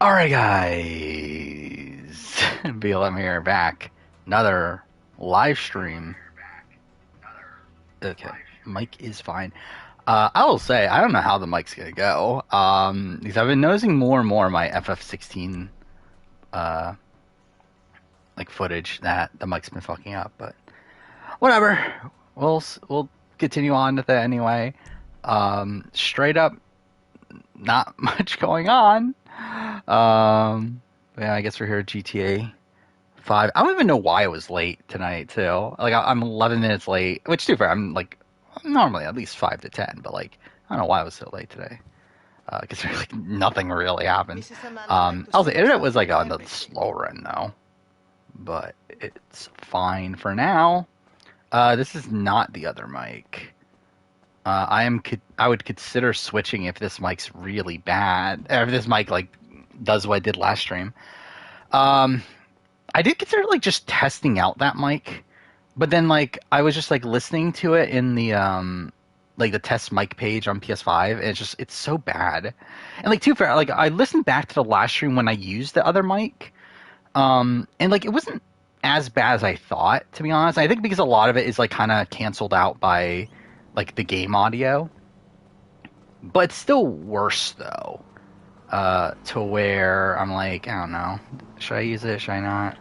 Alright, guys. BLM here, back. Another live stream. Okay, mic is fine. I will say, I don't know how the mic's gonna go. Because I've been noticing more and more my FF16, uh, like footage that the mic's been fucking up, but whatever. We'll continue on with it anyway. Straight up, not much going on. Yeah, I guess we're here at GTA 5. I don't even know why I was late tonight, too. Like, I'm 11 minutes late, which, to be fair, I'm normally at least 5 to 10, but, like, I don't know why I was so late today. Because, like, nothing really happened. Also, the internet was, like, on the slower end, though. But it's fine for now. This is not the other mic. I would consider switching if this mic's really bad. Or if this mic, like, does what I did last stream. I did consider like just testing out that mic, but then like I was just like listening to it in the like the test mic page on PS5, and it's so bad. And like too fair, like I listened back to the last stream when I used the other mic, and like it wasn't as bad as I thought, to be honest. I think because a lot of it is like kind of canceled out by like the game audio, but it's still worse though. To where I'm like, I don't know, should I use it? Should I not?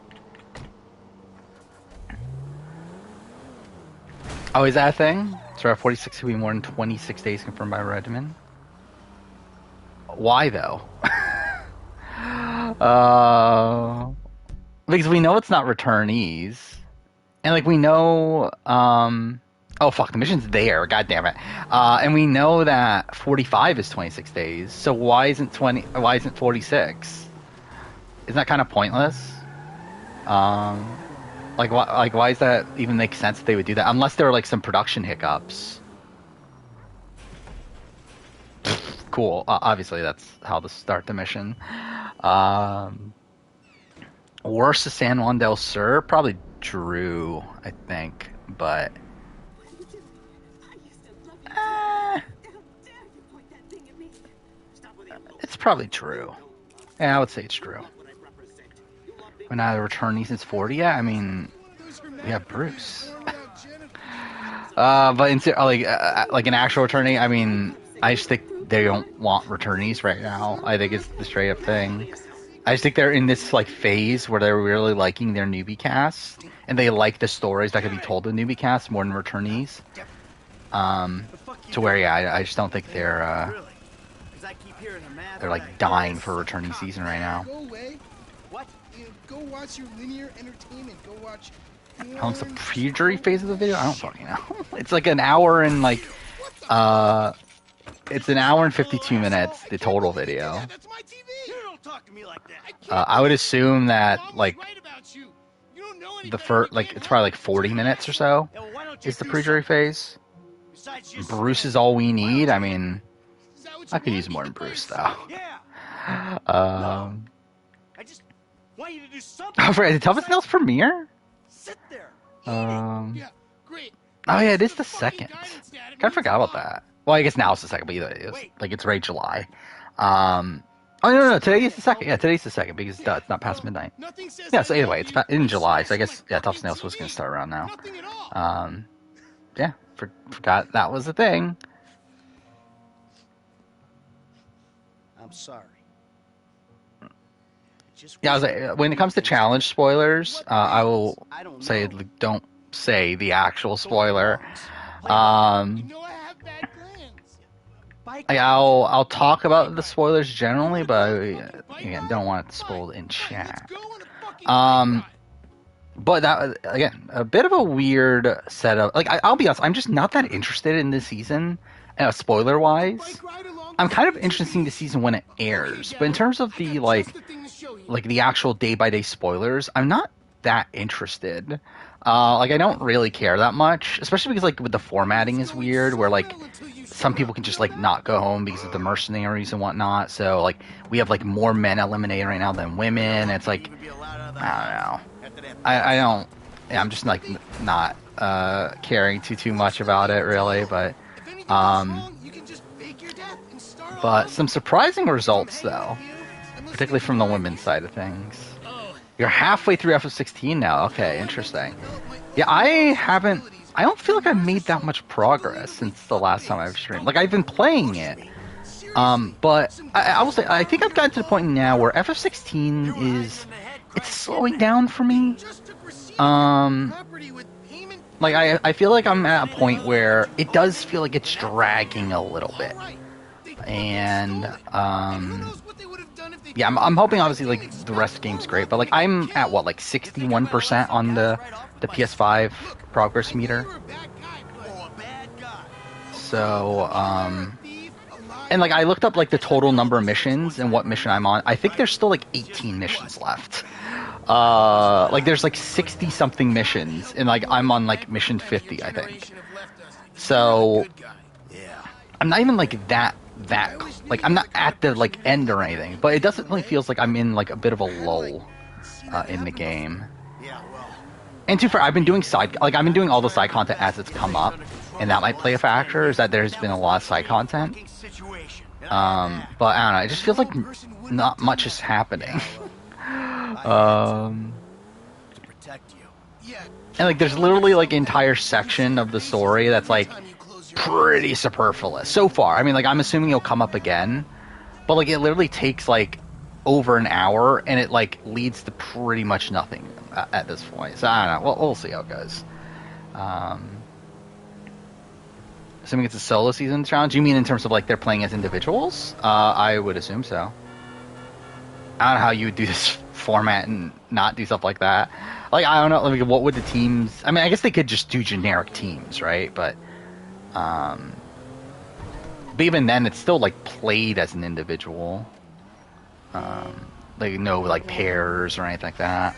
Oh, is that a thing? So 46 could be more than 26 days confirmed by Redmond. Why though? Because we know it's not returnees, and like we know, oh fuck, the mission's there. God damn it. And we know that 45 is 26 days. So why isn't 20? Why isn't 46? Isn't that kind of pointless? Why does that even make sense that they would do that? Unless there are like some production hiccups. Cool. Obviously, that's how to start the mission. Worst of San Juan del Sur, probably Drew, I think, but. It's probably true. Yeah, I would say it's true. We're not a returnee since 40. Yeah, I mean, we have Bruce. But like an actual returnee, I mean, I just think they don't want returnees right now. I think it's the straight up thing. I just think they're in this like phase where they're really liking their newbie cast, and they like the stories that could be told in newbie cast more than returnees. To where I just don't think they're like dying for returning season right now. Go watch your linear entertainment. Go watch. How long's the pre-jury phase of the video? I don't fucking know. It's like an hour and like, it's an hour and 52 minutes, the total video. I would assume that like the first, like it's probably like 40 minutes or so is the pre-jury phase. Bruce is all we need. I mean, I could use more than Bruce though. Want you to do something. Oh, right, did Toughest Nails premiere? Sit there. Oh yeah, it is the second. Kind of forgot about that. Well, I guess now it's the second, but either it is. Like it's right July. Oh no, today is the second. Yeah, today's the second because it's not past midnight. Yeah, so either way, it's in July. So I guess Toughest Nails was gonna start around now. Yeah, forgot that was the thing. I'm sorry. Yeah, I was like, when it comes to challenge spoilers, I will say don't say the actual spoiler. I'll talk about the spoilers generally, but again, don't want it spoiled in chat. But that again, a bit of a weird setup. Like I'll be honest, I'm just not that interested in this season, spoiler wise. I'm kind of interested in the season when it airs, but in terms of the like the actual day-by-day spoilers, I'm not that interested. Like I don't really care that much, especially because like with the formatting is weird, where like some people can just like not go home because of the mercenaries and whatnot. So like we have like more men eliminated right now than women. It's like I don't know. I don't. Yeah, I'm just like not caring too much about it really, but some surprising results though. particularly from the women's side of things. You're halfway through FF16 now. Okay, interesting. Yeah, I don't feel like I've made that much progress since the last time I've streamed. Like, I've been playing it. But I will say, I think I've gotten to the point now where FF16 it's slowing down for me. Like, I feel like I'm at a point where it does feel like it's dragging a little bit. And, yeah, I'm hoping, obviously, like, the rest of the game's great, but, like, I'm at, what, like, 61% on the PS5 progress meter. So, and, like, I looked up, like, the total number of missions and what mission I'm on. I think there's still, like, 18 missions left. Like, there's, like, 60-something missions, and, like, I'm on, like, mission 50, I think. So, I'm not even, like, that, like, I'm not at the, like, end or anything, but it definitely feels like I'm in, like, a bit of a lull, in the game. And to be fair, I've been doing I've been doing all the side content as it's come up, and that might play a factor, is that there's been a lot of side content. But I don't know, it just feels like not much is happening. And, like, there's literally, like, an entire section of the story that's, like, pretty superfluous so far. I mean, like, I'm assuming it'll come up again, but, like, it literally takes, like, over an hour, and it, like, leads to pretty much nothing at this point. So I don't know. We'll see how it goes. Assuming it's a solo season challenge. You mean in terms of, like, they're playing as individuals? I would assume so. I don't know how you would do this format and not do stuff like that. Like, I don't know, like, what would the teams... I mean, I guess they could just do generic teams, right? But even then, it's still, like, played as an individual. Like, no, like, pairs or anything like that.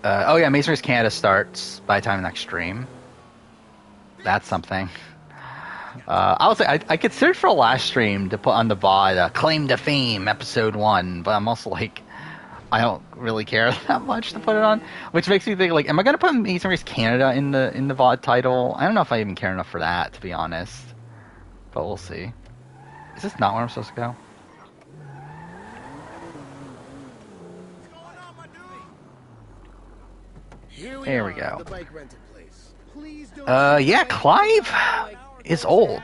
Oh yeah, Mason Race Canada starts by the time of the next stream. That's something. I would say I considered for a last stream to put on the VOD Claim to Fame episode 1, but I'm also like, I don't really care that much to put it on, which makes me think, like, am I gonna put Mason Race Canada in the VOD title? I don't know if I even care enough for that, to be honest, but we'll see. Is this not where I'm supposed to go? There we go. Yeah, Clive is old.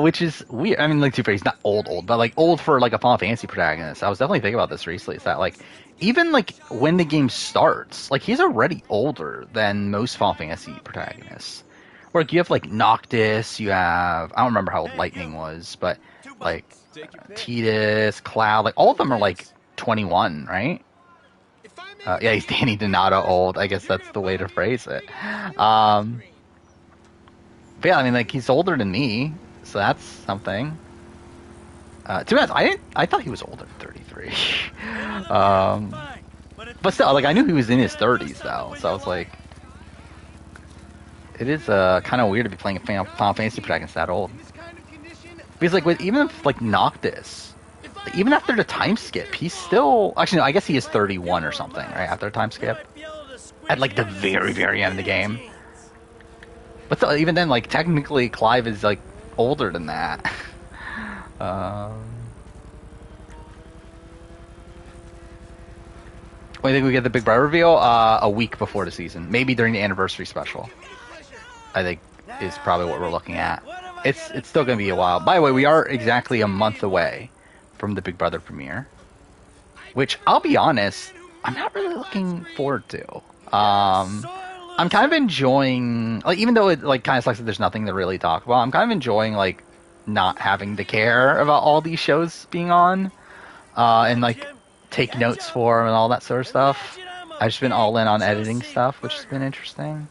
Which is weird. I mean, like, to be fair, he's not old, but, like, old for, like, a Final Fantasy protagonist. I was definitely thinking about this recently. Is that, like, even, like, when the game starts, like, he's already older than most Final Fantasy protagonists. Where, like, you have, like, Noctis, you have... I don't remember how old Lightning was, but, like, Tidus, Cloud, like, all of them are, like, 21, right? Yeah, he's Danny Donato old. I guess that's the way to phrase it. But yeah, I mean, like, he's older than me, so that's something. To be honest, I thought he was older than 33. But still, like, I knew he was in his 30s, though, so I was like... It is kind of weird to be playing a Final Fantasy protagonist that old. Because, like, even if, like, Noctis... Even after the time skip, he's still... Actually, no, I guess he is 31 or something, right? After a time skip. At, like, the very, very end of the game. But still, even then, like, technically, Clive is, like, older than that. When do you think we get the Big Brother reveal? A week before the season. Maybe during the anniversary special. I think is probably what we're looking at. It's still going to be a while. By the way, we are exactly a month away from the Big Brother premiere, which, I'll be honest, I'm not really looking forward to. I'm kind of enjoying, like, even though it, like, kind of sucks that there's nothing to really talk about, I'm kind of enjoying, like, not having to care about all these shows being on, and, like, take notes for them and all that sort of stuff. I've just been all in on editing stuff, which has been interesting.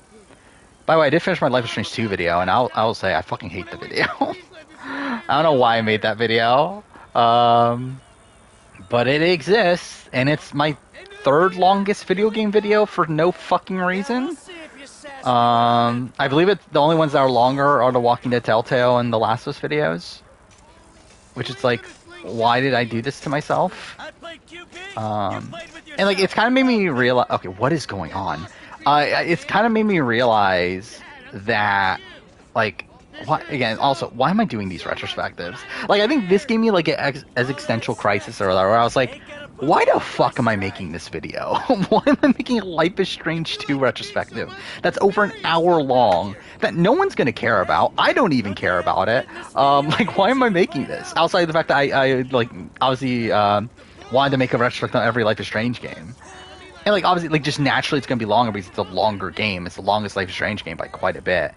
By the way, I did finish my Life is Strange 2 video, and I'll say I fucking hate the video. I don't know why I made that video. But it exists, and it's my third longest video game video for no fucking reason. I believe the only ones that are longer are the Walking Dead Telltale and the Last of Us videos. Which is like, why did I do this to myself? And like, it's kind of made me realize, okay, what is going on? It's kind of made me realize that, like, why again? Also, why am I doing these retrospectives? Like, I think this gave me like an existential crisis or whatever. Where I was like, why the fuck am I making this video? Why am I making a Life is Strange 2 retrospective that's over an hour long that no one's gonna care about? I don't even care about it. Like, why am I making this? Outside of the fact that I like obviously wanted to make a retrospective on every Life is Strange game. And like obviously, like just naturally, it's gonna be longer because it's a longer game. It's the longest Life is Strange game by quite a bit.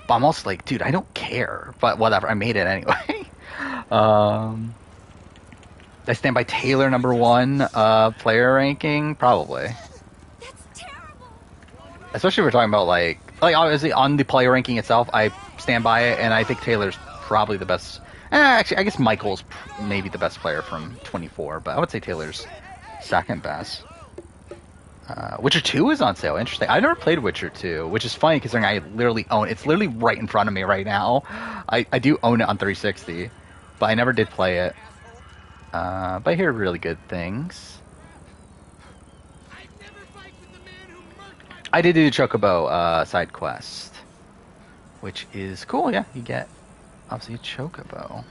But I'm also like, dude, I don't care. But whatever, I made it anyway. I stand by Taylor #1 player ranking, probably. That's terrible. Especially if we're talking about like obviously on the player ranking itself, I stand by it, and I think Taylor's probably the best. Actually, I guess Michael's maybe the best player from 24, but I would say Taylor's second best. Witcher 2 is on sale. Interesting. I never played Witcher 2, which is funny considering I literally own it. It's literally right in front of me right now. I do own it on 360, but I never did play it. But I hear really good things. I did do the Chocobo side quest, which is cool. Yeah, you get obviously a Chocobo.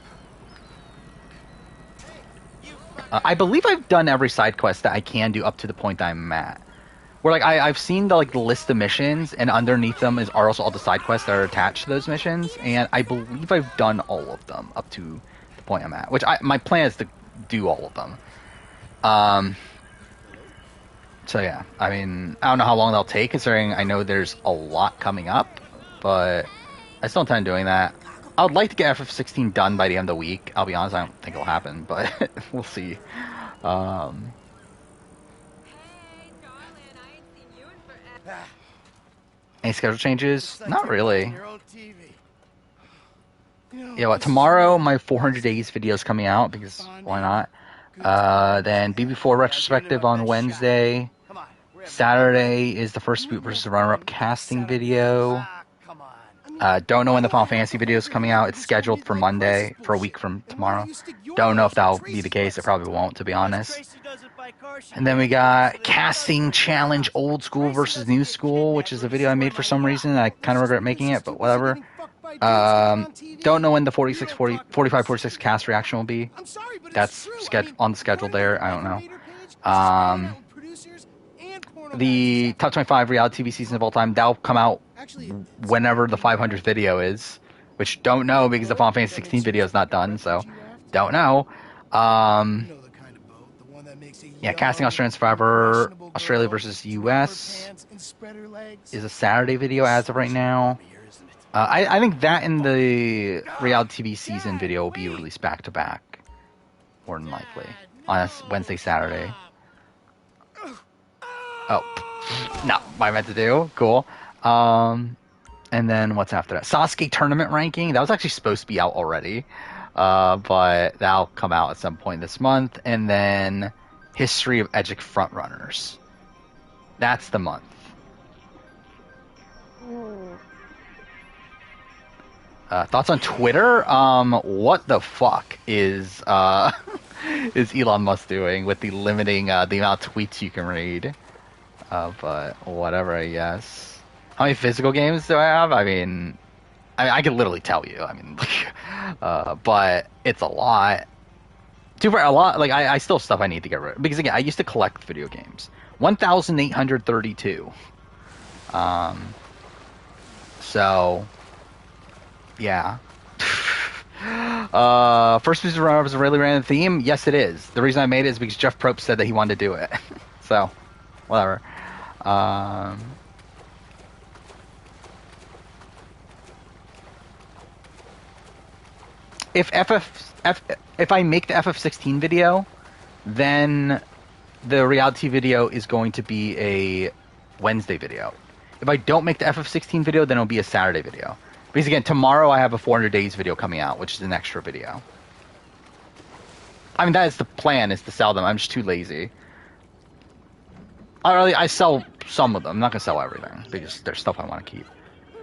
I believe I've done every side quest that I can do up to the point that I'm at. Where like I've seen the list of missions, and underneath them are also all the side quests that are attached to those missions, and I believe I've done all of them up to the point I'm at. Which my plan is to do all of them. So yeah, I mean, I don't know how long they'll take, considering I know there's a lot coming up, but I still intend doing that. I would like to get FF16 done by the end of the week. I'll be honest, I don't think it'll happen, but we'll see. Any schedule changes? Not really. Yeah, what, tomorrow my 400 days video is coming out, because why not? Then BB4 retrospective on Wednesday. Saturday is the first Boot versus runner-up casting video. Don't know when the Final Fantasy video is coming out. It's scheduled for Monday, for a week from tomorrow. Don't know if that'll be the case. It probably won't, to be honest. And then we got Casting Challenge Old School versus New School, which is a video I made for some reason. I kind of regret making it, but whatever. Don't know when the 45-46 cast reaction will be. That's on the schedule there. I don't know. The Top 25 reality TV season of all time, that'll come out whenever the 500th video is, which don't know because the Final Fantasy 16 video is not done, so don't know. Yeah, Casting Australian Survivor, Australia versus US is a Saturday video as of right now. I think that and the reality TV season video will be released back to back, more than likely, on a Wednesday, Saturday. Oh, no, what I meant to do. Cool. And then what's after that? Sasuke tournament ranking. That was actually supposed to be out already, but that'll come out at some point this month. And then history of Edgic frontrunners. That's the month. Thoughts on Twitter? What the fuck is is Elon Musk doing with the limiting the amount of tweets you can read? But whatever, I guess. How many physical games do I have? I mean, I can literally tell you. I mean, but it's a lot. A lot. Like I still have stuff I need to get rid of, because again, I used to collect video games. 1,832. So yeah. First piece of runner-up is a really random theme. Yes, it is. The reason I made it is because Jeff Probst said that he wanted to do it. So, whatever. If I make the FF16 video, then the reality video is going to be a Wednesday video. If I don't make the FF16 video, then it'll be a Saturday video. Because again, tomorrow I have a 400 days video coming out, which is an extra video. I mean, that is the plan, is to sell them. I'm just too lazy. I sell some of them. I'm not going to sell everything, because there's stuff I want to keep.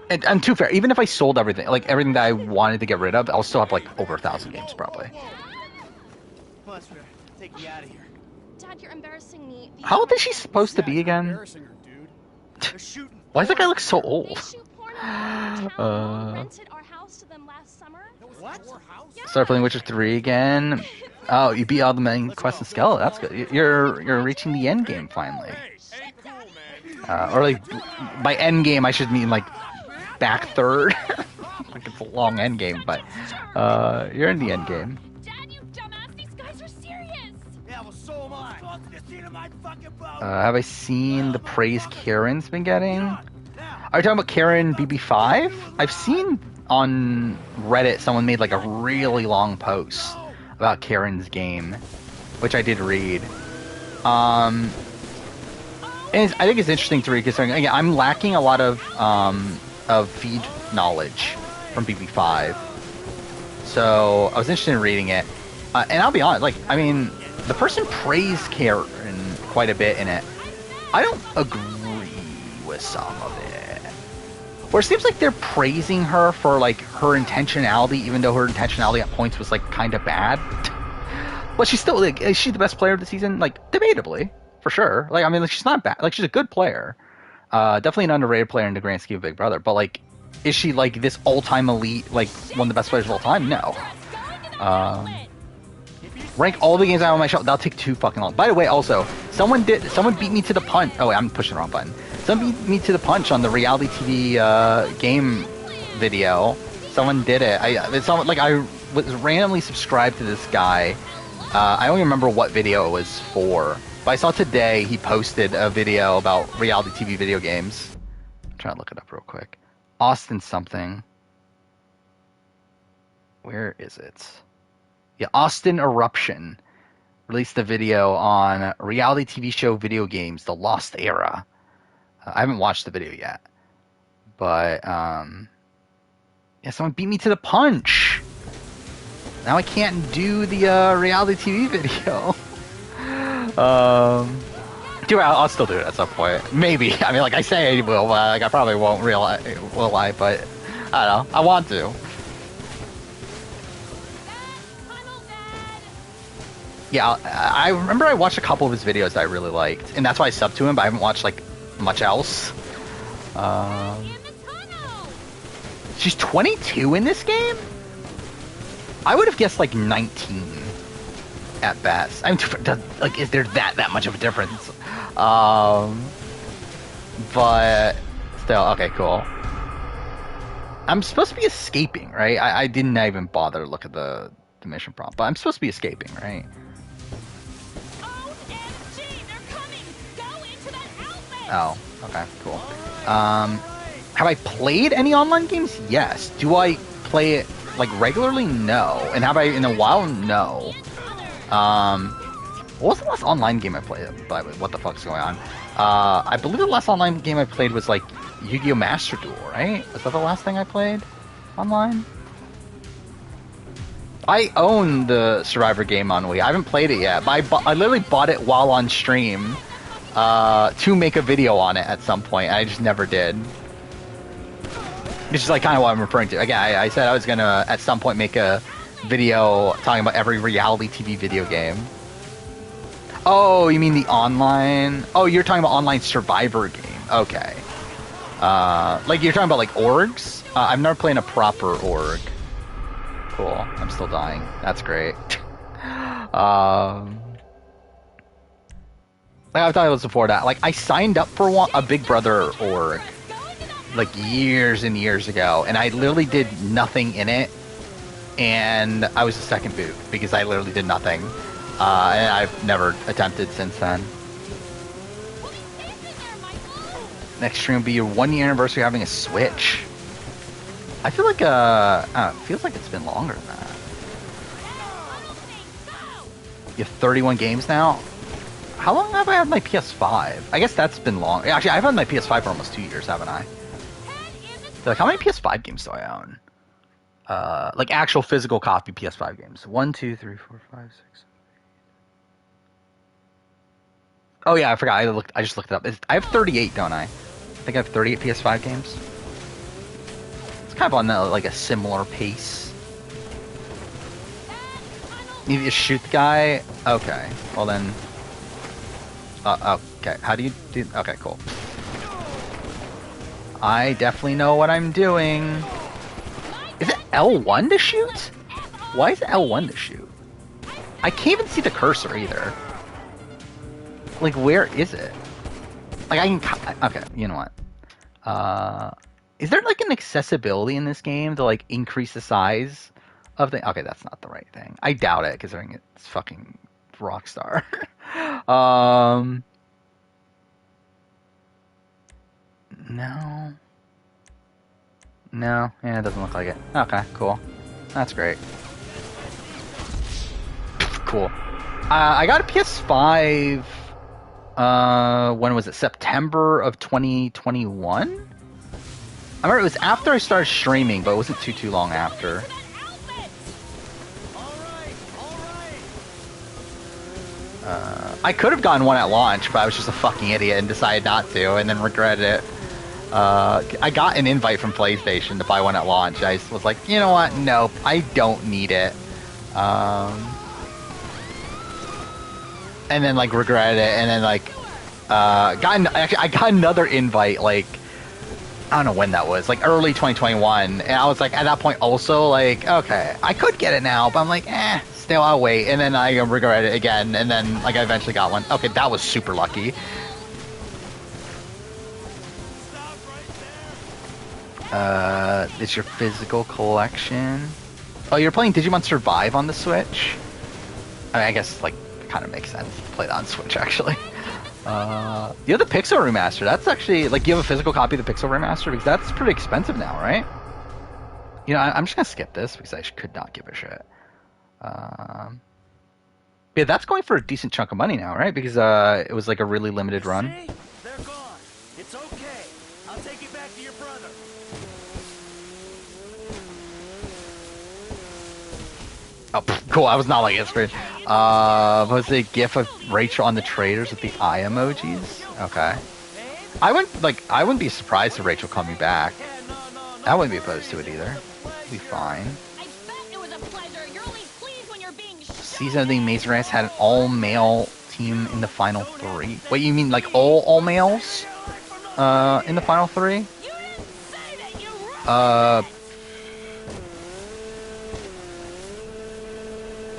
And to be fair, even if I sold everything, like everything that I wanted to get rid of, I'll still have like over 1,000 games probably. Plus, we're take you out of here. Dad, you're embarrassing me. How old is she supposed to be again? Embarrassing her, dude. They're shooting. Why does that guy look so old? They shoot porn on rented our house to them last summer. What? Start playing Witcher 3 again. Oh, you beat all the main quests and Skeleton. That's good. You're reaching the end game finally. Or like by end game, I should mean like back third. Like it's a long end game, but you're in the end game. Dad, you dumbass! These guys are serious. Yeah, well, so am I. Talk to the seat of my fucking boat. Have I seen the praise Karen's been getting? Are you talking about Karen BB5? I've seen on Reddit someone made like a really long post about Karen's game, which I did read. And I think it's interesting to read, considering again, I'm lacking a lot of feed knowledge from BB5, so I was interested in reading it. And I'll be honest, like, I mean, the person praised Karen quite a bit in it. I don't agree with some of it. Where it seems like they're praising her for like her intentionality, even though her intentionality at points was like kind of bad. But she's still like, is she the best player of the season? Like, debatably, for sure. Like, I mean, like, she's not bad. Like, she's a good player. Definitely an underrated player in the grand scheme of Big Brother. But like, is she like this all-time elite, like one of the best players of all time? No. Rank all the games I have on my shelf. That'll take too fucking long. By the way, also, someone beat me to the punch. Oh wait, I'm pushing the wrong button. Someone beat me to the punch on the reality TV game video. Someone did it. I was randomly subscribed to this guy. I don't remember what video it was for, but I saw today he posted a video about reality TV video games. I'm trying to look it up real quick. Austin something. Where is it? Yeah, Austin Eruption released a video on reality TV show video games, The Lost Era. I haven't watched the video yet, but yeah, someone beat me to the punch. Now I can't do the reality TV video. Dude, I'll still do it at some point. Maybe. I mean, like I say I will, but like I probably won't realize, will I? But I don't know. I want to. Yeah, I remember I watched a couple of his videos that I really liked, and that's why I subbed to him, but I haven't watched like much else. She's 22 in this game? I would have guessed like 19 at best. I mean, like, is there that much of a difference? But still, okay, cool. I'm supposed to be escaping, right? I didn't even bother to look at the mission prompt, but I'm supposed to be escaping, right? OMG, they're coming! Go into that outlet! Oh, okay, cool. Have I played any online games? Yes. Do I play it like regularly? No. And have I in a while? No. What was the last online game I played? What the fuck's going on? I believe the last online game I played was like Yu-Gi-Oh! Master Duel, right? Was that the last thing I played online? I own the Survivor game on Wii. I haven't played it yet, but I literally bought it while on stream to make a video on it at some point. I just never did. This is like kind of what I'm referring to. Again, I said I was gonna at some point make a video talking about every reality TV video game. Oh, you mean the online? Oh, you're talking about online Survivor game. Okay. Like you're talking about like orgs? I've never played a proper org. Cool. I'm still dying. That's great. Like I've talked about this before that. Like I signed up for a Big Brother org like years and years ago, and I literally did nothing in it, and I was the second boot because I literally did nothing, and I've never attempted since then. Next stream will be your 1 year anniversary of having a Switch. I feel like it feels like it's been longer than that. You have 31 games now. How long have I had my PS5? I guess that's been long. Actually, I've had my PS5 for almost 2 years, haven't I? Like, how many PS5 games do I own? Like actual physical copy PS5 games. 1, 2, 3, 4, 5, 6. Oh yeah, I forgot. I just looked it up. I have 38, don't I? I think I have 38 PS5 games. It's kind of on like a similar pace. You need to shoot the guy. Okay. Well then. Okay. How do you do? Okay, cool. I definitely know what I'm doing. Is it L1 to shoot? Why is it L1 to shoot? I can't even see the cursor either. Like, where is it? Like, I can... Okay, you know what? Is there, like, an accessibility in this game to, like, increase the size of the... Okay, that's not the right thing. I doubt it, considering it's fucking Rockstar. No. No, yeah, it doesn't look like it. Okay, cool. That's great. Cool. I got a PS5, when was it? September of 2021? I remember it was after I started streaming, but it wasn't too long after. I could have gotten one at launch, but I was just a fucking idiot and decided not to, and then regretted it. I got an invite from PlayStation to buy one at launch. I was like, you know what? Nope, I don't need it. And then like regretted it, and then like I got another invite like I don't know when that was, like early 2021, and I was like at that point also like, okay, I could get it now, but I'm like, still I'll wait, and then I regret it again, and then like I eventually got one. Okay, that was super lucky. It's your physical collection. Oh, you're playing Digimon Survive on the Switch? I mean, I guess like it kind of makes sense to play that on Switch actually. You have the Pixel Remaster. That's actually like, you have a physical copy of the Pixel Remaster, because that's pretty expensive now, right? You know, I'm just gonna skip this because I could not give a shit. Yeah, that's going for a decent chunk of money now, right? Because it was like a really limited run. They're gone. It's okay. I'll take it back to your brother. Oh, cool. I was not like it. Was it a GIF of Rachel on the traders with the eye emojis? Okay. I wouldn't be surprised if Rachel called me back. I wouldn't be opposed to it either. It'd be fine. Season of the Amazing Race had an all-male team in the final 3. Wait, you mean like all males? In the final 3?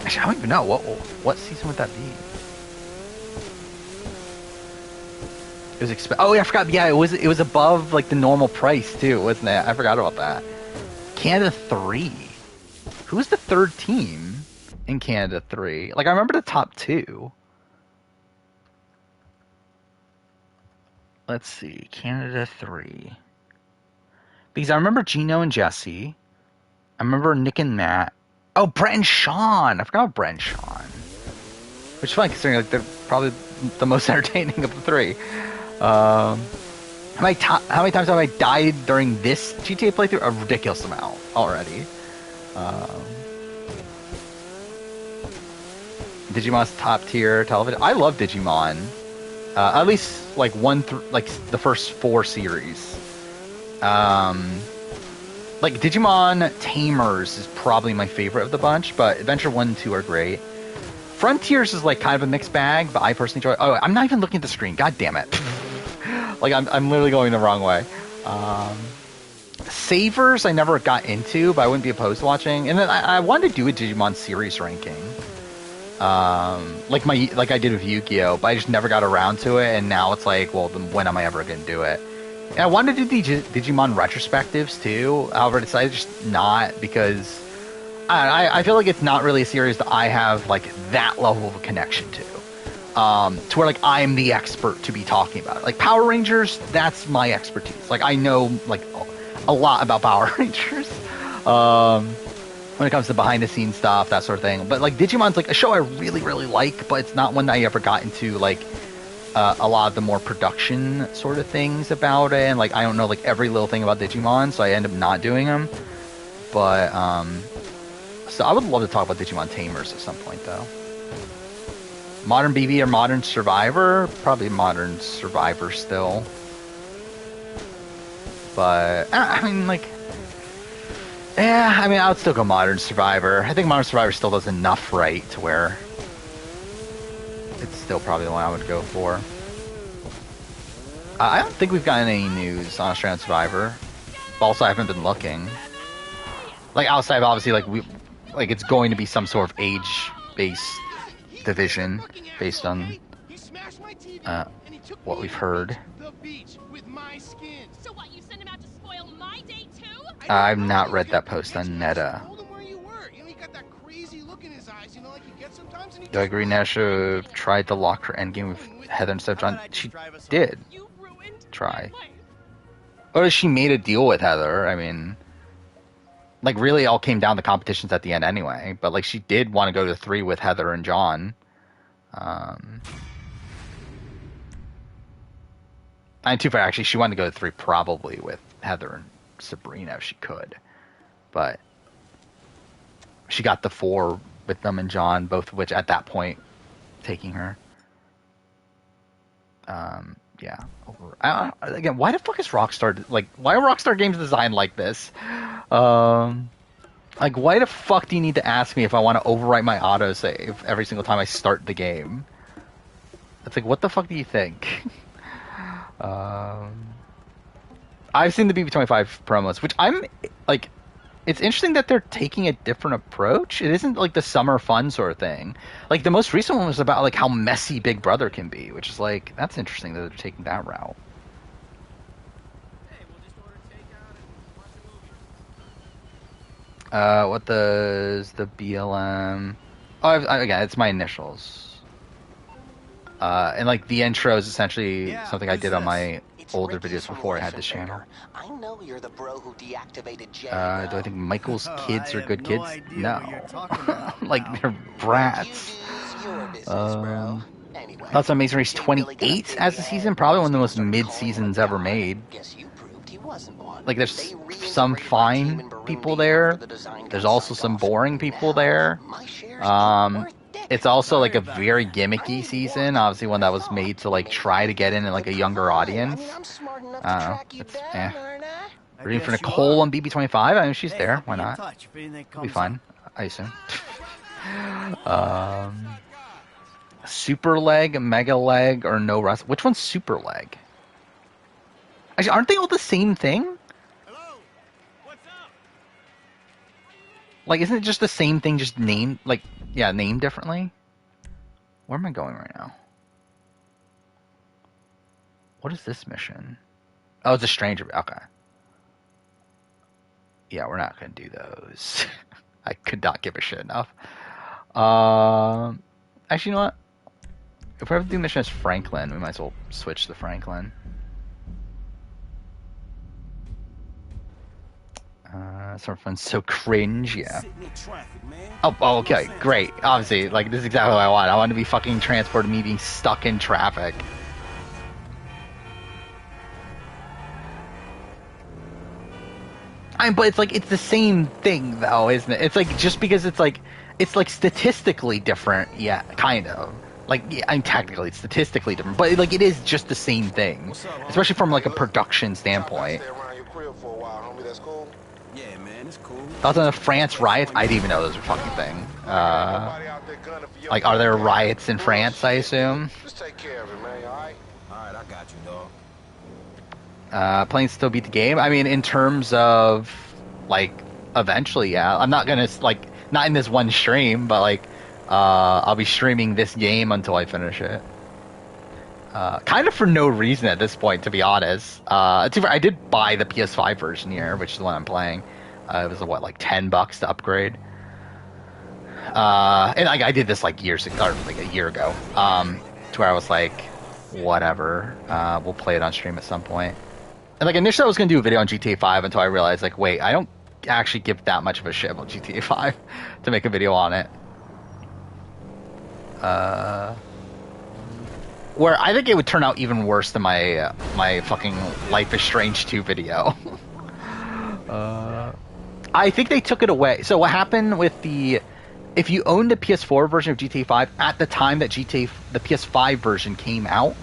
Actually, I don't even know. What season would that be? It was oh yeah, I forgot. Yeah, it was above like the normal price too, wasn't it? I forgot about that. Canada 3. Who's the third team in Canada 3? Like I remember the top 2. Let's see, Canada 3. Because I remember Gino and Jesse. I remember Nick and Matt. Oh, Brett and Sean! I forgot about Brett and Sean. Which is funny considering like they're probably the most entertaining of the 3. How many times have I died during this GTA playthrough? A ridiculous amount already. Digimon's top tier television. I love Digimon. At least like like the first 4 series. Like Digimon Tamers is probably my favorite of the bunch, but Adventure 1 and 2 are great. Frontiers is like kind of a mixed bag, but I personally enjoy it. Oh, I'm not even looking at the screen. God damn it. Like I'm literally going the wrong way. Savers I never got into, but I wouldn't be opposed to watching. And then I wanted to do a Digimon series ranking. Like I did with Yu-Gi-Oh, but I just never got around to it, and now it's like, well, then when am I ever going to do it? And I wanted to do Digimon retrospectives too, however I decided just not, because I feel like it's not really a series that I have like that level of a connection to where like I'm the expert to be talking about it. Like Power Rangers, that's my expertise. Like I know like a lot about Power Rangers when it comes to behind the scenes stuff, that sort of thing. But like Digimon's like a show I really, really like, but it's not one that I ever got into like a lot of the more production sort of things about it, and like I don't know like every little thing about Digimon, so I end up not doing them. But so I would love to talk about Digimon Tamers at some point though. Modern BB or Modern Survivor? Probably Modern Survivor still. But I mean like, yeah, I mean I would still go Modern Survivor. I think Modern Survivor still does enough right to where it's still probably the one I would go for. I don't think we've gotten any news on Australian Survivor. Also, I haven't been looking. Like outside, of obviously, like it's going to be some sort of age-based division based on what we've heard. So what, you sent him out to spoil my day too? I've not read that post on Netta. Do I agree Nasha tried to lock her endgame with Heather instead of John? She did You ruined try. my life. Or she made a deal with Heather. I mean, like really all came down to competitions at the end anyway. But like she did want to go to 3 with Heather and John. And too far actually, she wanted to go to 3 probably with Heather and Sabrina if she could. But she got the 4 with them and John, both of which at that point taking her. Yeah. Again, why the fuck is Rockstar like? Why are Rockstar games designed like this? Like, why the fuck do you need to ask me if I want to overwrite my autosave every single time I start the game? It's like, what the fuck do you think? I've seen the BB25 promos, which I'm like. It's interesting that they're taking a different approach. It isn't like the summer fun sort of thing. Like the most recent one was about like how messy Big Brother can be, which is like that's interesting that they're taking that route. Hey, we'll just order takeout and watch a movie. What does the BLM? Oh, again, it's my initials. And like the intro is essentially something I did on my older videos before I had this channel. I know you're the bro who deactivated Jay. Do I think Michael's kids are good kids? No. About, Like they're brats. Your business, bro. Anyway, That's Amazing Race 28 as a season, probably one of the most mid-seasons ever made. guess you proved he wasn't one. Like there's some fine people there. There's also some boring people there. It's also like a very gimmicky season, obviously one that was made to like try to get in like a younger audience. It's rooting for Nicole on BB25. I mean, she's there. Why not? It'll be fun, I assume. Super leg, mega leg, or no rest. Which one's super leg? Actually, aren't they all the same thing? Hello? What's up? Like, isn't it just the same thing, just named, like, yeah, named differently? Where am I going right now? What is this mission? Oh, it's a stranger. Okay. Yeah, we're not going to do those. I could not give a shit enough. Actually, you know what? If we ever do mission as Franklin, we might as well switch to Franklin. Sort of fun, so cringe, yeah. Oh, okay, great. Obviously, like, this is exactly what I want. I want to be fucking transported, me being stuck in traffic. But it's like, it's the same thing, though, isn't it? It's like, just because it's like statistically different, yeah, kind of. Like, yeah, I mean, technically, it's statistically different, but, like, it is just the same thing. Especially from, like, a production standpoint. Yeah, man, it's cool. Thoughts on the France riots? I didn't even know those were a fucking thing. Like, are there riots in France, I assume? Just take care of it, man, alright? Alright, I got you, dog. Playing still beat the game? I mean, in terms of, like, eventually, yeah. I'm not gonna, like, not in this one stream, but, like, I'll be streaming this game until I finish it. Kind of for no reason at this point, to be honest. I did buy the PS5 version here, which is the one I'm playing. It was, what, like $10 to upgrade? And I did this, like, years ago, or like a year ago, to where I was like, whatever, we'll play it on stream at some point. And, like, initially I was going to do a video on GTA 5 until I realized, like, wait, I don't actually give that much of a shit about GTA 5 to make a video on it. Where I think it would turn out even worse than my my fucking Life is Strange 2 video. I think they took it away. So what happened with if you owned the PS4 version of GTA 5 at the time that the PS5 version came out,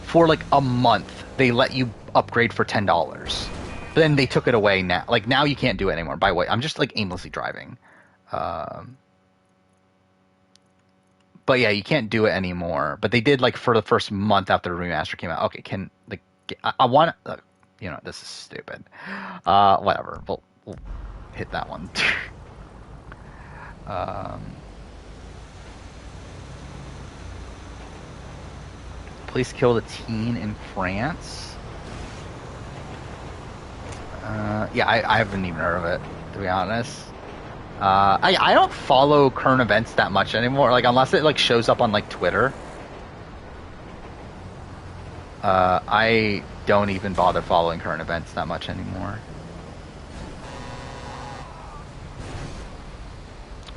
for like a month they let you upgrade for $10. But then they took it away now. Like, now you can't do it anymore. By the way, I'm just like aimlessly driving. But yeah, you can't do it anymore. But they did, like, for the first month after the remaster came out. Okay, can I want. This is stupid. Whatever. We'll hit that one. Police killed a teen in France. Yeah, I haven't even heard of it, to be honest. I don't follow current events that much anymore, like unless it like shows up on like Twitter. I don't even bother following current events that much anymore.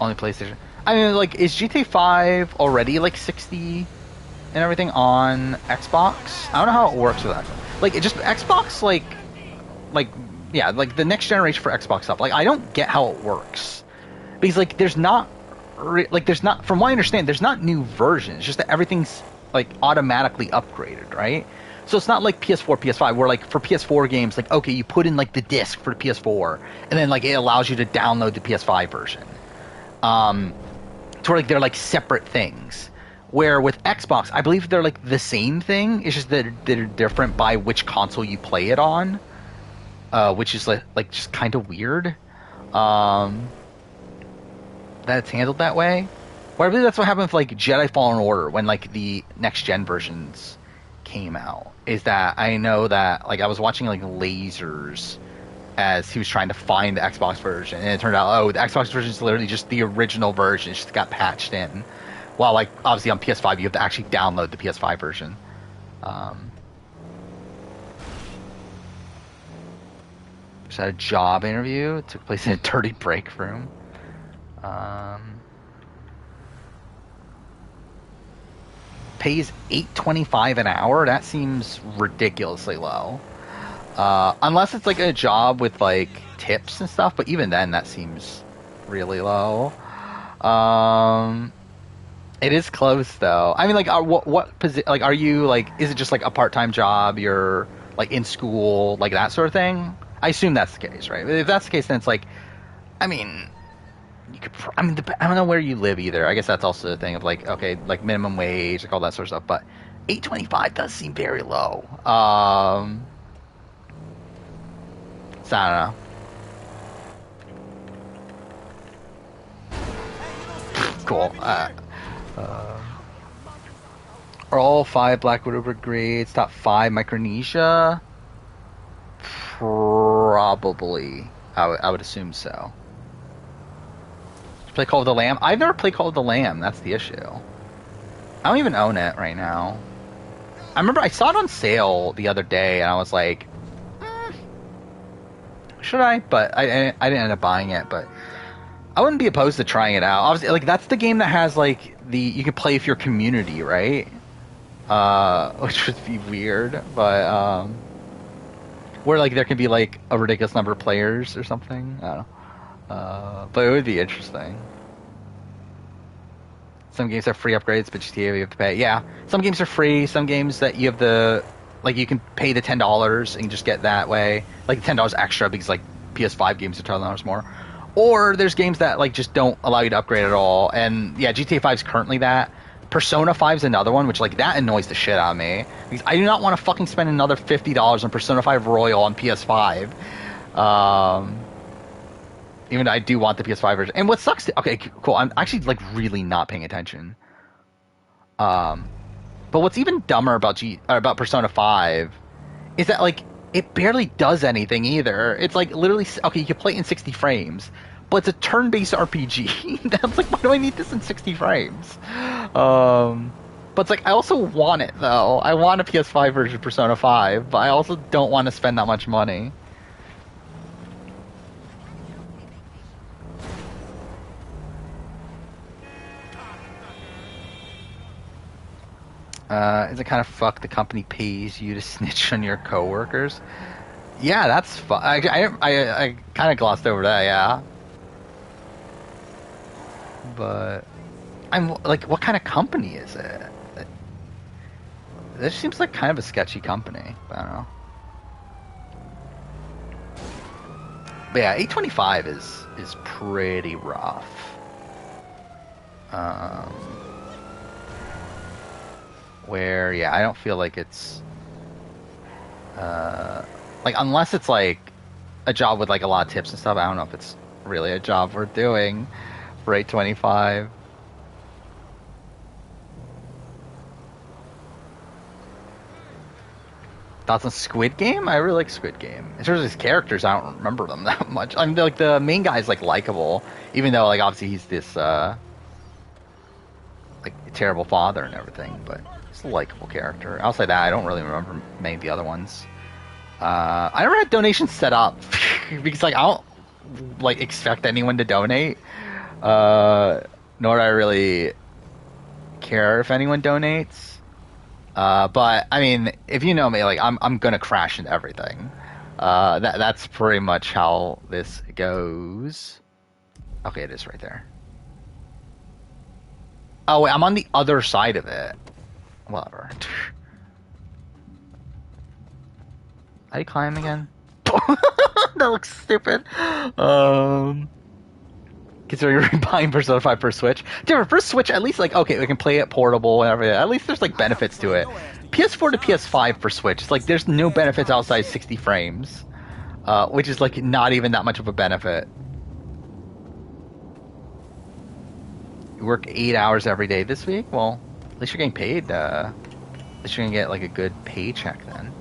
Only PlayStation. I mean, like, is GTA 5 already like 60 and everything on Xbox? I don't know how it works with that. Like, it just Xbox, like yeah, like the next generation for Xbox stuff. Like, I don't get how it works because like there's not from what I understand, there's not new versions. It's just that everything's like automatically upgraded, right? So it's not like PS4, PS5, where like for PS4 games, like okay, you put in like the disc for the PS4, and then like it allows you to download the PS5 version. To where like they're like separate things. Where with Xbox, I believe they're like the same thing. It's just that they're different by which console you play it on, which is like just kind of weird. That it's handled that way. Well, I believe that's what happened with like Jedi Fallen Order when like the next gen versions came out. Is that I know that like I was watching like lasers as he was trying to find the Xbox version, and it turned out the Xbox version is literally just the original version. It just got patched in. While like obviously on PS5 you have to actually download the PS5 version. Just had a job interview. It took place in a dirty break room. Pays $8.25 an hour. That seems ridiculously low. Unless it's like a job with like tips and stuff, but even then that seems really low. It is close though. I mean, like, what position? Like, are you like? Is it just like a part-time job? You're like in school, like that sort of thing. I assume that's the case, right? If that's the case, then it's like, I mean, you could. I mean, I don't know where you live either. I guess that's also the thing of like, okay, like minimum wage, like all that sort of stuff. But $8.25 does seem very low. So I don't know. Cool. Are all 5 Black Widow brigades top 5 Micronesia? Probably. I would assume so. Did you play Call of the Lamb? I've never played Call of the Lamb. That's the issue. I don't even own it right now. I remember I saw it on sale the other day, and I was like, should I? But I didn't end up buying it. But I wouldn't be opposed to trying it out. Obviously, like that's the game that has like you can play with your community, right? Which would be weird, but where like there can be like a ridiculous number of players or something. I don't know. But it would be interesting. Some games have free upgrades, but GTA you have to pay. Yeah, some games are free. Some games that you have you can pay the $10 and just get that way, like $10 extra because like PS5 games are $10 more. Or there's games that like just don't allow you to upgrade at all. And yeah, GTA 5 is currently that. Persona 5 is another one, which like that annoys the shit out of me because I do not want to fucking spend another $50 on Persona 5 Royal on PS5. Even though I do want the PS5 version. And what sucks, okay, cool. I'm actually like really not paying attention. But what's even dumber about Persona 5 is that like it barely does anything either. It's like literally okay, you can play it in 60 frames, but it's a turn-based RPG. That's like, why do I need this in 60 frames? But it's like I also want it though. I want a PS5 version of Persona 5, but I also don't want to spend that much money. Is it kind of fuck the company pays you to snitch on your coworkers? Yeah, that's fun. I kind of glossed over that, yeah. But I'm like, what kind of company is it? This seems like kind of a sketchy company. I don't know. But yeah, 825 is pretty rough. Where, yeah, I don't feel like it's Like, unless it's like a job with like a lot of tips and stuff, I don't know if it's really a job worth doing for 825. Thoughts on Squid Game? I really like Squid Game. In terms of his characters, I don't remember them that much. I mean, like the main guy's like likable, even though like obviously he's this like terrible father and everything, but he's a likable character. Outside that, I don't really remember many of the other ones. I never had donations set up because like I don't like expect anyone to donate. Nor do I really care if anyone donates. But I mean, if you know me, like I'm gonna crash into everything. That's pretty much how this goes. Okay, it is right there. Oh wait, I'm on the other side of it. Whatever. How do you climb again? That looks stupid. Considering you're buying Persona 5 for Switch. Dude, for Switch, at least like, okay, we can play it portable and everything. At least there's like benefits to it. PS4 to PS5 for Switch, it's like there's no benefits outside 60 frames. Which is like not even that much of a benefit. You work 8 hours every day this week? Well, at least you're getting paid. At least you're gonna get like a good paycheck then.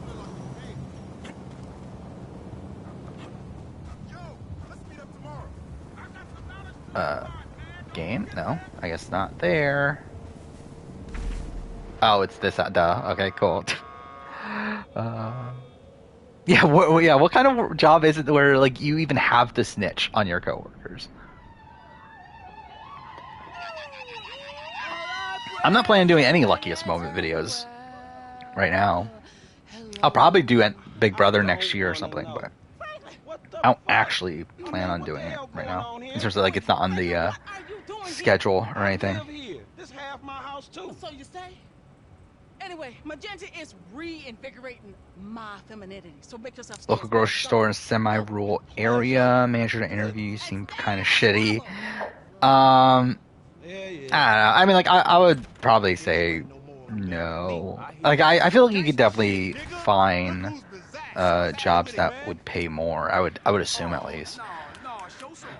Game? No, I guess not there. Oh, it's this. Duh. Okay, cool. Yeah. What kind of job is it where like you even have to snitch on your coworkers? I'm not planning on doing any luckiest moment videos right now. I'll probably do Big Brother next year or something, but I don't actually plan on doing it right now. In terms of like it's not on the schedule or anything. This half my house too. So you say? Anyway, Magenta is reinvigorating my femininity. So make yourself Local grocery store in a semi-rural area. Manager to interview seemed kind of shitty. I don't know. I mean, like I would probably say no. Like I feel like you could definitely find jobs that would pay more. I would assume at least.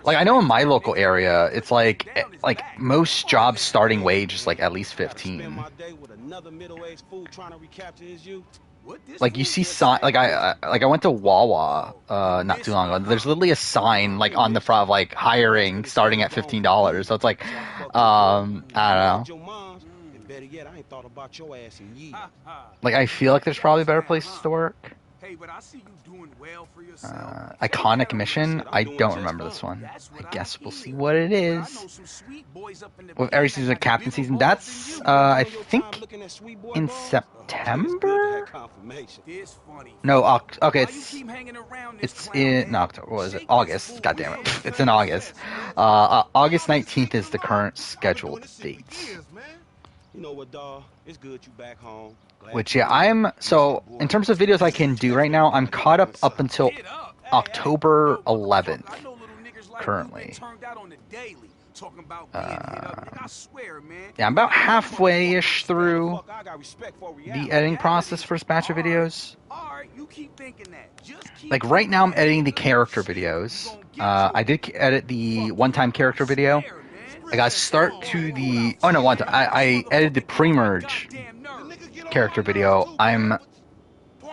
Like I know in my local area, it's like most jobs starting wage is like at least 15. Like you see sign like I went to Wawa not too long ago. There's literally a sign like on the front of like hiring starting at $15. So it's like I don't know. Like I feel like there's probably better places to work. Hey, but I see you doing well for yourself. Iconic mission. I don't remember this one. I guess we'll see what it is. With every season of Captain Season, that's I think in September. No, okay, it's in no, October. What is it? August. God damn it, it's in August. August 19th is the current scheduled date. You know what, dawg? It's good you back home. Which, yeah, I'm... So, in terms of videos I can do right now, I'm caught up until October 11th, currently. Yeah, I'm about halfway-ish through the editing process for this batch of videos. Like, right now I'm editing the character videos. I did edit the one-time character video. I got to start to the... Oh, no, one time. I edited the pre-merge character video. I'm,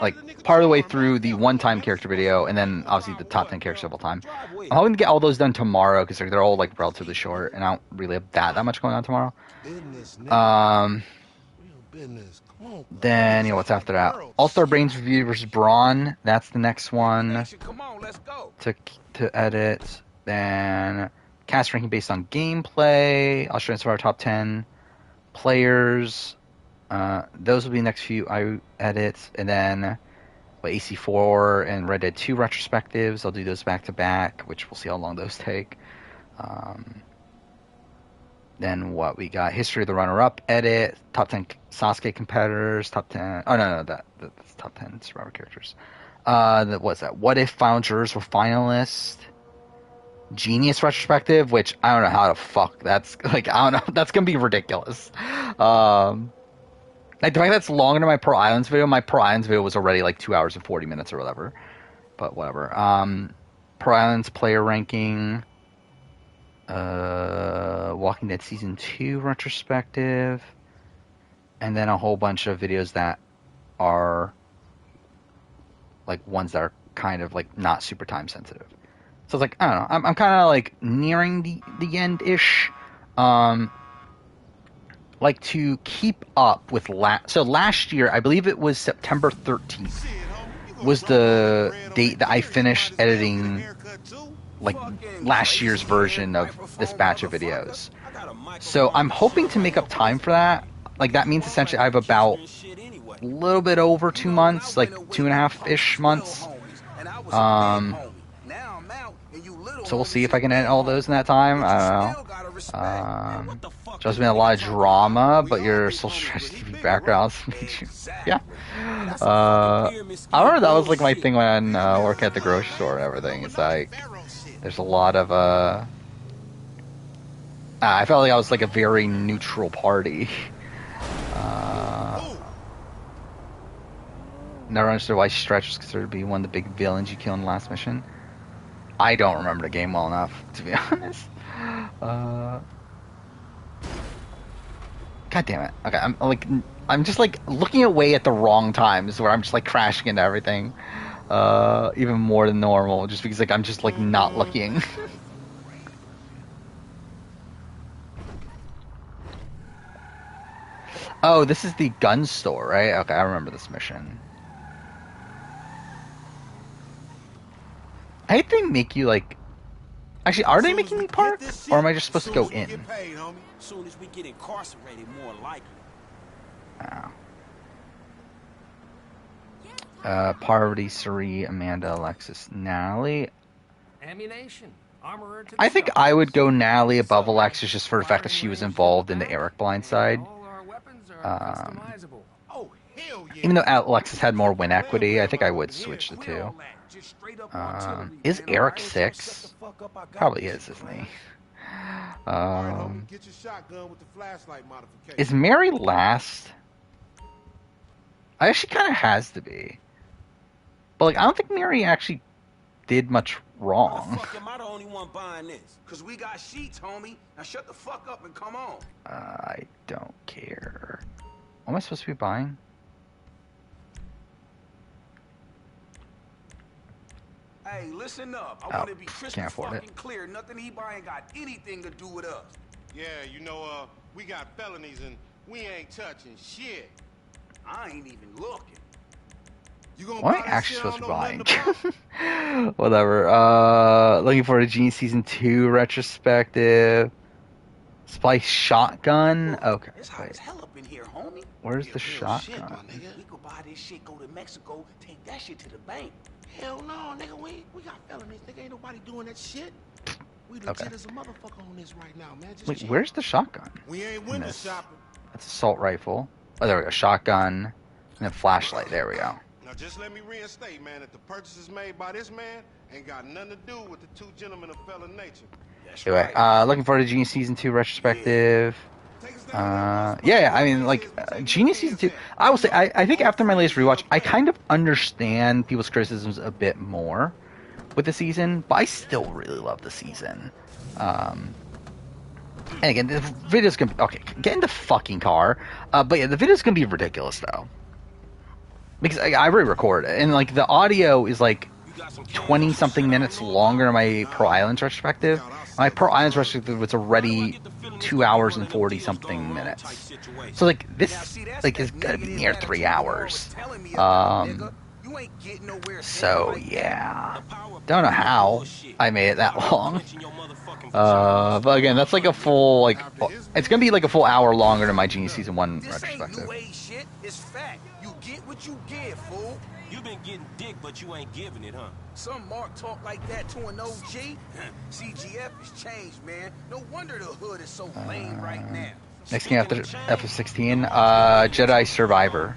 like, part of the way through the one-time character video, and then, obviously, the top 10 characters of all time. I'm hoping to get all those done tomorrow, because they're all, like, relatively short, and I don't really have that much going on tomorrow. Then, you know, what's after that? All-Star Brains Review versus Braun. That's the next one to edit. Then... Cast ranking based on gameplay. Australian Survivor top 10 players. Those will be the next few I edit. And then AC4 and Red Dead 2 retrospectives. I'll do those back to back, which we'll see how long those take. Then what we got? History of the runner-up edit. Top 10 Sasuke competitors. Top 10. Oh, no, that's top 10 Survivor characters. What's that? What if final jurors were finalists? Genius retrospective, which I don't know how to fuck. That's like I don't know. That's gonna be ridiculous. Like the fact that's longer than my Pearl Islands video. My Pearl Islands video was already like 2 hours and 40 minutes or whatever. But whatever. Pearl Islands player ranking. Walking Dead Season 2 retrospective. And then a whole bunch of videos that are like ones that are kind of like not super time sensitive. So it's like, I don't know. I'm kind of like nearing the end-ish. Like to keep up with so last year, I believe it was September 13th was the date that I finished editing like last year's version of this batch of videos. So I'm hoping to make up time for that. Like that means essentially I have about a little bit over 2 months, like 2.5-ish months. So we'll see if I can edit all those in that time. I don't know. There's been a lot of drama, but your social strategy TV backgrounds made you... Yeah. I remember that was like my thing when working at the grocery store and everything. It's like, there's a lot of... I felt like I was like a very neutral party. Never understood why Stretch was considered to be one of the big villains you kill in the last mission. I don't remember the game well enough, to be honest. God damn it. Okay, I'm just like looking away at the wrong times where I'm just like crashing into everything. Even more than normal, just because like I'm just like not looking. Oh, this is the gun store, right? Okay, I remember this mission. I think they make you like... Actually, are they making me park? Or am I just supposed to go in? Soon as we get incarcerated, more likely. Parvati, Suri, Amanda, Alexis, Natalie. Ammunition. Armorer to the I think shop. I would go Natalie above Alexis just for the fact that she was involved in the Eric blindside. All our weapons are customizable. Oh, hell yeah. Even though Alexis had more win equity, I think I would switch the two. Is Eric 6? Probably is, isn't he? Get your shotgun with the flashlight modification. Is Mary last? I actually kind of has to be. But like, I don't think Mary actually did much wrong. Why the fuck am I the only one buying this? Cause we got sheets, homie. Now shut the fuck up and come on. I don't care. What am I supposed to be buying? Hey, listen up. I want to be crystal can't afford fucking it. clear. Nothing he buying got anything to do with us. Yeah, you know, we got felonies and we ain't touching shit. I ain't even looking. You gonna What am buy I that actually shit I supposed to be don't know buying? nothing Whatever. Looking forward to Genie Season 2 retrospective. Supply shotgun? Okay. It's hot as hell up in here, homie. Where's Yeah, the real shit, shotgun? my nigga. We could buy this shit, go to Mexico, take that shit to the bank. Hell no, nigga. We got felonies. Nigga, ain't nobody doing that shit. We legit Okay. as a motherfucker on this right now, man. Just Wait, chill. where's the shotgun? We ain't In window this? shopping. That's assault rifle. Oh, there we go. Shotgun. And then flashlight. There we go. Now just let me reinstate, man, that the purchases made by this man ain't got nothing to do with the two gentlemen of felon nature. That's Anyway, right. looking forward to Genie Season 2 retrospective. Take us down Yeah, I mean, like, Genie Season 2, I will say, I think after my latest rewatch, I kind of understand people's criticisms a bit more with the season, but I still really love the season. And again, the video's gonna be, okay, get in the fucking car, but yeah, the video's gonna be ridiculous, though. Because I re-recorded it, and, like, the audio is, like, 20-something minutes longer than my Pearl Islands retrospective. My Pearl Islands retrospective was already 2 hours and 40-something minutes. So, like, this, like, is gonna be near 3 hours. So, yeah. Don't know how I made it that long. But again, that's like a full, like, it's gonna be like a full hour longer than my Genie Season 1 This ain't retrospective. new age shit. It's fact. You get what you get, fool. You been getting dick, but you ain't giving it, huh? Some Mark talk like that to an OG. CGF has changed, man. No wonder the hood is so lame right now. Next game after FF16, Jedi Survivor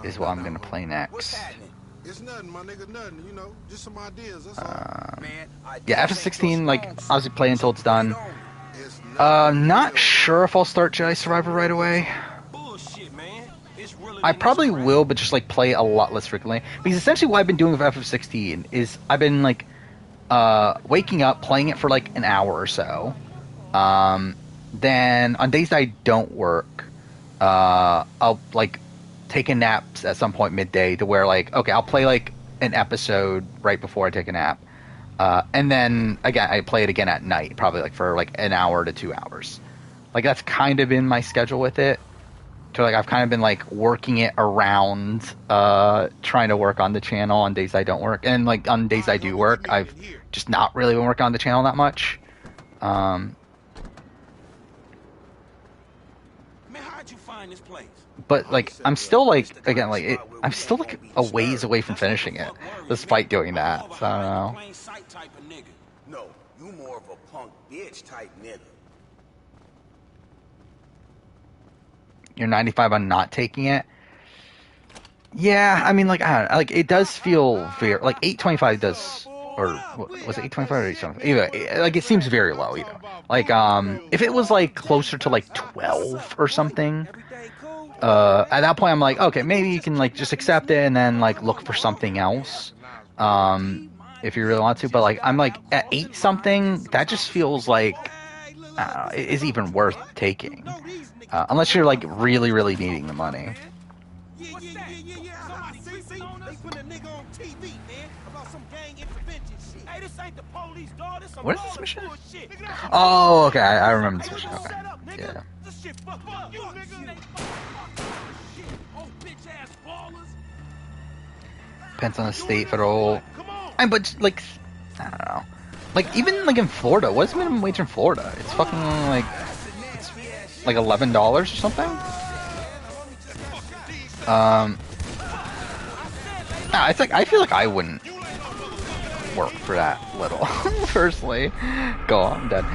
is what I'm gonna play What's next. happening? It's nothing, my nigga, nothing, you know, just some ideas, that's all. Man, Yeah, FF16, like, obviously play until it's done. It's nothing. Not sure if I'll start Jedi Survivor right away. Bullshit, man. I probably will, but just like play a lot less frequently. Because essentially what I've been doing with FF16 is I've been like waking up, playing it for like an hour or so. Then on days that I don't work, I'll like take a nap at some point midday to where like, okay, I'll play like an episode right before I take a nap. And then again, I play it again at night, probably like for like an hour to 2 hours. Like that's kind of been my schedule with it. So like I've kind of been like working it around trying to work on the channel on days I don't work, and like on days I do work, I've just not really been working on the channel that much. Man, how'd you find this place? But like I'm still like again like I'm still like a ways away from finishing it, despite doing that. So I don't know. Plain sight type of nigga. No, you more of a punk bitch type nigga. You're 95 on not taking it. Yeah, I mean like I don't know, like it does feel very like 825 does, or what, was it 825 or 8something? Anyway, like it seems very low, you know. Like if it was like closer to like 12 or something, at that point I'm like, okay, maybe you can like just accept it and then like look for something else. If you really want to, but like I'm like at 8 something, that just feels like is even worth taking. Unless you're like really, really needing the money. Yeah. They put a nigga on TV, man, about some gang intervention shit. Hey, this ain't the police, dog. This some What is this mission? bullshit. Oh, okay, I remember this mission. Okay, yeah. This shit fucked up. You nigga. Oh, bitch ass ballers. Depends on the state, federal. But like, I don't know. Like even like in Florida, what's minimum wage in Florida? It's fucking like $11 or something. It's like I feel like I wouldn't work for that little personally. Go on, I'm dead.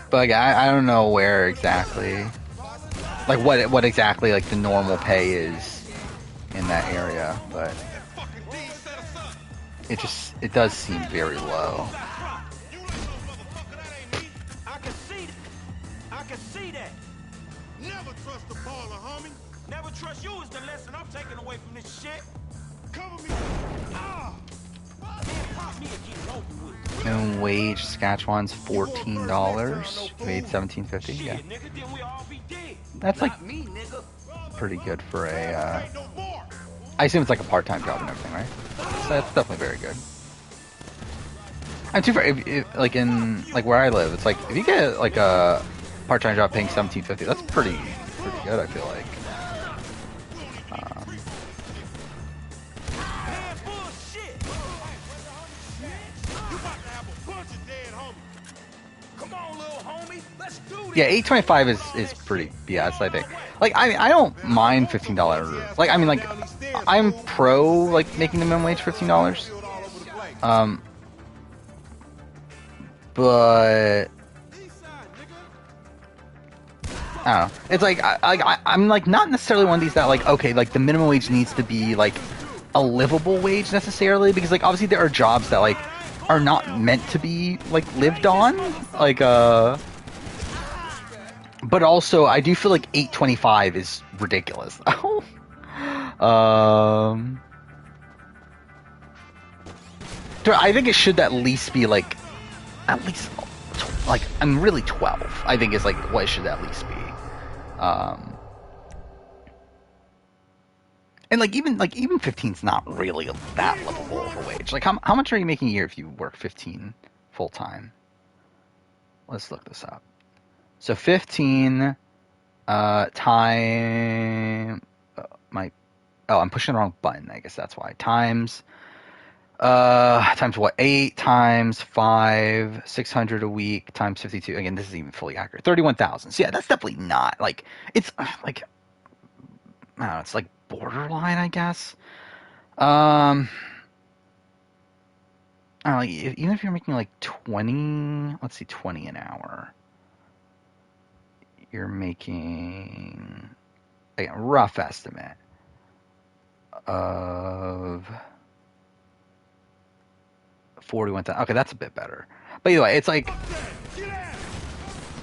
But like, I don't know where exactly, like what exactly like the normal pay is in that area, but it does seem very low. I can see that. Never trust the baller, homie. Never trust you is the lesson I'm taking away from this shit. Cover me. Minimum wage Saskatchewan's $14. Paid $17.50. Yeah, that's like pretty good for a. I assume it's like a part-time job and everything, right? So that's definitely very good. I'm too far. If, like in like where I live, it's like if you get like a part-time job paying $17.50, that's pretty good. I feel like. Yeah, $8.25 is pretty BS, I think. Like I don't mind $15. Like I mean like I'm pro like making the minimum wage $15. But I don't know. It's like I'm like not necessarily one of these that like okay like the minimum wage needs to be like a livable wage necessarily, because like obviously there are jobs that like are not meant to be like lived on, like but also I do feel like $8.25 is ridiculous. I think it should at least be like I'm really 12. I think is like what it should at least be. And like even 15's not really that livable of a wage. Like how much are you making a year if you work 15 full time? Let's look this up. So 15 time I'm pushing the wrong button. I guess that's why. Times what? 8 times 5, 600 a week times 52. Again, this is even fully accurate. 31,000. So yeah, that's definitely not like it's like I don't know. It's like borderline, I guess. I don't know, even if you're making like 20, let's see, 20 an hour. You're making, again, rough estimate of 41,000. Okay, that's a bit better. But either way, it's like,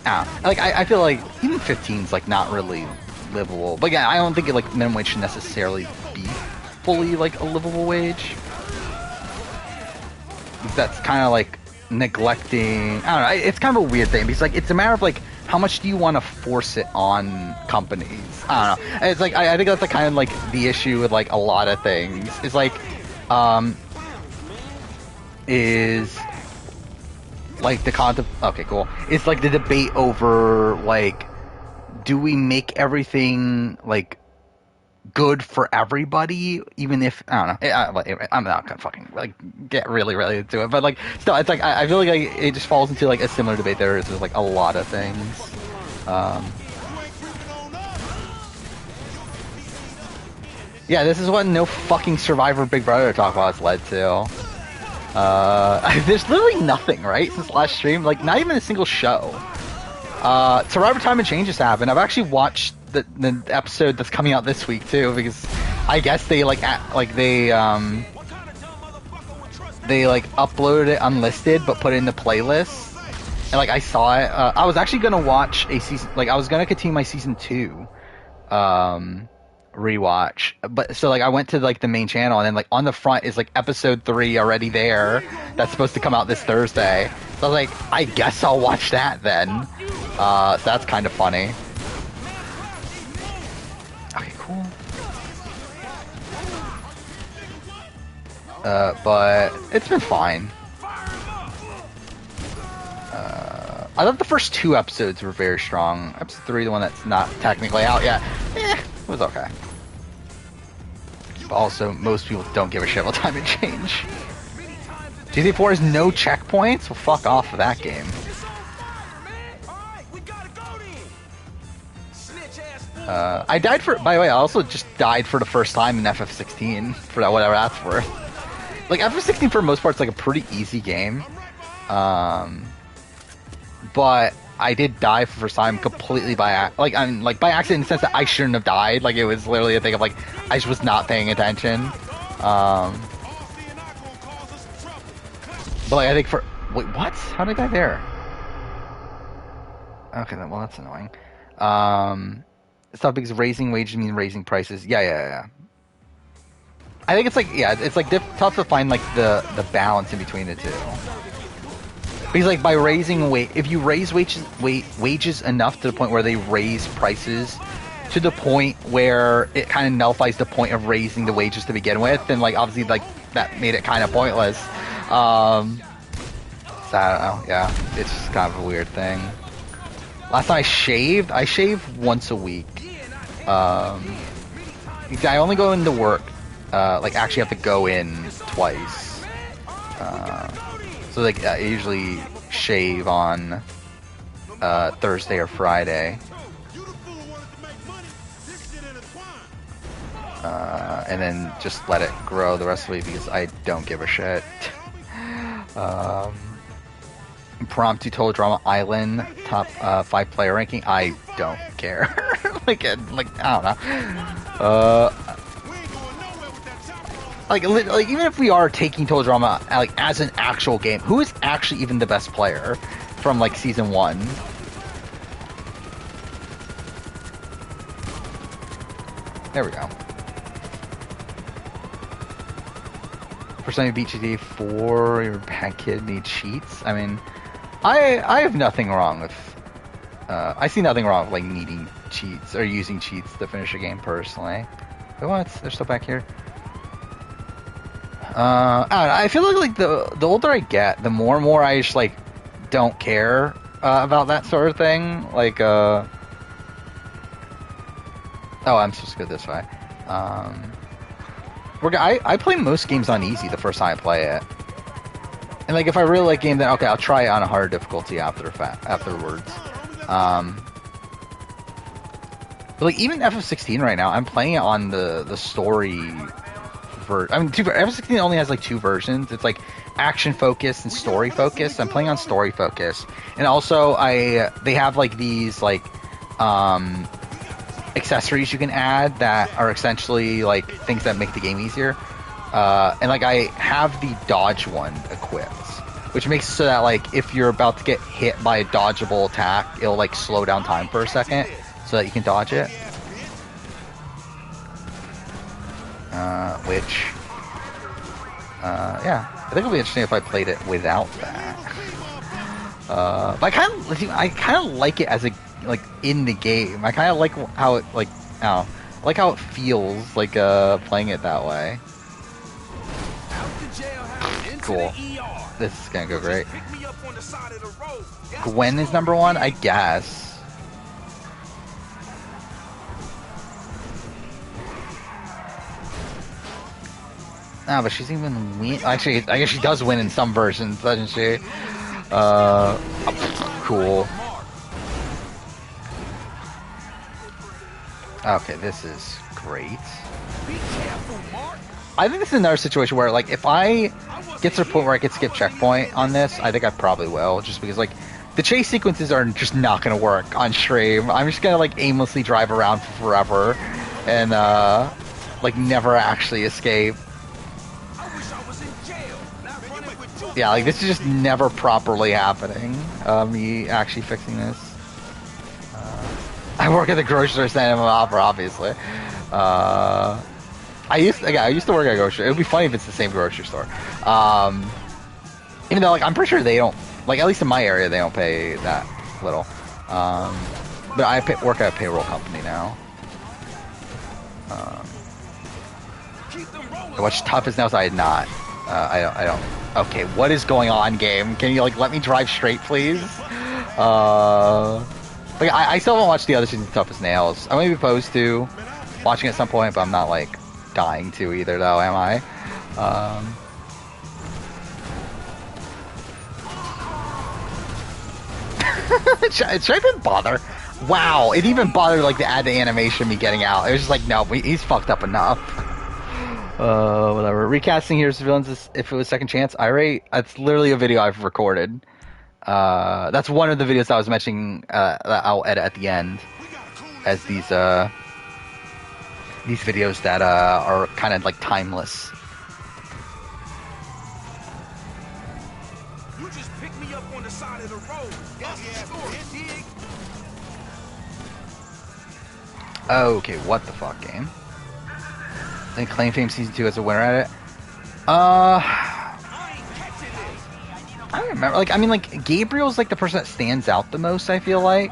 I feel like even 15's like not really livable. But yeah, I don't think like minimum wage should necessarily be fully like a livable wage. That's kind of like neglecting. I don't know. It's kind of a weird thing because like it's a matter of like how much do you want to force it on companies? I don't know. It's like I think that's like kind of like the issue with like a lot of things. It's like is like the concept. Okay, cool. It's like the debate over like, do we make everything like good for everybody, even if I don't know. I'm not gonna fucking like get really into it, but like still, it's like I feel like it just falls into like a similar debate there is with like a lot of things. Yeah, this is what no fucking Survivor Big Brother talk about has led to. There's literally nothing, right, since last stream. Like, not even a single show. Survivor Time and Change has happened. I've actually watched the episode that's coming out this week too, because I guess they they uploaded it unlisted but put it in the playlist, and like I saw it. I was actually gonna watch a season, like I was gonna continue my season 2 rewatch, but so like I went to like the main channel, and then like on the front is like episode 3 already there that's supposed to come out this Thursday. So I was like, I guess I'll watch that then. So that's kind of funny. Okay, cool. But it's been fine. I thought the first 2 episodes were very strong. Episode 3, the one that's not technically out yet, it was okay. But also, most people don't give a shit about Time and Change. GTA 4 has no checkpoints? Well, fuck off of that game. I died for, by the way, I also just died for the first time in FF16 for that, whatever that's worth. Like, FF16 for the most part is like a pretty easy game. But I did die for the first time completely by by accident, in the sense that I shouldn't have died. Like, it was literally a thing of like, I just was not paying attention. But like, I think for, wait, what? How did I die there? Okay, then, well, that's annoying. It's not because raising wages means raising prices. Yeah. I think it's like, yeah, it's like tough to find like the balance in between the two. Because like by raising if you raise wages enough to the point where they raise prices to the point where it kind of nullifies the point of raising the wages to begin with, then like obviously like that made it kind of pointless. So I don't know. Yeah, it's just kind of a weird thing. Last time I shaved once a week. I only go into work, like actually have to go in twice. So like I usually shave on Thursday or Friday. And then just let it grow the rest of the week because I don't give a shit. Impromptu Total Drama Island top 5 player ranking. I don't care. like I don't know. Like even if we are taking Total Drama like as an actual game, who is actually even the best player from like season 1? There we go. First time you beat GTA 4, you're a bad kid, need cheats. I mean, I have nothing wrong with. I see nothing wrong with like needing cheats or using cheats to finish a game personally. But what? They're still back here. I don't know, I feel like the older I get, the more and more I just like don't care about that sort of thing. Like, oh, I'm supposed to go this way. I play most games on easy the first time I play it, and like if I really like a game, then okay, I'll try it on a hard difficulty afterwards. But like even FF16 right now, I'm playing it on the story. I mean, FF16 only has like 2 versions. It's like action focused and story focused. I'm playing on story focused, and also they have like these like accessories you can add that are essentially like things that make the game easier. And like I have the dodge one equipped, which makes it so that like if you're about to get hit by a dodgeable attack, it'll like slow down time for a second so that you can dodge it. Yeah, I think it'll be interesting if I played it without that. But I kind of like it as a like in the game. I kind of like how it like how it feels like playing it that way. Cool. This is gonna go great. Gwen is number one, I guess. No, but she's even win. Actually, I guess she does win in some versions, doesn't she? Cool. Okay, this is great. I think this is another situation where, like, if I get to the point where I could skip checkpoint on this, I think I probably will, just because, like, the chase sequences are just not going to work on stream. I'm just going to, like, aimlessly drive around for forever and, like, never actually escape. Yeah, like, this is just never properly happening. Me actually fixing this. I work at the grocery store standing in opera, obviously. I used to work at a grocery store. It would be funny if it's the same grocery store. Even though, like, I'm pretty sure they don't, like, at least in my area, they don't pay that little. But I work at a payroll company now. What's tough is now, so I had not. I don't. Okay, what is going on, game? Can you, like, let me drive straight, please? Like, I still haven't watched the other season of Tough as Nails. I may be opposed to watching it at some point, but I'm not, like, dying to either, though, am I? Should I even bother? Wow, it even bothered, like, to add the animation of me getting out. It was just like, no, he's fucked up enough. Whatever. Recasting Heroes and Villains, if it was Second Chance, it's literally a video I've recorded. That's one of the videos I was mentioning that I'll edit at the end as these videos that are kind of like timeless. You just picked me up on the side of the road. That's the story, dig? Okay, what the fuck, game? I think Claim Fame Season 2 as a winner at it. I don't remember. Like, I mean, like, Gabriel's, like, the person that stands out the most, I feel like.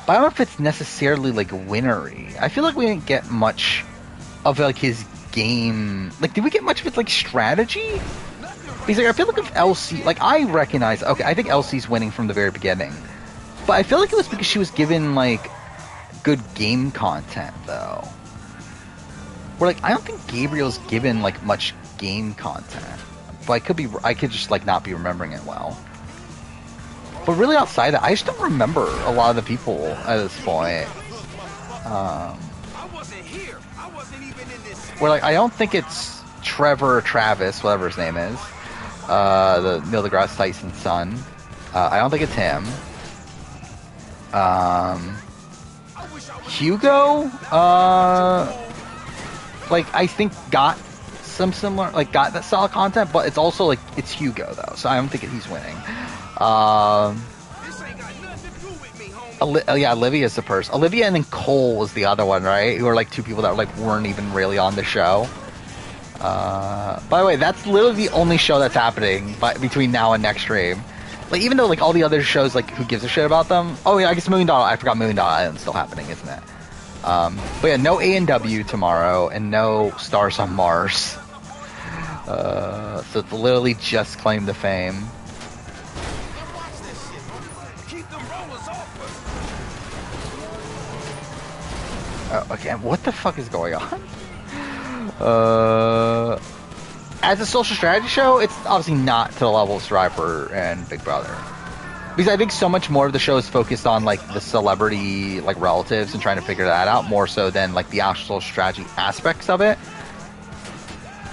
But I don't know if it's necessarily, like, winnery. I feel like we didn't get much of, like, his game. Like, did we get much of his, like, strategy? Because, like, I feel like if LC... Like, I recognize... Okay, I think LC's winning from the very beginning. But I feel like it was because she was given, like, good game content, though. Where, like, I don't think Gabriel's given, like, much game content. But I could just, like, not be remembering it well. But really outside that, I just don't remember a lot of the people at this point. Where, like, I don't think it's Trevor or Travis, whatever his name is. The Neil deGrasse Tyson's son. I don't think it's him. Hugo, like, I think got some similar, like, got that solid content, but it's also, like, it's Hugo, though, so I don't think he's winning. Yeah, Olivia's the person. Olivia and then Cole was the other one, right? Who are, like, two people that, like, weren't even really on the show. By the way, that's literally the only show that's happening between now and next stream. Like, even though, like, all the other shows, like, who gives a shit about them? Oh, yeah, I guess I forgot $1 Million Island's still happening, isn't it? But yeah, no A&W tomorrow, and no Stars on Mars. So it's literally just Claim to Fame. Okay, what the fuck is going on? As a social strategy show, it's obviously not to the level of Survivor and Big Brother. Because I think so much more of the show is focused on, like, the celebrity, like, relatives and trying to figure that out more so than, like, the actual strategy aspects of it.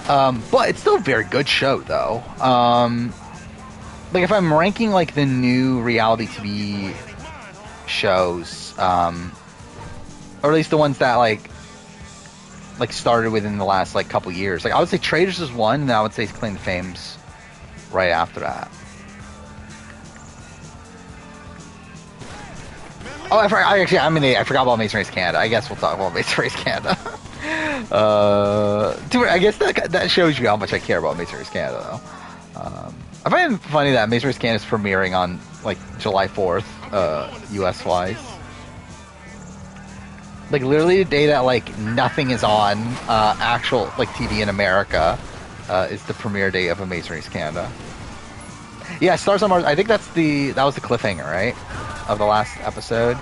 But it's still a very good show, though. Like, if I'm ranking, like, the new reality TV shows, or at least the ones that, like, started within the last, like, couple years. Like, I would say Traitors is one, and I would say Claim to Fame's right after that. Oh, I forgot about Mason Race Canada. I guess we'll talk about Mason Race Canada. Dude, I guess that shows you how much I care about Mason Race Canada, though. I find it funny that Mason Race Canada is premiering on like July 4th, US wise. Like literally the day that like nothing is on actual like TV in America is the premiere date of Amazing Race Canada. Yeah, Stars on Mars. I think that was the cliffhanger, right, of the last episode.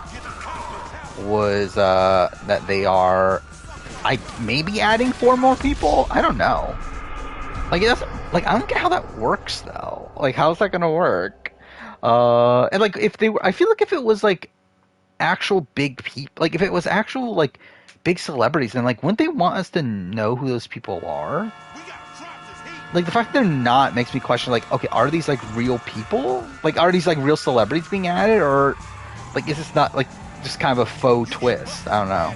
Was that they are, maybe adding 4 more people? I don't know. Like I don't get how that works though. Like how's that gonna work? And like if they were, I feel like if it was like actual big people, like if it was actual like big celebrities, then like wouldn't they want us to know who those people are? Like the fact that they're not makes me question, like, okay, are these like real people? Like are these like real celebrities being added, or like is this not like just kind of a faux twist? I don't know.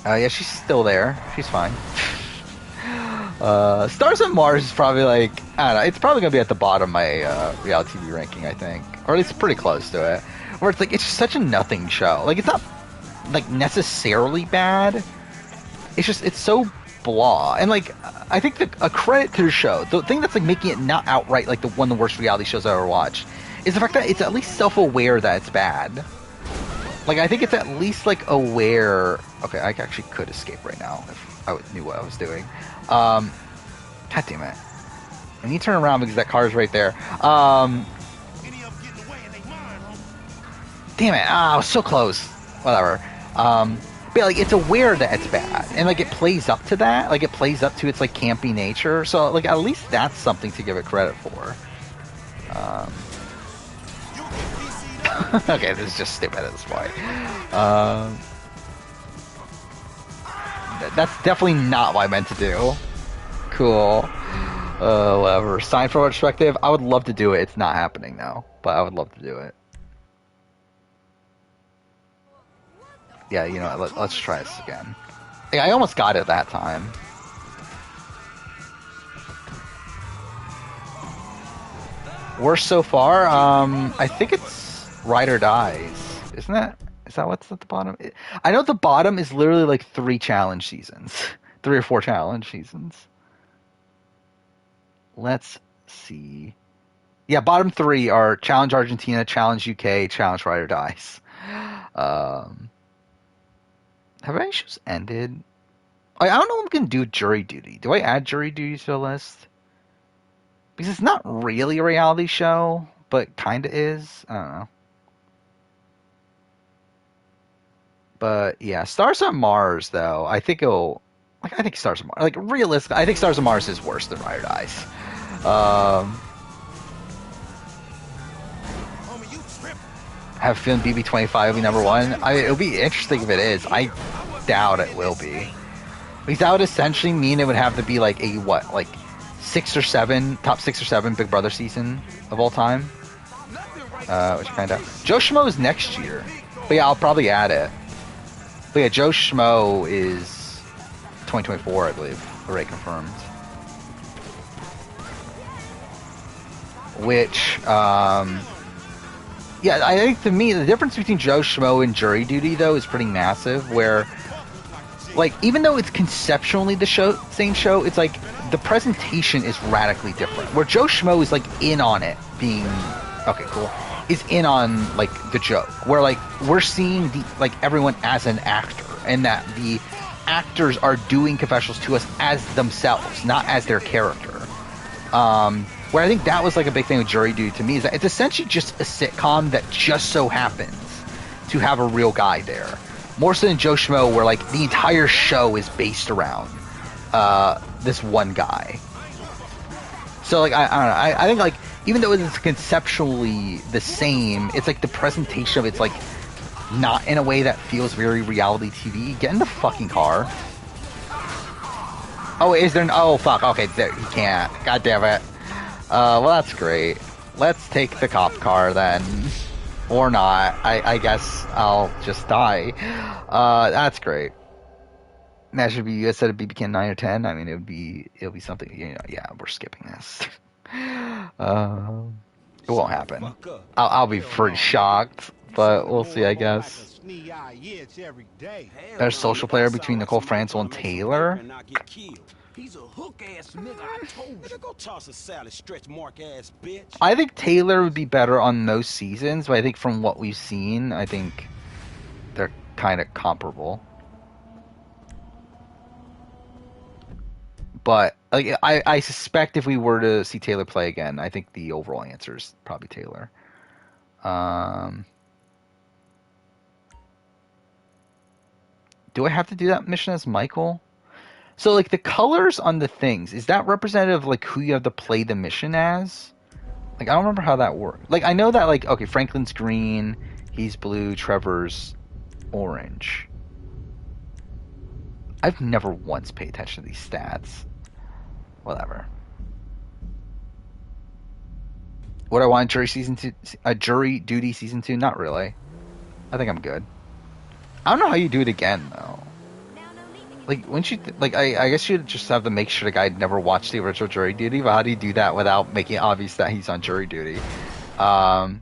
Yeah, she's still there. She's fine. Stars on Mars is probably like, I don't know, it's probably gonna be at the bottom of my reality TV ranking, I think, or at least pretty close to it. Where it's like it's just such a nothing show. Like it's not like necessarily bad. It's just it's so blah. And like I think a credit to the show, the thing that's like making it not outright like one of the worst reality shows I ever watched, is the fact that it's at least self-aware that it's bad. Like I think it's at least like aware. Okay, I actually could escape right now if I knew what I was doing. God damn it! I need to turn around because that car is right there. Damn it! I was so close. Whatever. But like it's aware that it's bad, and like it plays up to that. Like it plays up to its like campy nature. So like at least that's something to give it credit for. Okay, this is just stupid at this point. That's definitely not what I meant to do. Cool. Whatever. Sign for retrospective. I would love to do it. It's not happening now, but I would love to do it. Yeah, you know what? Let's try this again. Yeah, I almost got it that time. Worst so far? I think it's Ride or Dies. Isn't it? Is that what's at the bottom? I know the bottom is literally like 3 challenge seasons. 3 or 4 challenge seasons. Let's see. Yeah, bottom 3 are Challenge Argentina, Challenge UK, Challenge Ride or Dies. Have any shows ended? I don't know what I'm going to do with Jury Duty. Do I add Jury Duty to the list? Because it's not really a reality show, but kind of is. I don't know. But yeah, Stars on Mars, though, I think it'll... Like, I think Stars on Mars... Like, realistically, I think Stars on Mars is worse than Ride or Dies. I have a feeling BB25 will be number 1. It'll be interesting if it is. I doubt it will be. Because that would essentially mean it would have to be like a, what, like 6 or 7, top 6 or 7 Big Brother season of all time. Which kind of... Joe Schmo is next year. But yeah, I'll probably add it. But yeah, Joe Schmo is 2024, I believe. Already confirmed. Which, yeah, I think to me, the difference between Joe Schmo and Jury Duty, though, is pretty massive, where, like, even though it's conceptually the same show, it's like, the presentation is radically different. Where Joe Schmo is, like, in on it, being, okay, cool, is in on, like, the joke. Where, like, we're seeing, everyone as an actor, and that the actors are doing confessionals to us as themselves, not as their character. Where I think that was like a big thing with Jury Duty to me, is that it's essentially just a sitcom that just so happens to have a real guy there. More so than Joe Schmo, where like the entire show is based around this one guy. So like I don't know, I think like even though it's conceptually the same, it's like the presentation of it's like not in a way that feels very reality TV. Get in the fucking car. Oh, is there? Oh fuck. Okay, there, he can't. God damn it. Well, that's great. Let's take the cop car then. Or not. I guess I'll just die. That's great. That should be. You guys said it'd be between 9 or 10. I mean, it'll be something. Yeah, we're skipping this. It won't happen. I'll be pretty shocked, but we'll see. I guess. There's a social player between Nicole Franzel and Taylor. He's a hook ass nigga. I told you. Go toss a salad, stretch mark ass bitch. I think Taylor would be better on most seasons, but I think from what we've seen, I think they're kind of comparable. But like, I suspect if we were to see Taylor play again, I think the overall answer is probably Taylor. Do I have to do that mission as Michael? So like the colors on the things, is that representative of like who you have to play the mission as? Like I don't remember how that worked. Like I know that like okay, Franklin's green, he's blue, Trevor's orange. I've never once paid attention to these stats. Whatever. Would I want jury season 2? A jury duty season 2? Not really. I think I'm good. I don't know how you do it again though. Like, wouldn't you like? I guess you'd just have to make sure the guy never watched the original jury duty. But how do you do that without making it obvious that he's on jury duty? I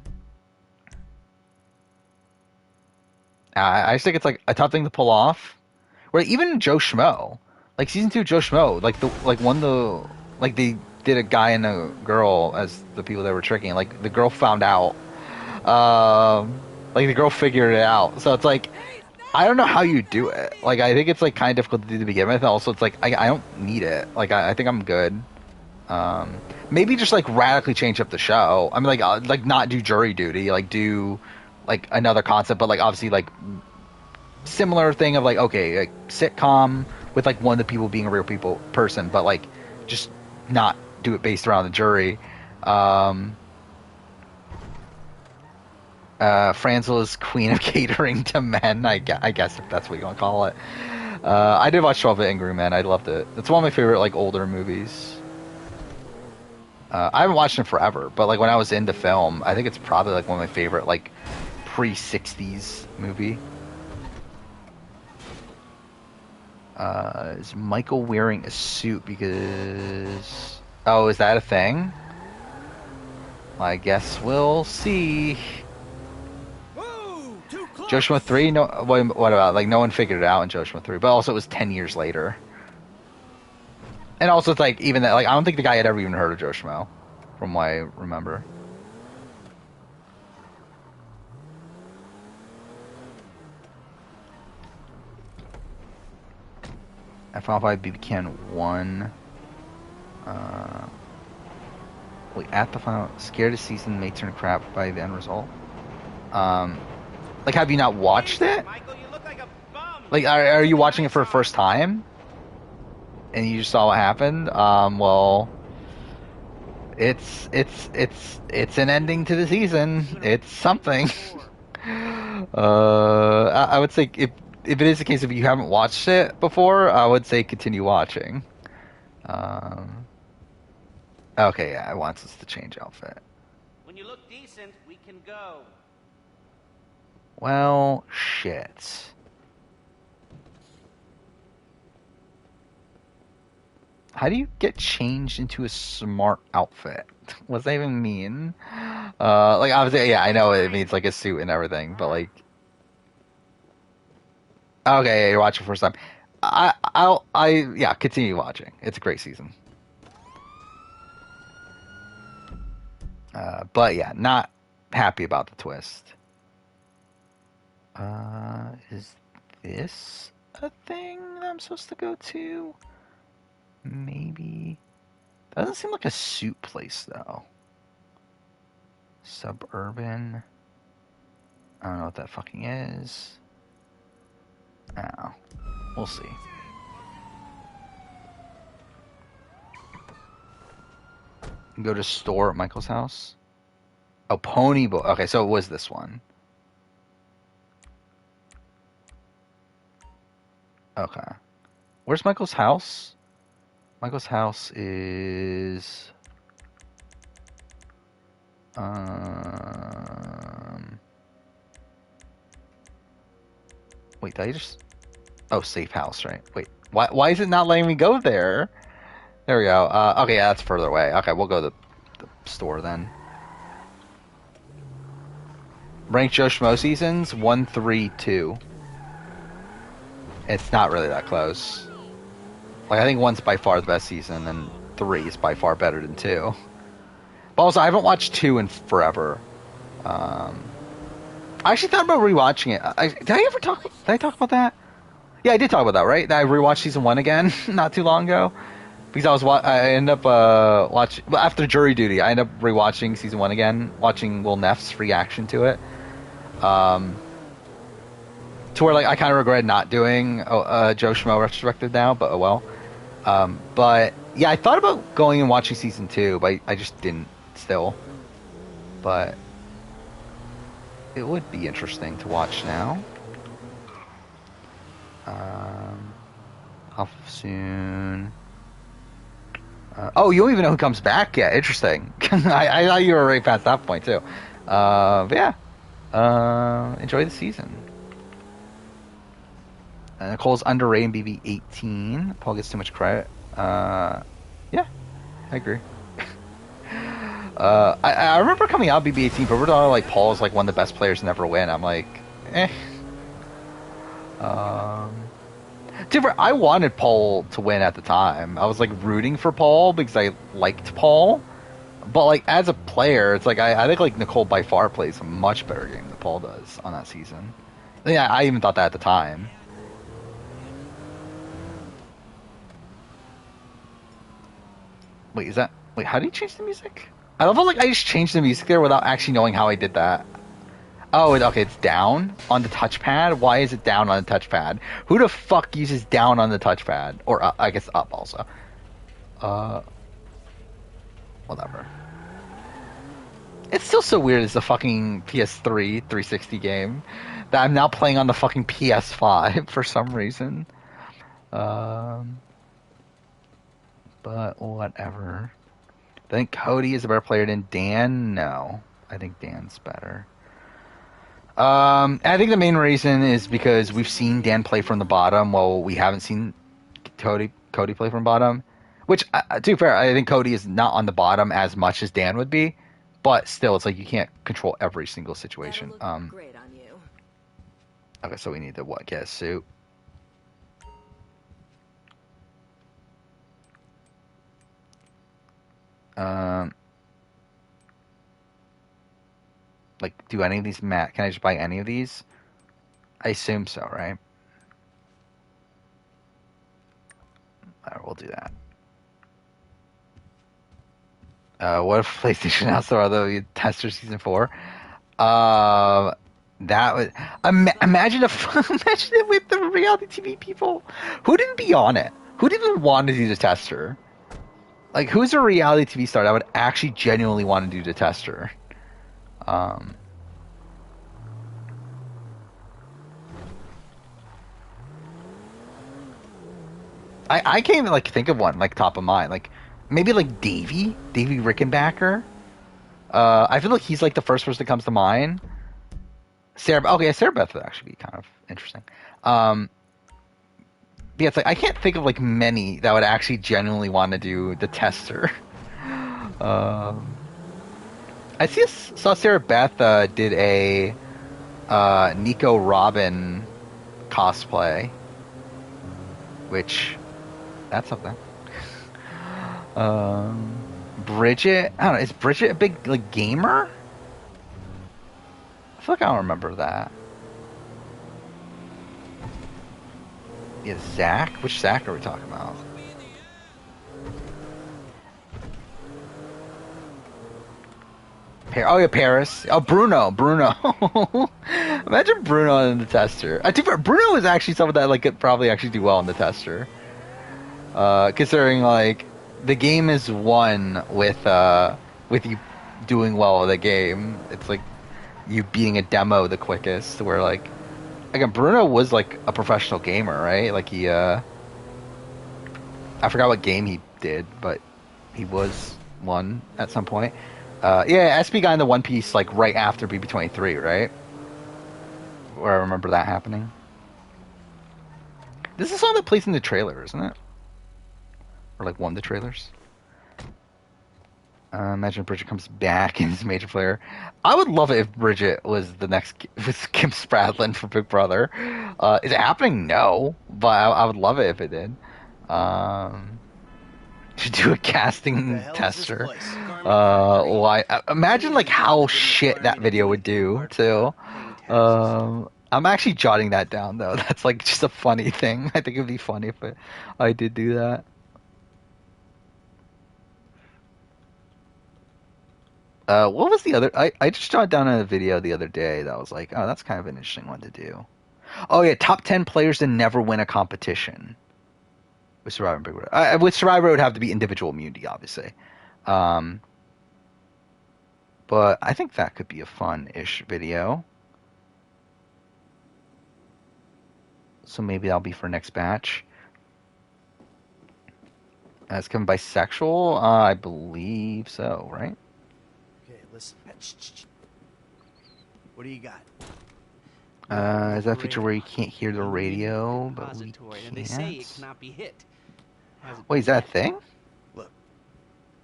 just think it's like a tough thing to pull off. Where even Joe Schmo, like season 2 Joe Schmo, like they did a guy and a girl as the people they were tricking. Like the girl found out. Like the girl figured it out. So it's like. I don't know how you do it. Like, I think it's, like, kind of difficult to do to begin with. And also, it's like, I don't need it. Like, I think I'm good. Maybe just, like, radically change up the show. I mean, like not do jury duty. Like, do, like, another concept. But, like, obviously, like, similar thing of, like, okay, like, sitcom with, like, one of the people being a real person. But, like, just not do it based around the jury. Franzel is queen of catering to men, I guess if that's what you want to call it. I did watch 12 Angry Men. I loved it. It's one of my favorite like older movies. I haven't watched it forever, but like when I was into film, I think it's probably like one of my favorite like pre-60s movie. Is Michael wearing a suit because... Oh, is that a thing? I guess we'll see. Joe Schmo 3? No, what about, like, no one figured it out in Joe Schmo 3, but also it was 10 years later. And also it's like, even that, like, I don't think the guy had ever even heard of Joe Schmo, from what I remember. I Final Fight BB Can 1. Wait, at the final, scared of season may turn crap by the end result. Like, have you not watched it? Michael, you look like a bum. Like, are you watching it for the first time? And you just saw what happened? Well, it's an ending to the season. It's something. I would say if it is the case, if you haven't watched it before, I would say continue watching. Okay, yeah, it wants us to change outfit. When you look decent, we can go. Well, shit. How do you get changed into a smart outfit? What does that even mean? Like, obviously, yeah, I know it means, like, a suit and everything, but, like... Okay, yeah, you're watching for the first time. Yeah, continue watching. It's a great season. But, yeah, not happy about the twist. Is this a thing that I'm supposed to go to? Maybe. Doesn't seem like a suit place, though. Suburban. I don't know what that fucking is. Oh. We'll see. Go to store at Michael's house. Oh, Pony Boy. Okay, so it was this one. Okay. Where's Michael's house? Michael's house is... Wait, did I just... Oh, safe house, right? Wait, Why is it not letting me go there? There we go. Okay, yeah, that's further away. Okay, we'll go to the store then. Ranked Joe Schmo seasons 1, 3, 2. It's not really that close. Like I think 1's by far the best season, and 3 is by far better than 2. But also, I haven't watched 2 in forever. I actually thought about rewatching it. Did I talk about that? Yeah, I did talk about that, right? That I rewatched season 1 again not too long ago. Because I ended up watching after jury duty. I ended up rewatching season 1 again, watching Will Neff's reaction to it. To where like I kind of regret not doing a Joe Schmo retrospective now, but oh well. But yeah, I thought about going and watching season 2, but I just didn't still. But it would be interesting to watch now. How soon? Oh, you don't even know who comes back yet. Interesting. I thought you were right past that point, too. But yeah. Enjoy the season. Nicole's underrated BB 18. Paul gets too much credit. Yeah, I agree. I remember coming out BB 18, but we're talking like Paul is like one of the best players to never win. I'm like, eh. I wanted Paul to win at the time. I was like rooting for Paul because I liked Paul. But like as a player, it's like I think like Nicole by far plays a much better game than Paul does on that season. Yeah, I even thought that at the time. Wait, how do you change the music? I love how like I just changed the music there without actually knowing how I did that. Oh, okay, it's down on the touchpad? Why is it down on the touchpad? Who the fuck uses down on the touchpad? Or up, I guess up also. Whatever. It's still so weird it's a fucking PS3 360 game that I'm now playing on the fucking PS5 for some reason. But whatever. I think Cody is a better player than Dan? No. I think Dan's better. I think the main reason is because we've seen Dan play from the bottom while we haven't seen Cody play from bottom. Which, to be fair, I think Cody is not on the bottom as much as Dan would be. But still, it's like you can't control every single situation. Great on you. Okay, so we need to get a suit. Like, do any of these can I just buy any of these? I assume so, right? Alright, we'll do that. What if PlayStation also are the tester season 4? That would imagine it with the reality TV people who didn't be on it, who didn't want to do the tester. Like, who's a reality TV star that would actually genuinely want to do the tester? I can't even like think of one like top of mind. Like maybe like Davey Rickenbacker. I feel like he's like the first person that comes to mind. Sarah Beth would actually be kind of interesting. Yeah, it's like I can't think of like many that would actually genuinely want to do the tester. I saw Sarah Beth did a Nico Robin cosplay, which that's something. Bridget, I don't know. Is Bridget a big like gamer? I feel like I don't remember that. Yeah, Zach? Which Zach are we talking about? Oh yeah, Paris. Oh, Bruno. Imagine Bruno in the tester. I think Bruno is actually someone that like could probably actually do well in the tester. Considering like the game is won with you doing well in the game. It's like you beating a demo the quickest. Where like again, Bruno was like a professional gamer, right? Like he I forgot what game he did, but he was one at some point. Yeah, SP got in the One Piece like right after BB23, right? Where I remember that happening. This is a song that plays in the trailer, isn't it? Or like one of the trailers. Imagine Bridget comes back and is a major player. I would love it if Bridget was the next was Kim Spradlin for Big Brother. Is it happening? No, but I would love it if it did. To do a casting tester. Why? Imagine like how shit that video would do too. I'm actually jotting that down though. That's like just a funny thing. I think it'd be funny if I did do that. What was the other? I just jotted down a video the other day that was like, oh, that's kind of an interesting one to do. Oh yeah, top 10 players to never win a competition. With Survivor and Big Brother. With Survivor, it would have to be individual immunity, obviously. But I think that could be a fun-ish video. So maybe that'll be for next batch. It's coming bisexual? I believe so, right? Okay, listen. What do you got? Is that a feature where you can't hear the radio, but we and they say it can't? cannot be hit. Wait, is that a thing? Look,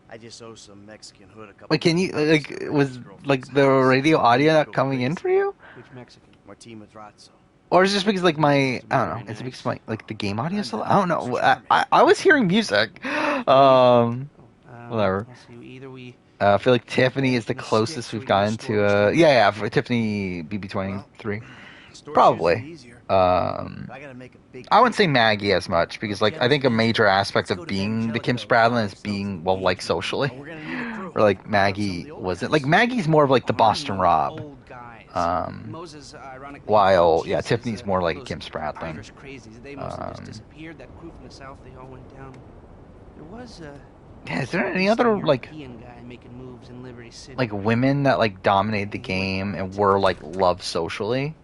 I just owe some Mexican hood a couple. Wait, can you was like the radio audio not coming in for you? Which Mexican? Martin Madrazo. Or is it just because like my I don't know? Is it because my like the game audio is so loud? I don't know. I was hearing music. Whatever. I feel like Tiffany is the closest we've gotten to yeah for Tiffany BB23 probably. I wouldn't say Maggie as much because like I think a major aspect of being the Kim Spradlin is being well like socially, or like Maggie wasn't like Maggie's more of like the Boston Rob. While yeah Tiffany's more like a Kim Spradlin. Yeah, is there any other like women that like dominated the game and were like loved socially?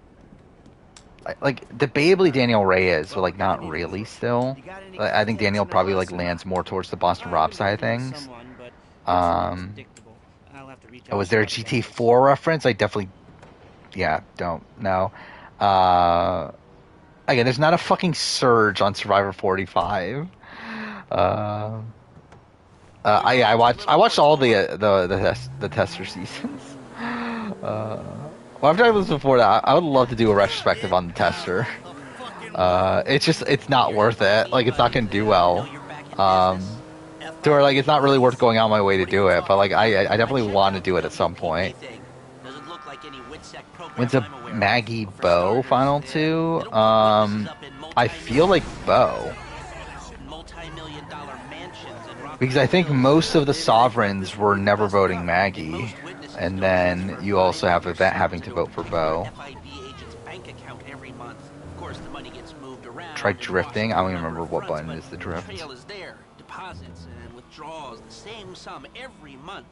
Like debatably Danielle Reyes, but like not really still. I think Danielle probably like lands more towards the Boston Rob side of things. Was there a GTA 4 reference? I definitely don't know. Again, there's not a fucking surge on Survivor 45. I watched all the tester seasons. Well, I've done this before. That I would love to do a retrospective on the tester. It's not worth it. Like it's not gonna do well. To where like it's not really worth going out my way to do it. But like I definitely want to do it at some point. When's a Maggie Bo final 2? I feel like Bo. Because I think most of the sovereigns were never voting Maggie. And then you also have Yvette having to vote for Bo. Try drifting. I don't even remember what button is the drift. Deposits and withdrawals, the same sum every month.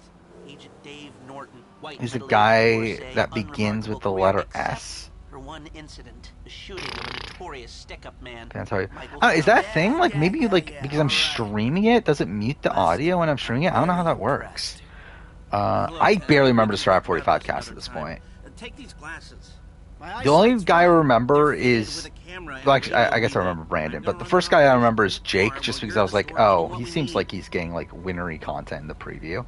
Agent Dave Norton, He's a guy that begins with the letter S. For one incident, the shooting of a notorious stick-up man. Can I tell you? Is that a thing? Like maybe like because I'm streaming it, does it mute the audio when I'm streaming it? I don't know how that works. I barely remember the Survivor 45 cast at this point. Take these glasses. The only guy I remember is, well, actually, I guess I remember Brandon, but the first guy I remember is Jake, just because I was like, oh, he seems like he's getting like winnery content in the preview.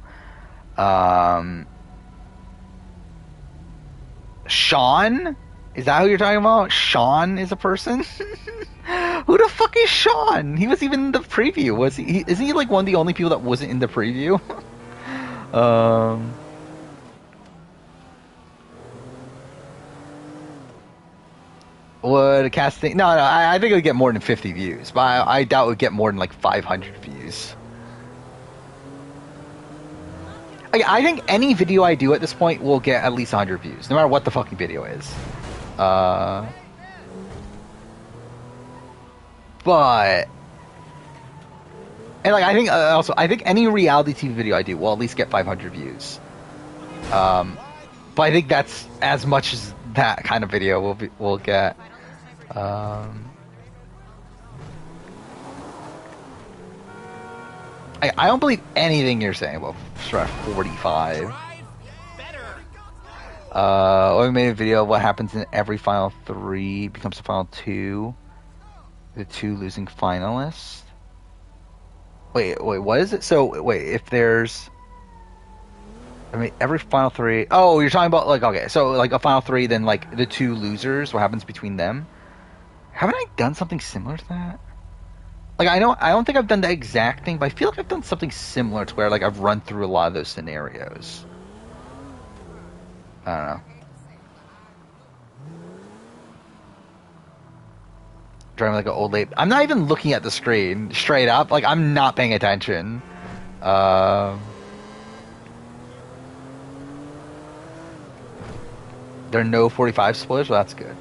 Sean? Is that who you're talking about? Sean is a person? Who the fuck is Sean? He was even in the preview. Was he? Isn't he like one of the only people that wasn't in the preview? Would a casting? No. I think it would get more than 50 views, but I doubt it would get more than like 500 views. I think any video I do at this point will get at least 100 views, no matter what the fucking video is. But and like I think also I think any reality TV video I do will at least get 500 views. But I think that's as much as that kind of video will get. I don't believe anything you're saying about Strat 45. We made a video of what happens in every Final 3 becomes a Final 2. The 2 losing finalists. Wait, what is it? So, wait, if there's... I mean, every final 3... Oh, you're talking about, like, okay, so, like, a final 3, then, like, the 2 losers, what happens between them? Haven't I done something similar to that? Like, I don't think I've done the exact thing, but I feel like I've done something similar to where, like, I've run through a lot of those scenarios. I don't know. Driving like an old lady. I'm not even looking at the screen, straight up. Like, I'm not paying attention. There are no 45 spoilers, so that's good.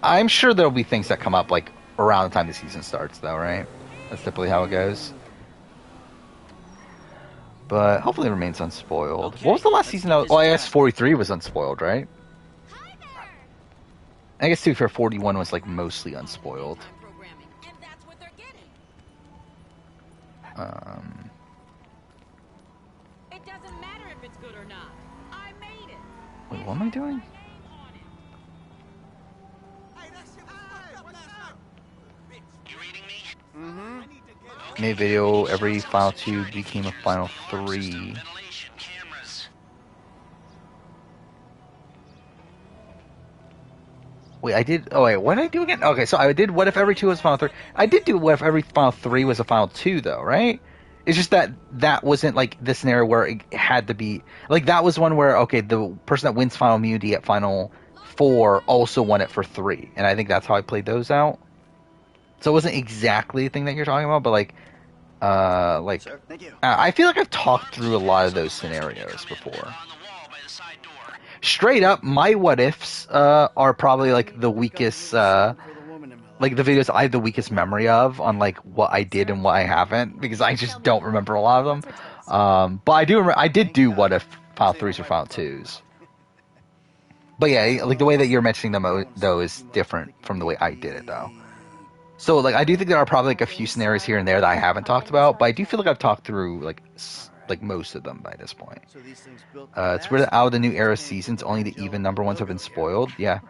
I'm sure there'll be things that come up, like, around the time the season starts, though, right? That's typically how it goes. But hopefully it remains unspoiled. Okay, what was the last season? Oh, I guess 43 was unspoiled, right? I guess, to be fair, 41 was, like, mostly unspoiled. It doesn't matter if it's good or not. I made it. Wait, what am I doing? Made video, every final 2 became a final 3. Wait, I did... Oh, wait, what did I do again? Okay, so I did what if every 2 was final 3. I did do what if every final 3 was a final 2, though, right? It's just that that wasn't, like, the scenario where it had to be... Like, that was one where, okay, the person that wins final immunity at final 4 also won it for 3. And I think that's how I played those out. So it wasn't exactly the thing that you're talking about, but, like... Sir, thank you. I feel like I've talked through a lot of those scenarios before. Straight up, my what ifs are probably like the weakest, like the videos I have the weakest memory of on like what I did and what I haven't, because I just don't remember a lot of them. But I do remember I did do what if final 3s or final 2s. But yeah, like the way that you're mentioning them though is different from the way I did it though. So, like, I do think there are probably, like, a few scenarios here and there that I haven't talked about, but I do feel like I've talked through, like most of them by this point. It's weird that out of the new era seasons, only the even number ones have been spoiled. Yeah.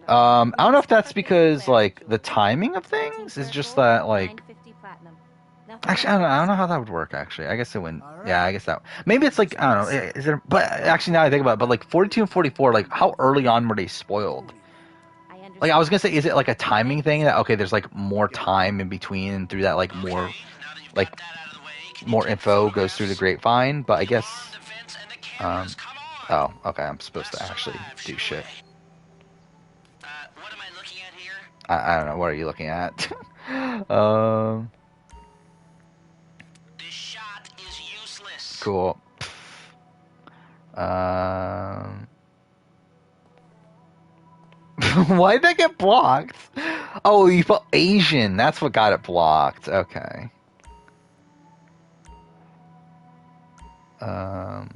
I don't know if that's because, like, the timing of things is just that, like... Actually, I don't know how that would work, actually. I guess it wouldn't... Yeah, I guess that... Maybe it's, like, I don't know. Is it... But, actually, now I think about it, but, like, 42 and 44, like, how early on were they spoiled? Like, I was gonna say, is it like a timing thing that, okay, there's like more time in between and through that, like more info goes through the grapevine, but I guess, oh, okay, I'm supposed to actually do shit. What am I looking at here? I don't know, what are you looking at? This shot is useless. Cool. Why did that get blocked? Oh, you put Asian. That's what got it blocked. Okay. There's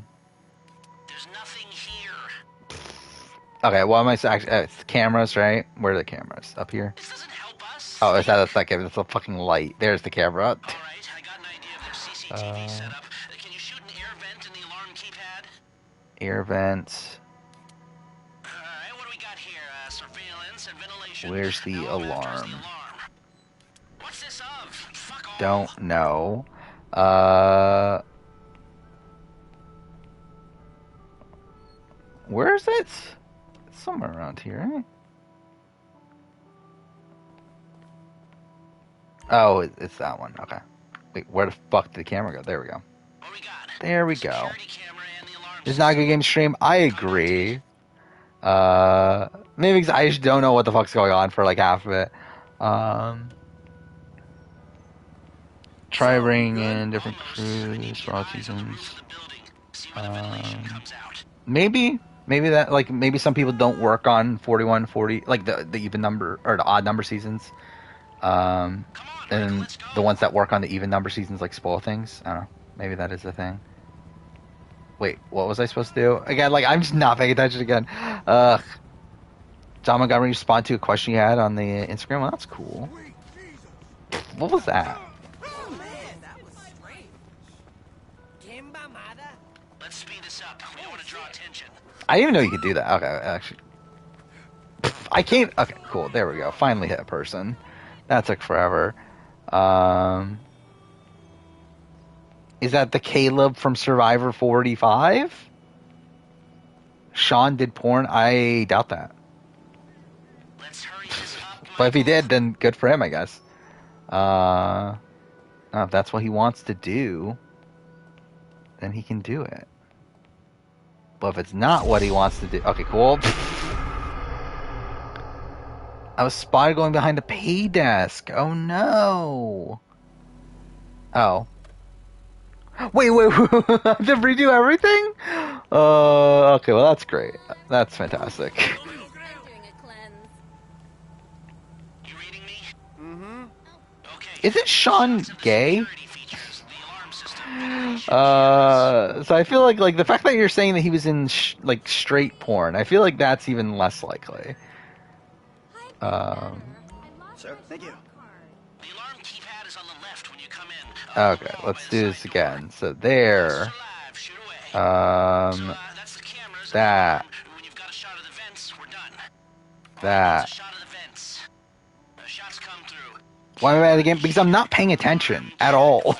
nothing here. Okay, well, am I actually? It's cameras, right? Where are the cameras? Up here? This doesn't help us. Oh, is that a second? It's a fucking light. There's the camera. All right, I got an idea of their CCTV setup. Can you shoot an air vent in the alarm keypad? Air vents. Alright, what do we got here? Surveillance and ventilation. Where's the alarm? What's this of? Fuck off. Don't know. Where is it? It's somewhere around here, right? Oh, it's that one. Okay. Wait, where the fuck did the camera go? There we go. What we got? There we go. It's not a good game to stream. I agree. Maybe because I just don't know what the fuck's going on for like half of it. Try bringing in different crews for all seasons. Maybe that, like, maybe some people don't work on 41, 40, like the even number or the odd number seasons. And the ones that work on the even number seasons like spoil things. I don't know. Maybe that is the thing. Wait, what was I supposed to do? Again, like, I'm just not paying attention again. John Montgomery responded to a question you had on the Instagram. Well, that's cool. What was that? Let's speed this up. We don't want to draw attention. I didn't even know you could do that. Okay, actually. I can't. Okay, cool. There we go. Finally hit a person. That took forever. Is that the Caleb from Survivor 45? Sean did porn? I doubt that. Let's hurry this up, But if he Michael. did, then good for him, I guess. If that's what he wants to do, then he can do it. But if it's not what he wants to do... Okay, cool. I was spotted going behind the pay desk. Oh, no. Oh. Wait. I have to redo everything? Okay, well, that's great. That's fantastic. I'm doing a cleanse. You reading me? Mm-hmm. Okay. Isn't Sean Besides the gay? security features, the alarm system. So I feel like the fact that you're saying that he was in like straight porn, I feel like that's even less likely. Sir, thank you. The alarm keypad is on the left when you come in. Okay, let's do this again. So there, Live, shoot away. That's the cameras. that, When you've got a shot of the vents, we're done. that. A shot of the vents. Shots come through. Why am I at the game? Because I'm not paying attention at all.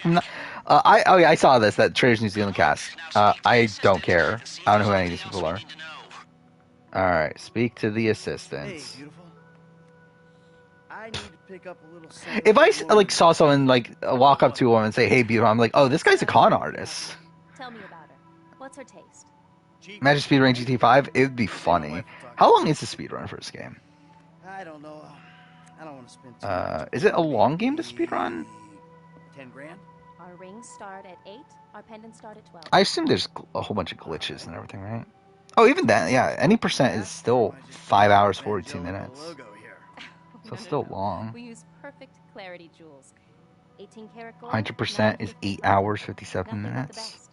I'm not. I saw this, that Traders New Zealand cast. I don't care. I don't know who any of these people are. Alright, speak to the Hey, assistants. beautiful. I need to pick up a little something. If I like saw someone like walk up to him and say, "Hey, beautiful," I'm like, "Oh, this guy's a con artist." Tell me about her. What's her taste? Imagine speedrun GT5. It would be funny. How long is the speedrun for this game? I don't know. I don't want to spend too much. Is it a long game to speedrun? 10 grand? Our rings start at 8. Our pendants start at 12. I assume there's a whole bunch of glitches and everything, right? Oh, even that, yeah. Any percent is still 5 hours 42 minutes. So it's still long. We use perfect clarity jewels. 18 karat gold. 100% is 8 hours 57 Nothing but the minutes. best.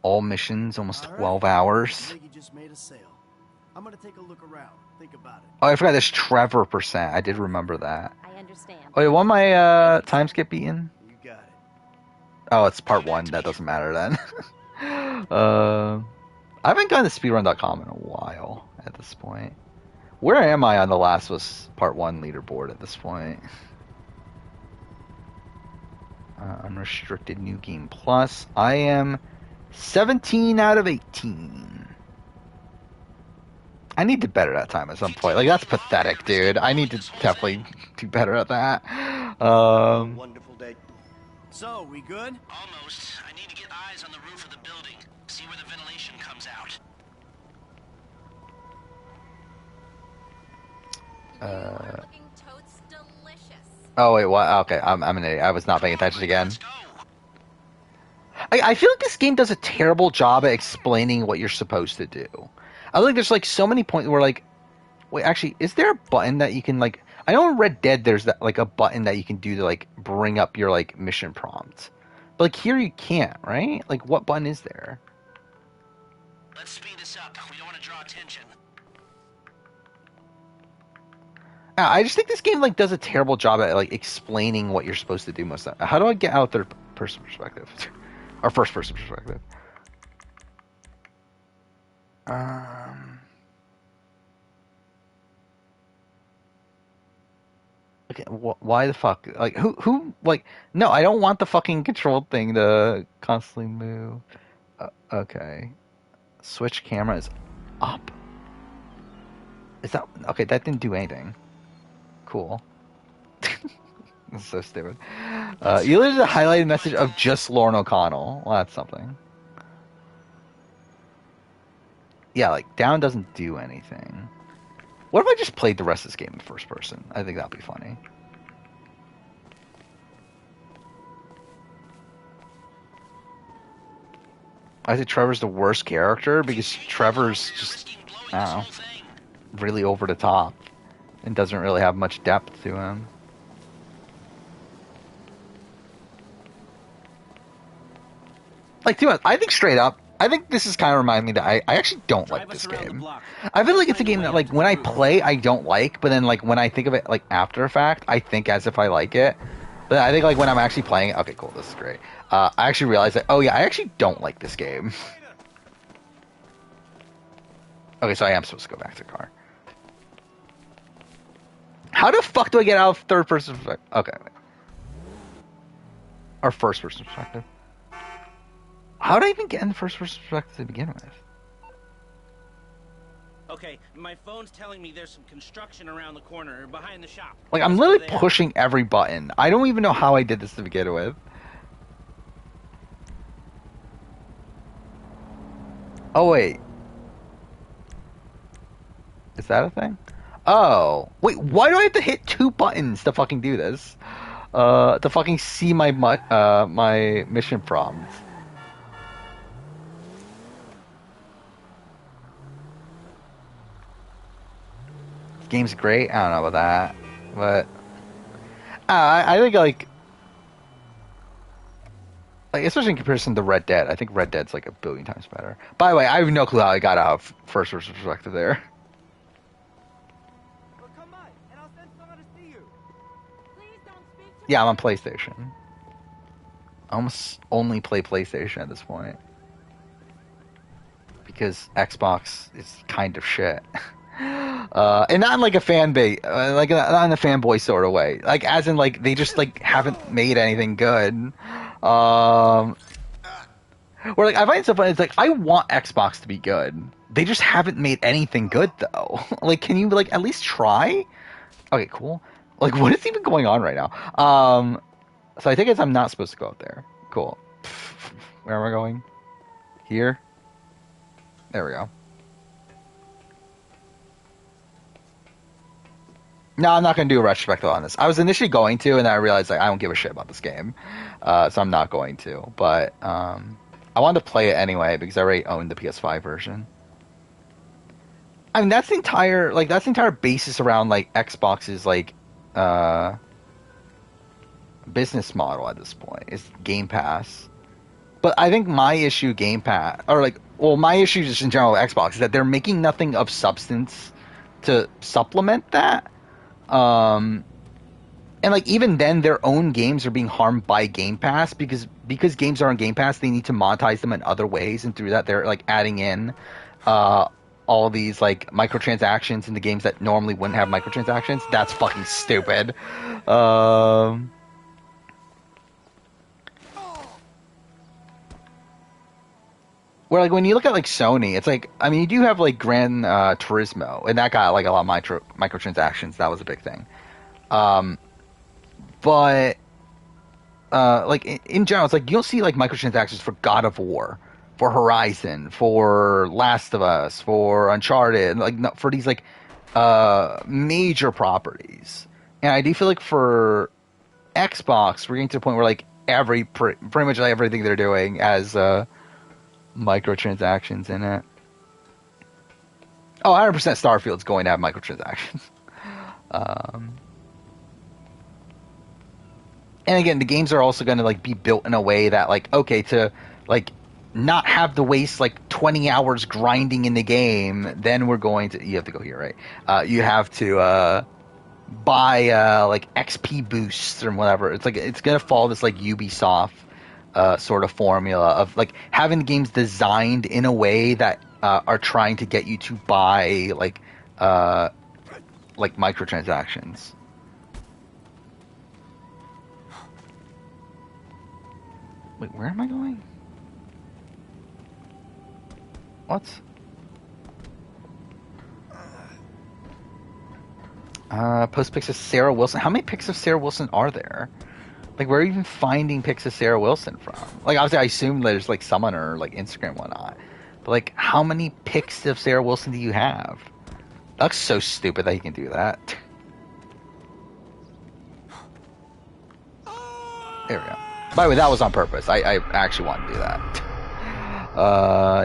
All missions almost All right. 12 I hours. think you just made a sale. I'm gonna take a look around. Think about it. Oh, I forgot there's Trevor percent. I did remember that. I understand. Oh, yeah, won't my times get beaten? You got it. Oh, it's part 1. That doesn't matter then. I haven't gone to speedrun.com in a while at this point. Where am I on the Last of Us Part 1 leaderboard at this point? Unrestricted New Game Plus. I am 17 out of 18. I need to better that time at some point. Like, that's pathetic, dude. I need to definitely do better at that. Wonderful day. So, we good? Almost. I need to get eyes on the roof of the building. See where the ventilation comes out. Looking totes delicious. Oh, wait, what? Okay, I'm an idiot. I was not paying attention again. Let's go. I feel like this game does a terrible job at explaining what you're supposed to do. I feel like there's like so many points where like, wait, actually, is there a button that you can like? I know in Red Dead there's that like a button that you can do to like bring up your like mission prompt, but like here you can't, right? Like what button is there? Let's speed this up. We don't want to draw attention. I just think this game like does a terrible job at like explaining what you're supposed to do most of the time. How do I get out third person perspective? Or first person perspective? Okay, why the fuck? Like, who, like, no, I don't want the fucking control thing to constantly move. Okay. Switch camera is up. Is that, okay, that didn't do anything. Cool. That's so stupid. You literally a highlighted message of just Lauren O'Connell. Well, that's something. Yeah, like, down doesn't do anything. What if I just played the rest of this game in first person? I think that'd be funny. I think Trevor's the worst character because Trevor's just, I don't know, really over the top and doesn't really have much depth to him. Like, too much. I think straight up, I think this is kind of reminding me that I actually don't like this game. I feel like it's a game that, like, when I play, I don't like, but then, like, when I think of it, like, after a fact, I think as if I like it. But I think, like, when I'm actually playing it, okay, cool, this is great. I actually realized that, oh, yeah, I actually don't like this game. Okay, so I am supposed to go back to the car. How the fuck do I get out of third person perspective? Okay. Wait. Or first person perspective. How did I even get in the first person perspective to begin with? Okay, my phone's telling me there's some construction around the corner behind the shop. Like, I'm literally pushing every button. I don't even know how I did this to begin with. Oh, wait. Is that a thing? Oh. Wait, why do I have to hit 2 buttons to fucking do this? To fucking see my my mission prompts. This game's great. I don't know about that, but I think like especially in comparison to Red Dead, I think Red Dead's like a billion times better. By the way, I have no clue how I got out of first person perspective there. Well, come on, and I'll send someone to see you. Please don't speak to Yeah, I'm on PlayStation. I almost only play PlayStation at this point because Xbox is kind of shit. And not in like a fan base, like not in a fanboy sort of way. Like as in like they just like haven't made anything good. Or like I find it so funny. It's like I want Xbox to be good. They just haven't made anything good though. Like, can you like at least try? Okay, cool. Like, what is even going on right now? So I think I'm not supposed to go up there. Cool. Where am I going? Here. There we go. No, I'm not going to do a retrospective on this. I was initially going to, and then I realized like I don't give a shit about this game, so I'm not going to. But I wanted to play it anyway because I already owned the PS5 version. I mean, that's the entire basis around like Xbox's like business model at this point is Game Pass. But I think my issue Game Pass, or like, well, my issue just in general with Xbox is that they're making nothing of substance to supplement that. And like even then their own games are being harmed by Game Pass because games are on Game Pass, they need to monetize them in other ways, and through that they're like adding in all these like microtransactions in the games that normally wouldn't have microtransactions. That's fucking stupid. Where like when you look at like Sony, it's like, I mean, you do have like Gran Turismo, and that got like a lot of microtransactions. That was a big thing. But like in general, it's like you don't see like microtransactions for God of War, for Horizon, for Last of Us, for Uncharted, like no, for these like major properties. And I do feel like for Xbox, we're getting to the point where like pretty much like everything they're doing has microtransactions in it. Oh, 100% Starfield's going to have microtransactions. And again, the games are also going to like be built in a way that like, okay, to like not have to waste like 20 hours grinding in the game, then we're going to, you have to go here, right? You have to buy like XP boosts or whatever. It's like, it's going to follow this like Ubisoft sort of formula of like having the games designed in a way that are trying to get you to buy like microtransactions. Wait, where am I going? What? Post pics of Sarah Wilson. How many pics of Sarah Wilson are there? Like, where are you even finding pics of Sarah Wilson from? Like, obviously, I assume there's, like, some on her, like, Instagram and whatnot. But, like, how many pics of Sarah Wilson do you have? That looks so stupid that you can do that. There we go. By the way, that was on purpose. I actually wanted to do that.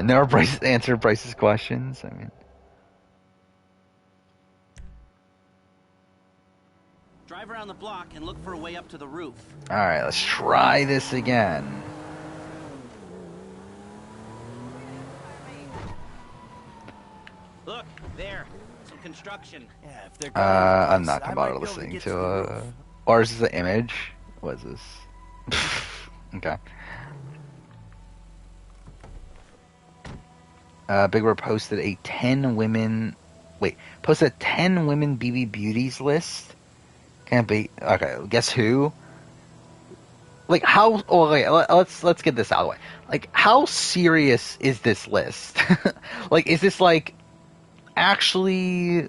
Never answer Bryce's questions. I mean... Drive around the block and look for a way up to the roof. Alright, let's try this again. Look, there. Some construction. Yeah, if they're I'm not gonna bother listening to or is this an image? What is this? Okay. Big Bird posted a 10 women BB Beauties list Can't be. Okay, guess who? Like how? Oh, okay, let's get this out of the way. Like, how serious is this list? Like, is this like actually?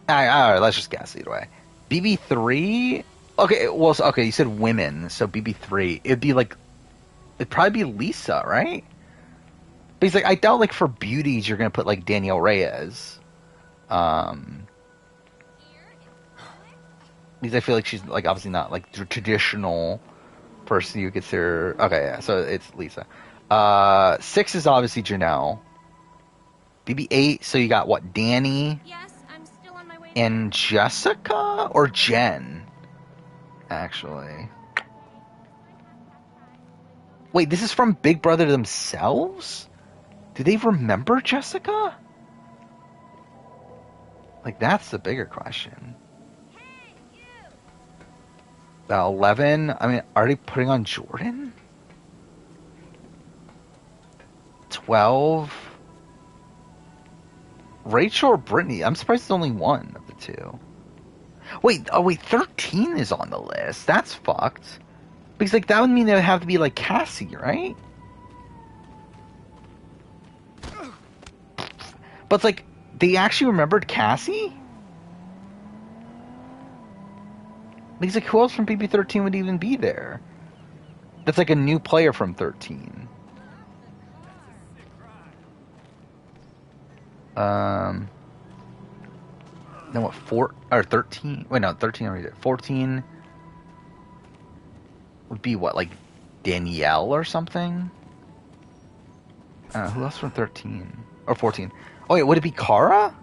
All right, let's just guess either way. BB3. Okay, well, okay, you said women, so BB3. It'd probably be Lisa, right? But he's like, I doubt like for beauties you're gonna put like Danielle Reyes. Because I feel like she's like obviously not like the traditional person you consider. Okay, yeah, so it's Lisa. 6 is obviously Janelle. BB8, so you got what, Danny Yes, I'm still on my way. and Jessica or Jen? Actually, wait, this is from Big Brother themselves? Do they remember Jessica? Like, that's the bigger question. 11, I mean, are they putting on Jordan? 12, Rachel or Brittany? I'm surprised it's only one of the two. Wait, 13 is on the list. That's fucked. Because, like, that would mean it would have to be, like, Cassie, right? But it's like, they actually remembered Cassie? Because, like, who else from BB13 would even be there? That's, like, a new player from 13. Then what, 4, or 13? Wait, no, 13 already did. 14 would be what, like, Danielle or something? Who else from 13? Or 14? Oh, wait, would it be Kara?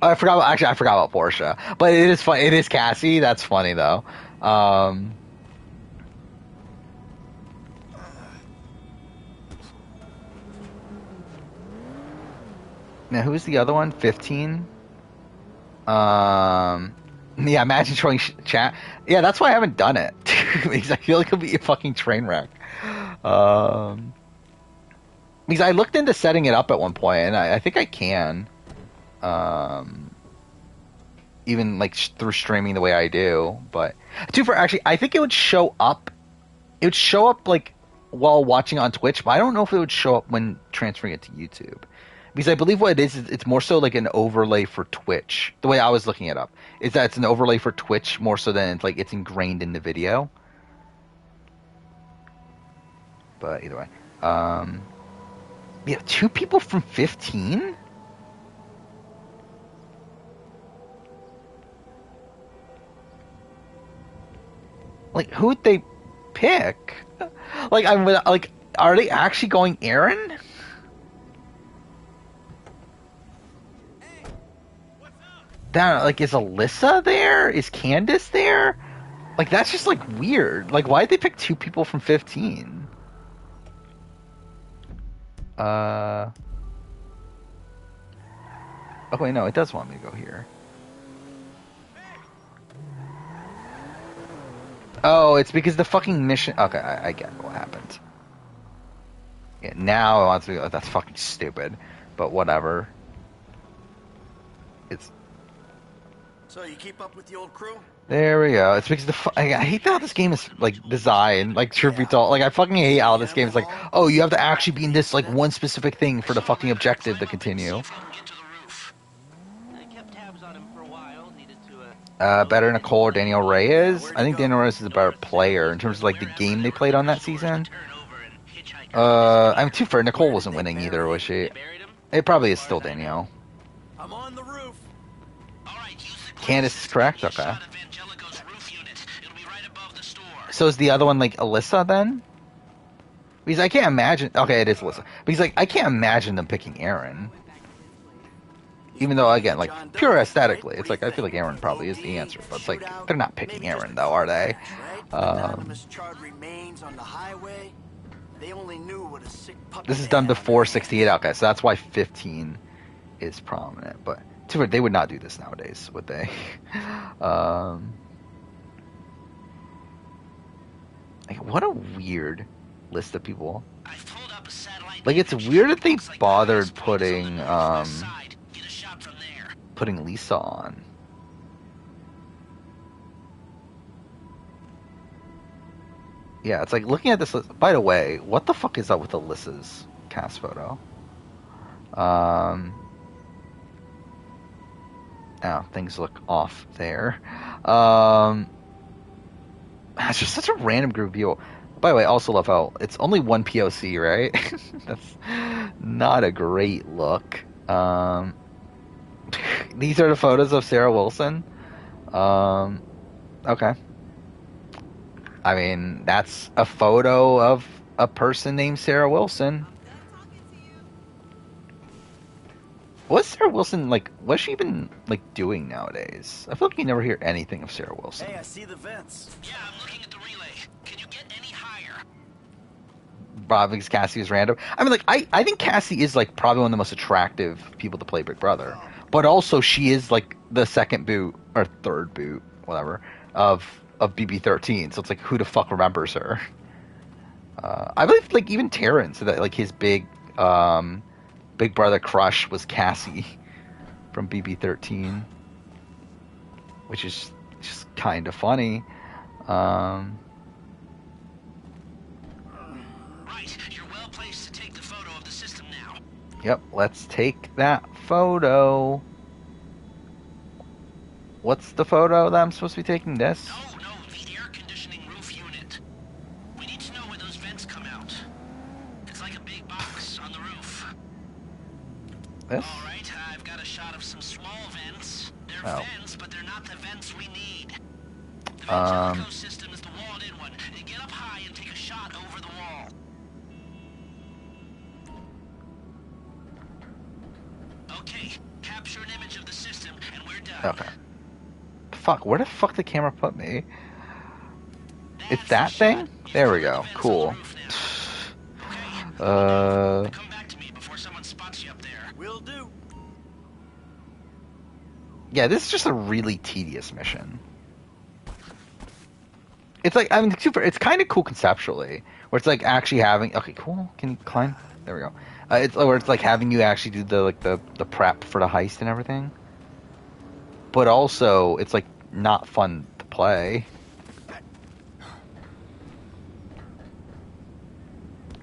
I forgot about Portia. But it is fun. It is Cassie. That's funny, though. Now, who's the other one? 15? Yeah, imagine showing chat. Yeah, that's why I haven't done it. Because I feel like it'll be a fucking train wreck. Because I looked into setting it up at one point, and I think I can. Even like through streaming the way I do. But actually, I think it would show up. It would show up like while watching on Twitch, but I don't know if it would show up when transferring it to YouTube. Because I believe what it is it's more so like an overlay for Twitch. The way I was looking it up is that it's an overlay for Twitch more so than it's like it's ingrained in the video. But either way, we have 2 people from 15. Like, who would they pick? Like, are they actually going Aaron? That, like, is Alyssa there? Is Candace there? Like, that's just, like, weird. Like, why'd they pick 2 people from 15? Oh, wait, no, it does want me to go here. Oh, it's because the fucking mission... Okay, I get what happened. Yeah, now it wants to be... That's fucking stupid. But whatever. It's... So you keep up with the old crew? There we go. It's because I hate how this game is like designed. Like, truth be told, like I fucking hate how this game is like, oh, you have to actually be in this like one specific thing for the fucking objective to continue. Better Nicole or Danielle Reyes? I think Danielle Reyes is a better player in terms of like the game they played on that season. I'm too fair. Nicole wasn't winning either, was she? It probably is still Danielle. I'm on the roof. Candace is correct? Okay. So is the other one like Alyssa then? Because I can't imagine... Okay, it is Alyssa. Because like I can't imagine them picking Aaron. Even though, again, like, pure aesthetically, it's like, I feel like Aaron probably is the answer. But it's like, they're not picking Aaron, though, are they? This is done before 68. Okay, so that's why 15 is prominent. But, they would not do this nowadays, would they? Like, what a weird list of people. I've pulled up a satellite Like, it's weird that they bothered putting putting Lisa on. Yeah, it's like looking at this list. By the way, what the fuck is up with Alyssa's cast photo? Oh, things look off there. It's just such a random group view. By the way, I also love how it's only one POC, right? That's not a great look. These are the photos of Sarah Wilson. Okay. I mean, that's a photo of a person named Sarah Wilson. What's Sarah Wilson like? What's she even like doing nowadays? I feel like you never hear anything of Sarah Wilson. Hey, I see the vents. Yeah, I'm looking at the relay. Can you get any higher? Bob thinks Cassie is random. I mean, like, I think Cassie is like probably one of the most attractive people to play Big Brother, but also she is like the second boot or third boot, whatever, of BB13. So it's like, who the fuck remembers her? I believe like even Terrence said that like his big Big Brother crush was Cassie from BB13, which is just kind of funny. Right, you're well placed to take the photo of the system now. Yep, let's take that photo. What's the photo that I'm supposed to be taking? This? No, the air conditioning roof unit. We need to know where those vents come out. It's like a big box on the roof. This? All right, I've got a shot of some small vents. They're vents, but they're not the vents we need. The ventilator system is the walled-in one. You get up high and take a shot over the wall. Okay, capture an image of the system, and we're done. Okay. Fuck, where the fuck did the camera put me? It's that thing? There we go. Cool. Come back to me before someone spots you up there. Will do. Yeah, this is just a really tedious mission. It's like, I mean, it's kind of cool conceptually, where it's like actually having, okay, cool, can you climb? There we go. It's where it's like having you actually do the prep for the heist and everything. But also, it's like not fun to play.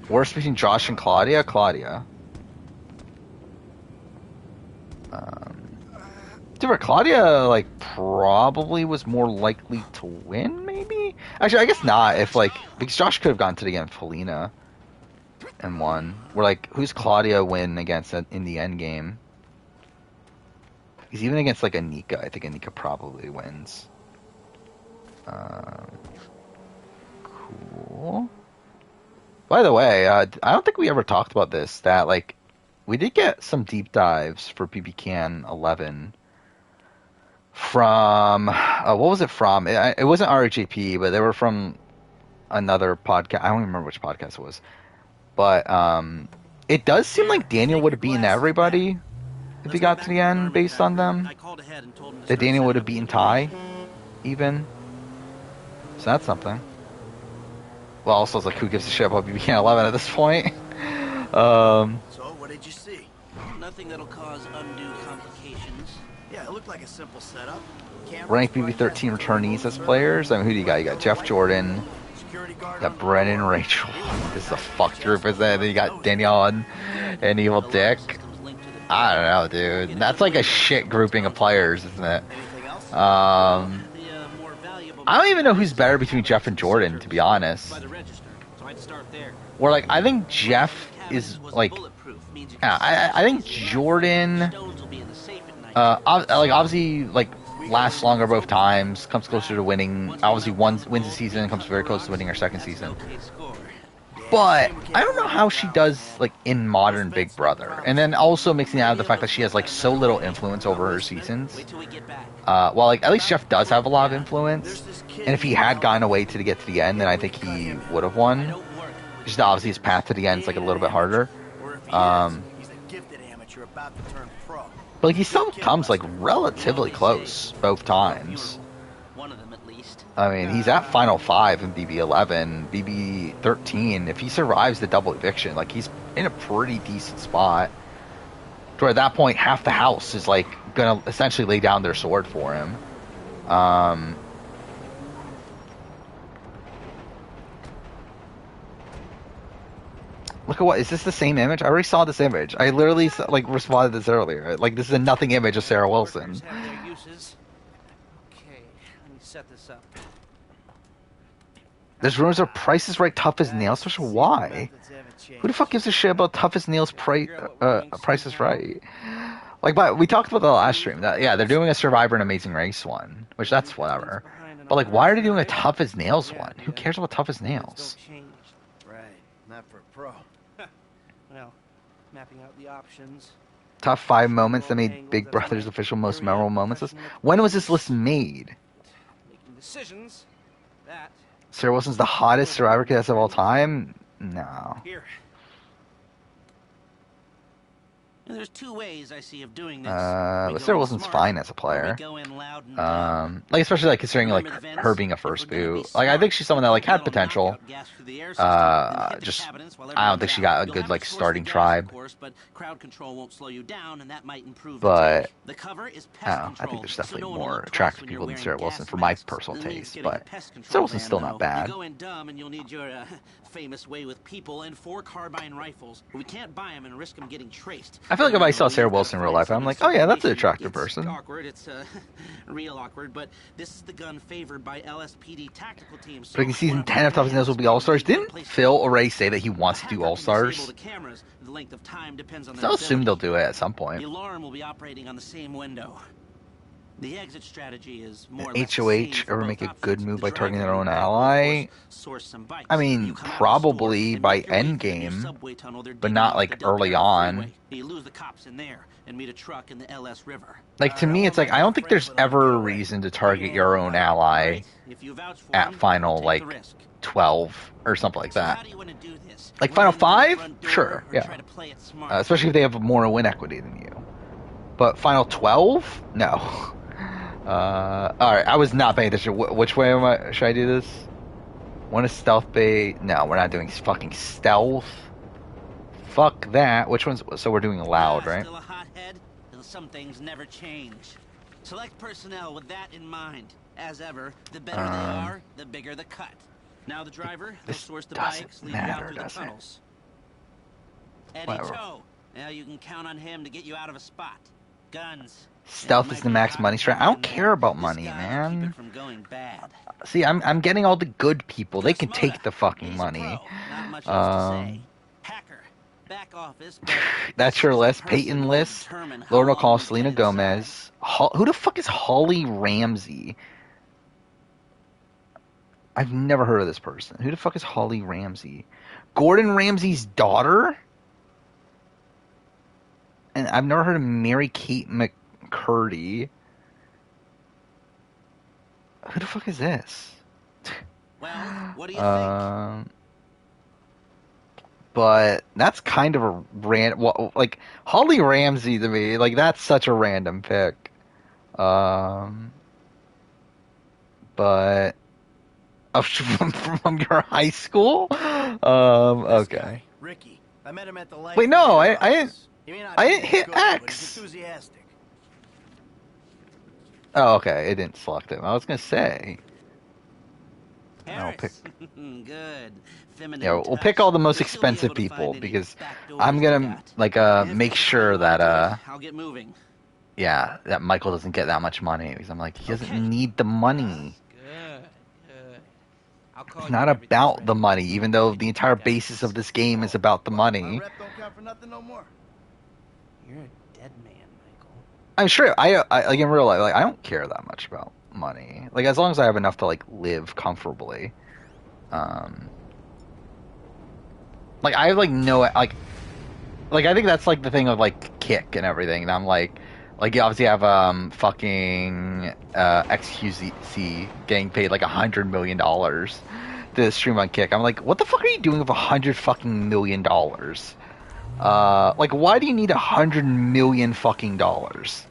Worst between Josh and Claudia? Claudia. Different. Claudia, like, probably was more likely to win, maybe? Actually, I guess not, if, like, because Josh could have gone to the end of Helena and won. We're like, who's Claudia win against in the end game? Because even against, like, Anika, I think Anika probably wins. Cool. By the way, I don't think we ever talked about this, that, like, we did get some deep dives for BB Can 11 from, what was it from? It wasn't RHAP, but they were from another podcast. I don't even remember which podcast it was. But it does seem like Daniel would have beaten everybody if he got to the end based on them. That Daniel would have beaten Ty, even. So that's something. Well, also, it's like, who gives a shit about BB Can 11 at this point? So, what did you see? Nothing that'll cause undue complications. Yeah, it looked like a simple setup. Ranked BB13 returnees as players. I mean, who do you got? You got Jeff Jordan. You got Brennan, Rachel. This is a fucked group, isn't it? Then you got Danielle and Evil Dick. I don't know, dude. That's like a shit grouping of players, isn't it? I don't even know who's better between Jeff and Jordan, to be honest. Or like, I think Jeff is like, I think Jordan, like obviously like lasts longer both times, comes closer to winning. Obviously, wins a season, comes very close to winning her second season. But I don't know how she does like in modern Big Brother, and then also mixing out of the fact that she has like so little influence over her seasons. Well, like at least Jeff does have a lot of influence, and if he had gone away to get to the end, then I think he would have won. Just obviously his path to the end is like a little bit harder. But like he still comes like relatively close both times. One of them at least. I mean, he's at Final 5 in BB11, BB13. If he survives the double eviction, like, he's in a pretty decent spot. To at that point, half the house is, like, gonna essentially lay down their sword for him. Look at what, is this the same image? I already saw this image. I literally, like, responded to this earlier. Like, this is a nothing image of Sarah Wilson. Have their uses. Okay, let me set this up. There's rumors of Price is Right, Tough as Nails. Special why? Who the fuck gives a shit about Tough as Nails? Price is Right. Like, but we talked about the last stream. That, yeah, they're doing a Survivor and Amazing Race one, which that's whatever. But like, why are they doing a Tough as Nails one? Who cares about Tough as Nails? Right, not for a pro. Well, mapping out the options. Top 5 moments that made Big Brother's official most memorable moments list. When was this list made? Making decisions. That. Sarah Wilson's the hottest Survivor cast of all time? No. Here. And there's two ways I see of doing this. But Sarah Wilson's fine as a player. Like, especially like considering like her being a first boot. Like, I think she's someone that like had potential. Just I don't think she got a good like starting tribe. But I think there's definitely more attractive people than Sarah Wilson for my personal taste. But Sarah Wilson's still not bad. Famous way with people and 4 carbine rifles. We can't buy them and risk them getting traced. I feel like if I saw Sarah Wilson in real life, I'm like, oh yeah, that's an attractive person. It's awkward. It's real awkward, but this is the gun favored by LSPD tactical teams. But in season 10 of Tough as Nails will be All Stars. Didn't Phil O'Reilly say that he wants to do All Stars? So I'll assume they'll do it at some point. The alarm will be operating on the same window. The exit strategy is more HOH ever make a good move by targeting their own ally? I mean, probably by endgame, but not like early on. Like, to me, it's like, I don't think there's ever a reason to target your own ally at final, like, 12 or something like that. Like, final 5? Sure, yeah. Especially if they have more win equity than you. But final 12? No. Alright, I was not paying attention. Which way should I do this? One is stealth bait. No, we're not doing fucking stealth. Fuck that. Which one's... So we're doing loud, right? Still a hothead? Some things never change. Select personnel with that in mind. As ever, the better they are, the bigger the cut. Now the driver, he'll source the bikes, lead you out through the tunnels. Eddie Toe. Now you can count on him to get you out of a spot. Guns. Stealth is the max money strat. I don't care about money, man. See, I'm getting all the good people. They can take the fucking money. That's your list. Peyton list. Lord O'Connell, Selena Gomez. Who the fuck is Holly Ramsey? I've never heard of this person. Who the fuck is Holly Ramsey? Gordon Ramsay's daughter? And I've never heard of Mary Kate McCurdy. Who the fuck is this? Well, what do you think? But that's kind of a like Holly Ramsey to me, like that's such a random pick. But from your high school? Okay. Ricky, I met him at the light. Wait, no, I didn't hit X. Oh, okay, it didn't select him. I was gonna say. I'll pick. Good. Yeah, we'll pick all the most expensive people because I'm gonna like make sure that I'll get moving. Yeah, that Michael doesn't get that much money because I'm like he doesn't need the money. It's not about the money, even though the entire basis of this game is about the money. You're a dead man, Michael. I'm sure. I like in real life, like I don't care that much about money. Like as long as I have enough to like live comfortably. Like I have like no like I think that's like the thing of like Kick and everything. And I'm like you obviously have fucking XQC getting paid like $100 million to stream on Kick. I'm like, what the fuck are you doing with $100 fucking million? Like why do you need $100 million fucking dollars?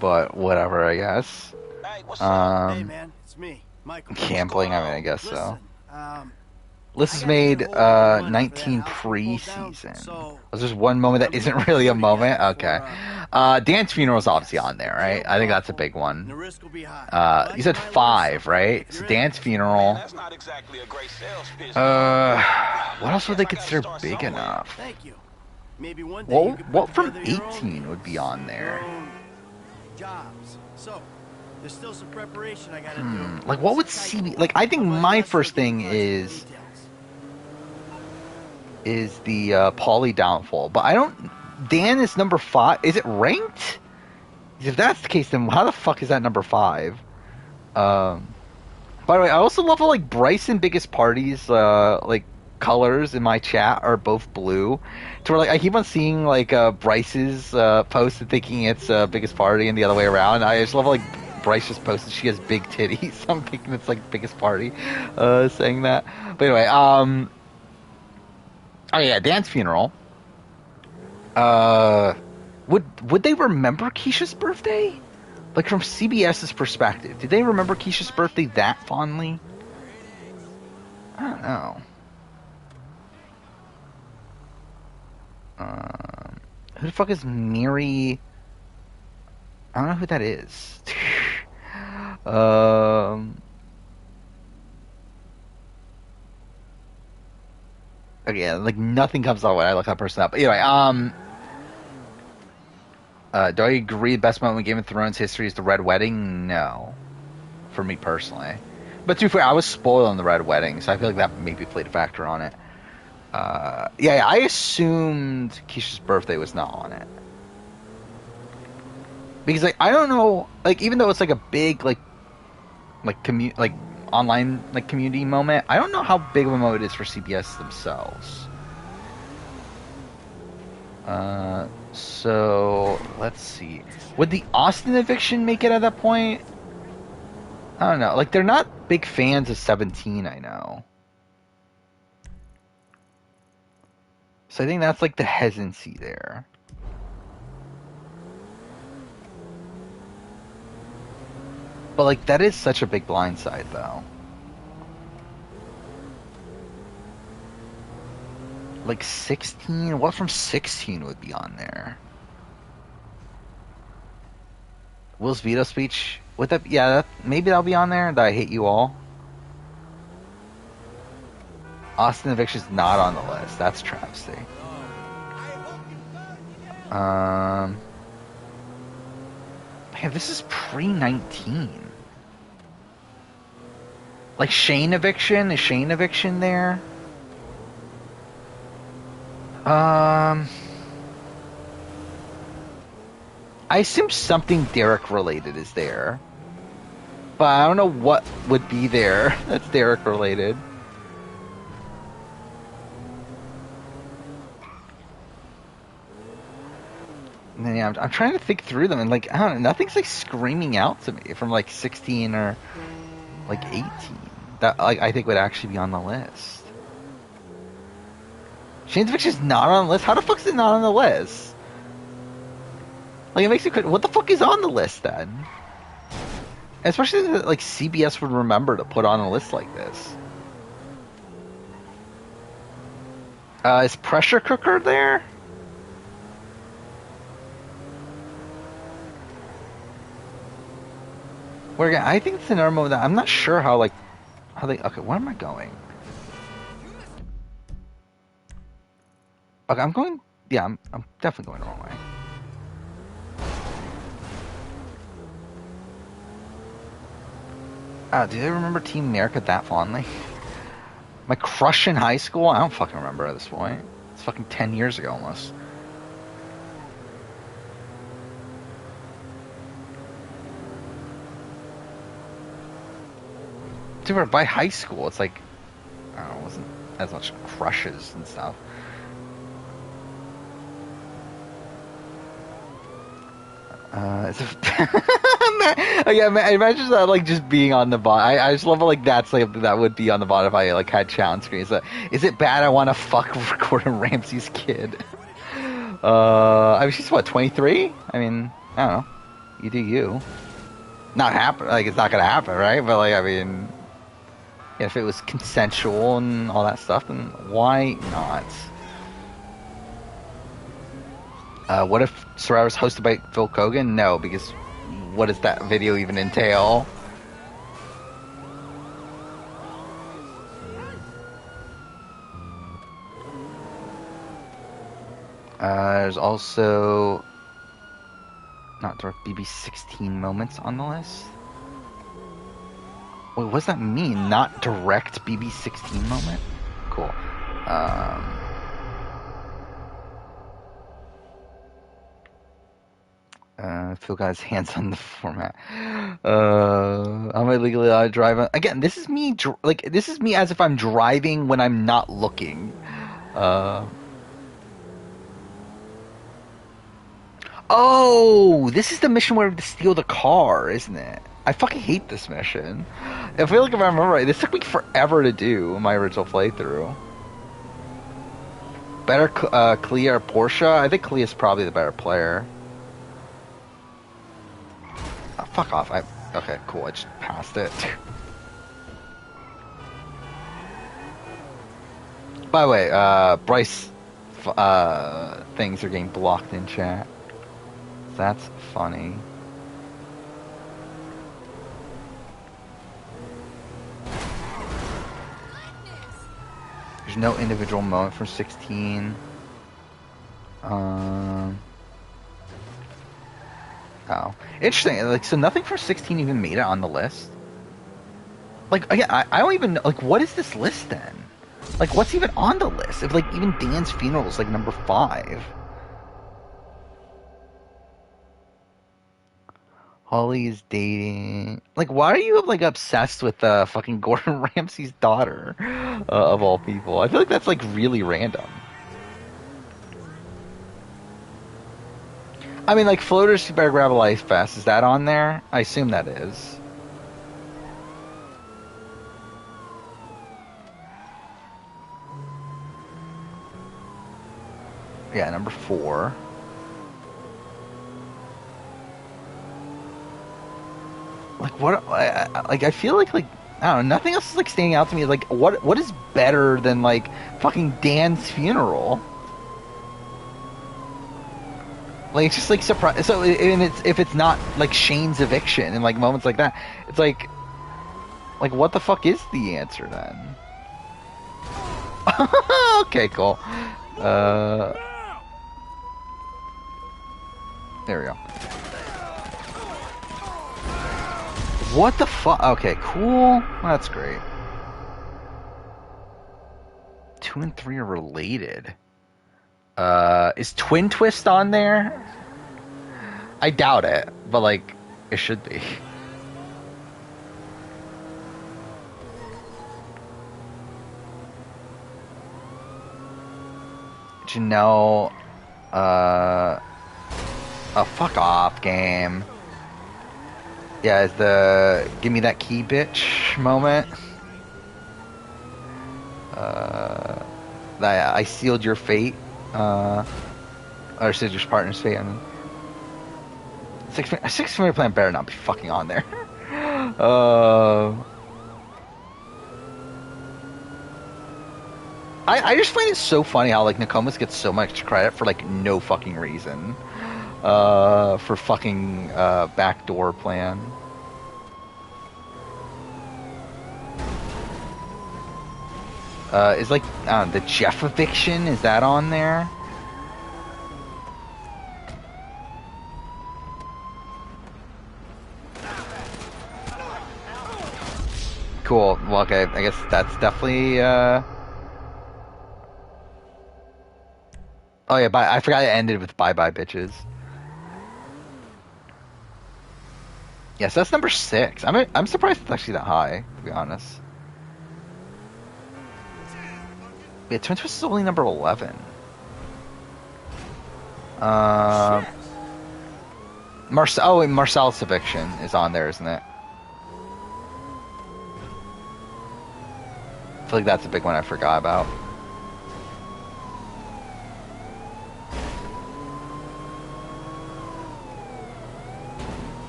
but whatever, I guess. Hey, what's up? Hey, man, it's me, Michael. Gambling, I mean, I guess so. Listen, This is I gotta made get a hold of the money for that 19 house we pulled down, pre-season. so Was there one moment that I'm isn't gonna really a shoot moment? again Okay. for, Dan's funeral is obviously on there, right? I think that's a big the one. risk will be high. But You said might learn 5, something right? if So you're Dan's interested. funeral. That's not exactly a great sales pitch. What else would they consider big enough? Thank you. Maybe one day you could What put from together your own 18 would be on your there? own jobs. So, there's still some preparation I gotta do. Like, what would CB... Like, I think my first thing is the Pauly downfall. But I don't... Dan is number 5. Is it ranked? If that's the case, then how the fuck is that number 5? By the way, I also love how, like, Bryson biggest parties, like, colors in my chat are both blue. To where, like, I keep on seeing, like, Bryce's post and thinking it's biggest party and the other way around. I just love how, like, Bryce just posted she has big titties. I'm thinking it's, like, biggest party, saying that. But anyway, oh yeah, Dan's funeral. Would they remember Keisha's birthday? Like, from CBS's perspective, did they remember Keisha's birthday that fondly? I don't know. Who the fuck is Miri? I don't know who that is. Okay, like nothing comes out when I look that person up. But anyway, do I agree the best moment in Game of Thrones history is the Red Wedding? No. For me personally. But to be fair, I was spoiled on the Red Wedding, so I feel like that maybe played a factor on it. Yeah, I assumed Keisha's birthday was not on it. Because, like, I don't know, like, even though it's, like, a big, like online, like, community moment, I don't know how big of a moment it is for CBS themselves. So, let's see. Would the Austin eviction make it at that point? I don't know. Like, they're not big fans of 17, I know. So I think that's, like, the hesitancy there. But, like, that is such a big blindside, though. Like, 16? What from 16 would be on there? Will's veto speech? Would that... Yeah, maybe that'll be on there. That I hate you all. Austin Eviction's not on the list. That's travesty. Man, this is pre-19. Like, Shane Eviction? Is Shane Eviction there? I assume something Derek related is there. But I don't know what would be there that's Derek related. And then, yeah, I'm trying to think through them, and, like, I don't know, nothing's, like, screaming out to me from, like, 16 or, like, 18 that, like, I think would actually be on the list. Shane's Eviction's not on the list? How the fuck is it not on the list? Like, it makes me quit. What the fuck is on the list, then? Especially that, like, CBS would remember to put on a list like this. Is Pressure Cooker there? Where again, I think it's another moment that I'm not sure how they. Okay, where am I going? Okay, I'm going. Yeah, I'm definitely going the wrong way. Do they remember Team America that fondly? My crush in high school? I don't fucking remember at this point. It's fucking 10 years ago almost. Dude, by high school, it's like, I don't know, it wasn't as much crushes and stuff. Yeah, I imagine that, like, just being on the bot. I just love it, like, that's like that would be on the bot if I, like, had chat on screen. So, is it bad I want to fuck Gordon Ramsay's kid? I mean, she's what, 23? I mean, I don't know. You do you. Not happen. Like it's not gonna happen, right? But like I mean, if it was consensual and all that stuff, then why not? What if Survivor was hosted by Phil Kogan? No, because what does that video even entail? There's also not direct BB16 moments on the list. Wait, what does that mean? Not direct BB16 moment? Cool. Phil got his hands on the format. Am I legally allowed to drive? Again, this is me. This is me as if I'm driving when I'm not looking. Oh, this is the mission where we have to steal the car, isn't it? I fucking hate this mission. I feel like if I remember right, this took me forever to do in my original playthrough. Better Clea or Portia? I think Clea's probably the better player. Oh, fuck off. Okay, cool. I just passed it. By the way, Bryce things are getting blocked in chat. That's funny. There's no individual moment from 16. Oh, interesting. Like, so nothing from 16 even made it on the list. Like, again, I don't even like. What is this list then? Like, what's even on the list? If like even Dan's funeral is like number 5. Holly is dating. Like, why are you like obsessed with fucking Gordon Ramsay's daughter, of all people? I feel like that's like really random. I mean, like, Floaters Better Grab a Life Fest, is that on there? I assume that is. Yeah, number 4. Like, what? I feel like I don't know. Nothing else is like standing out to me. Like, what is better than like fucking Dan's funeral? Like, it's just like surprise. So, and if it's not like Shane's eviction and like moments like that, it's like what the fuck is the answer then? Okay, cool. There we go. What the fuck? Okay, cool. That's great. 2 and 3 are related. Is Twin Twist on there? I doubt it, but like, it should be. Did you know, oh, fuck off, game. Yeah, it's the give me that key, bitch moment. I sealed your fate. Or sealed your partner's fate, I mean. Six Finger Plan better not be fucking on there. I just find it so funny how like Nokomis gets so much credit for like no fucking reason. For fucking backdoor plan. Is like the Jeff eviction, is that on there? Cool. Well, okay, I guess that's definitely oh yeah, I forgot it ended with bye bye bitches. Yes, that's number 6. I'm surprised it's actually that high, to be honest. Yeah, Twin Twist is only number 11. Marcel's eviction is on there, isn't it? I feel like that's a big one I forgot about.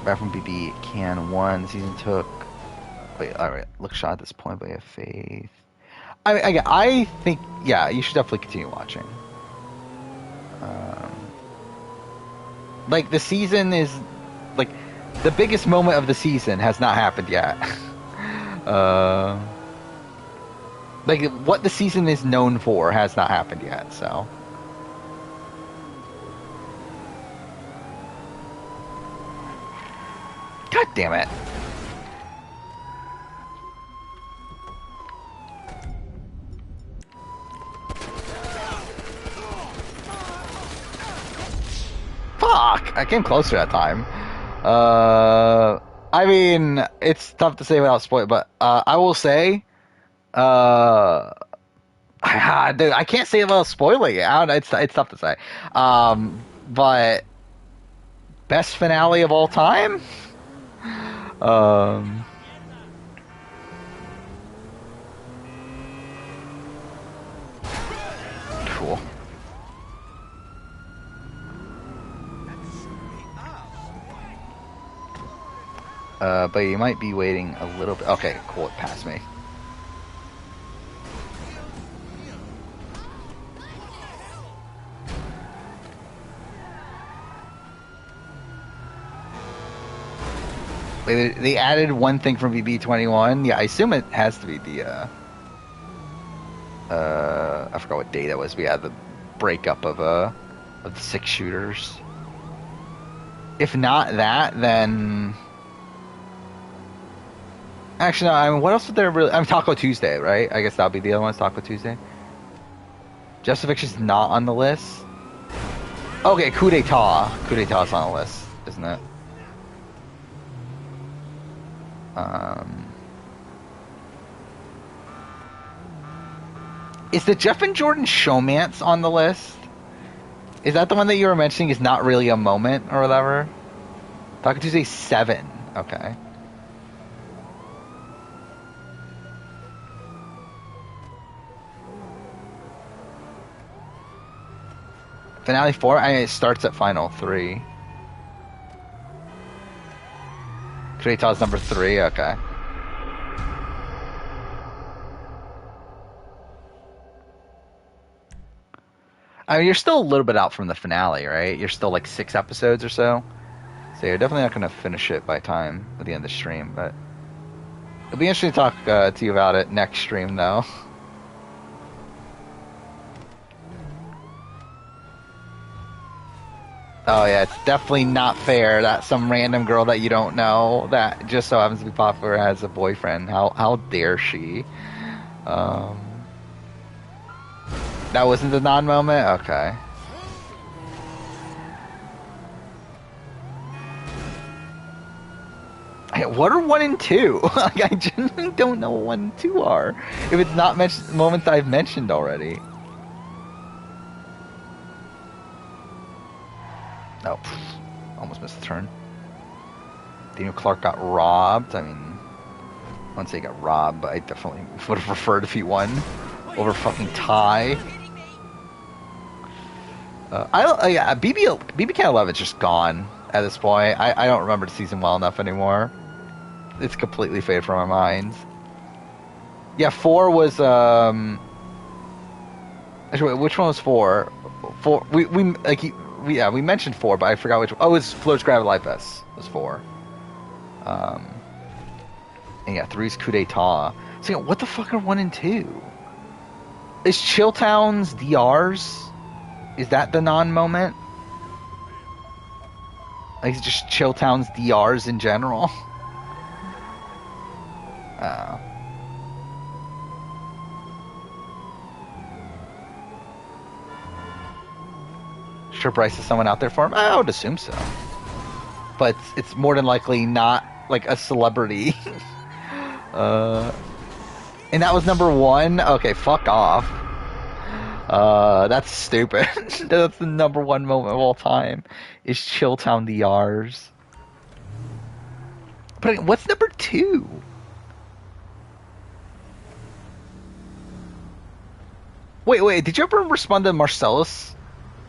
Back from BB can 1. Season took. Wait, alright. Look shot at this point, but I have faith. I think, yeah, you should definitely continue watching. Like, the season is. Like, the biggest moment of the season has not happened yet. Like, what the season is known for has not happened yet, so. God damn it. Fuck! I came closer that time. I mean, it's tough to say without spoil, but I will say, dude, I can't say without spoiling it. I don't know, it's tough to say. But best finale of all time. Cool. But you might be waiting a little bit. Okay, cool. It passed me. They added one thing from VB21. Yeah, I assume it has to be the. I forgot what day that was. We had the breakup of the 6 shooters. If not that, then. Actually, no. I mean, what else would there really? I mean, Taco Tuesday, right? I guess that'll be the other one. Taco Tuesday. Justifiction's not on the list. Okay, Coup d'etat. Coup d'etat's on the list, isn't it? Is the Jeff and Jordan Showmance on the list? Is that the one that you were mentioning is not really a moment or whatever? Taco Tuesday 7. Okay. Finale 4? I mean, it starts at Final 3. Creator's number 3? Okay. I mean, you're still a little bit out from the finale, right? You're still like 6 episodes or so. So you're definitely not going to finish it by time at the end of the stream, but it'll be interesting to talk to you about it next stream, though. Oh yeah, it's definitely not fair that some random girl that you don't know that just so happens to be popular has a boyfriend. How dare she? That wasn't the non-moment? Okay. Hey, what are 1 and 2? Like, I genuinely don't know what 1 and 2 are. If it's not moments I've mentioned already. Oh, almost missed the turn. Daniel Clark got robbed. I mean, I wouldn't say he got robbed, but I definitely would have preferred if he won over fucking Ty. Yeah, BB Cat 11's just gone at this point. I don't remember the season well enough anymore. It's completely faded from my mind. Yeah, 4 was actually, wait, which one was 4? 4 we mentioned 4, but I forgot which one. Oh, it was Float's Gravity Life S was 4. And yeah, 3's Coup d'etat. So yeah, what the fuck are 1 and 2? Is Chilltown's DRs? Is that the non-moment? Like, it's just Chilltown's DRs in general? Sure Bryce is someone out there for him? I would assume so. But it's more than likely not, like, a celebrity. And that was number 1? Okay, fuck off. That's stupid. That's the number 1 moment of all time. Is Chilltown DRs. But what's number 2? Wait, did you ever respond to Marcellus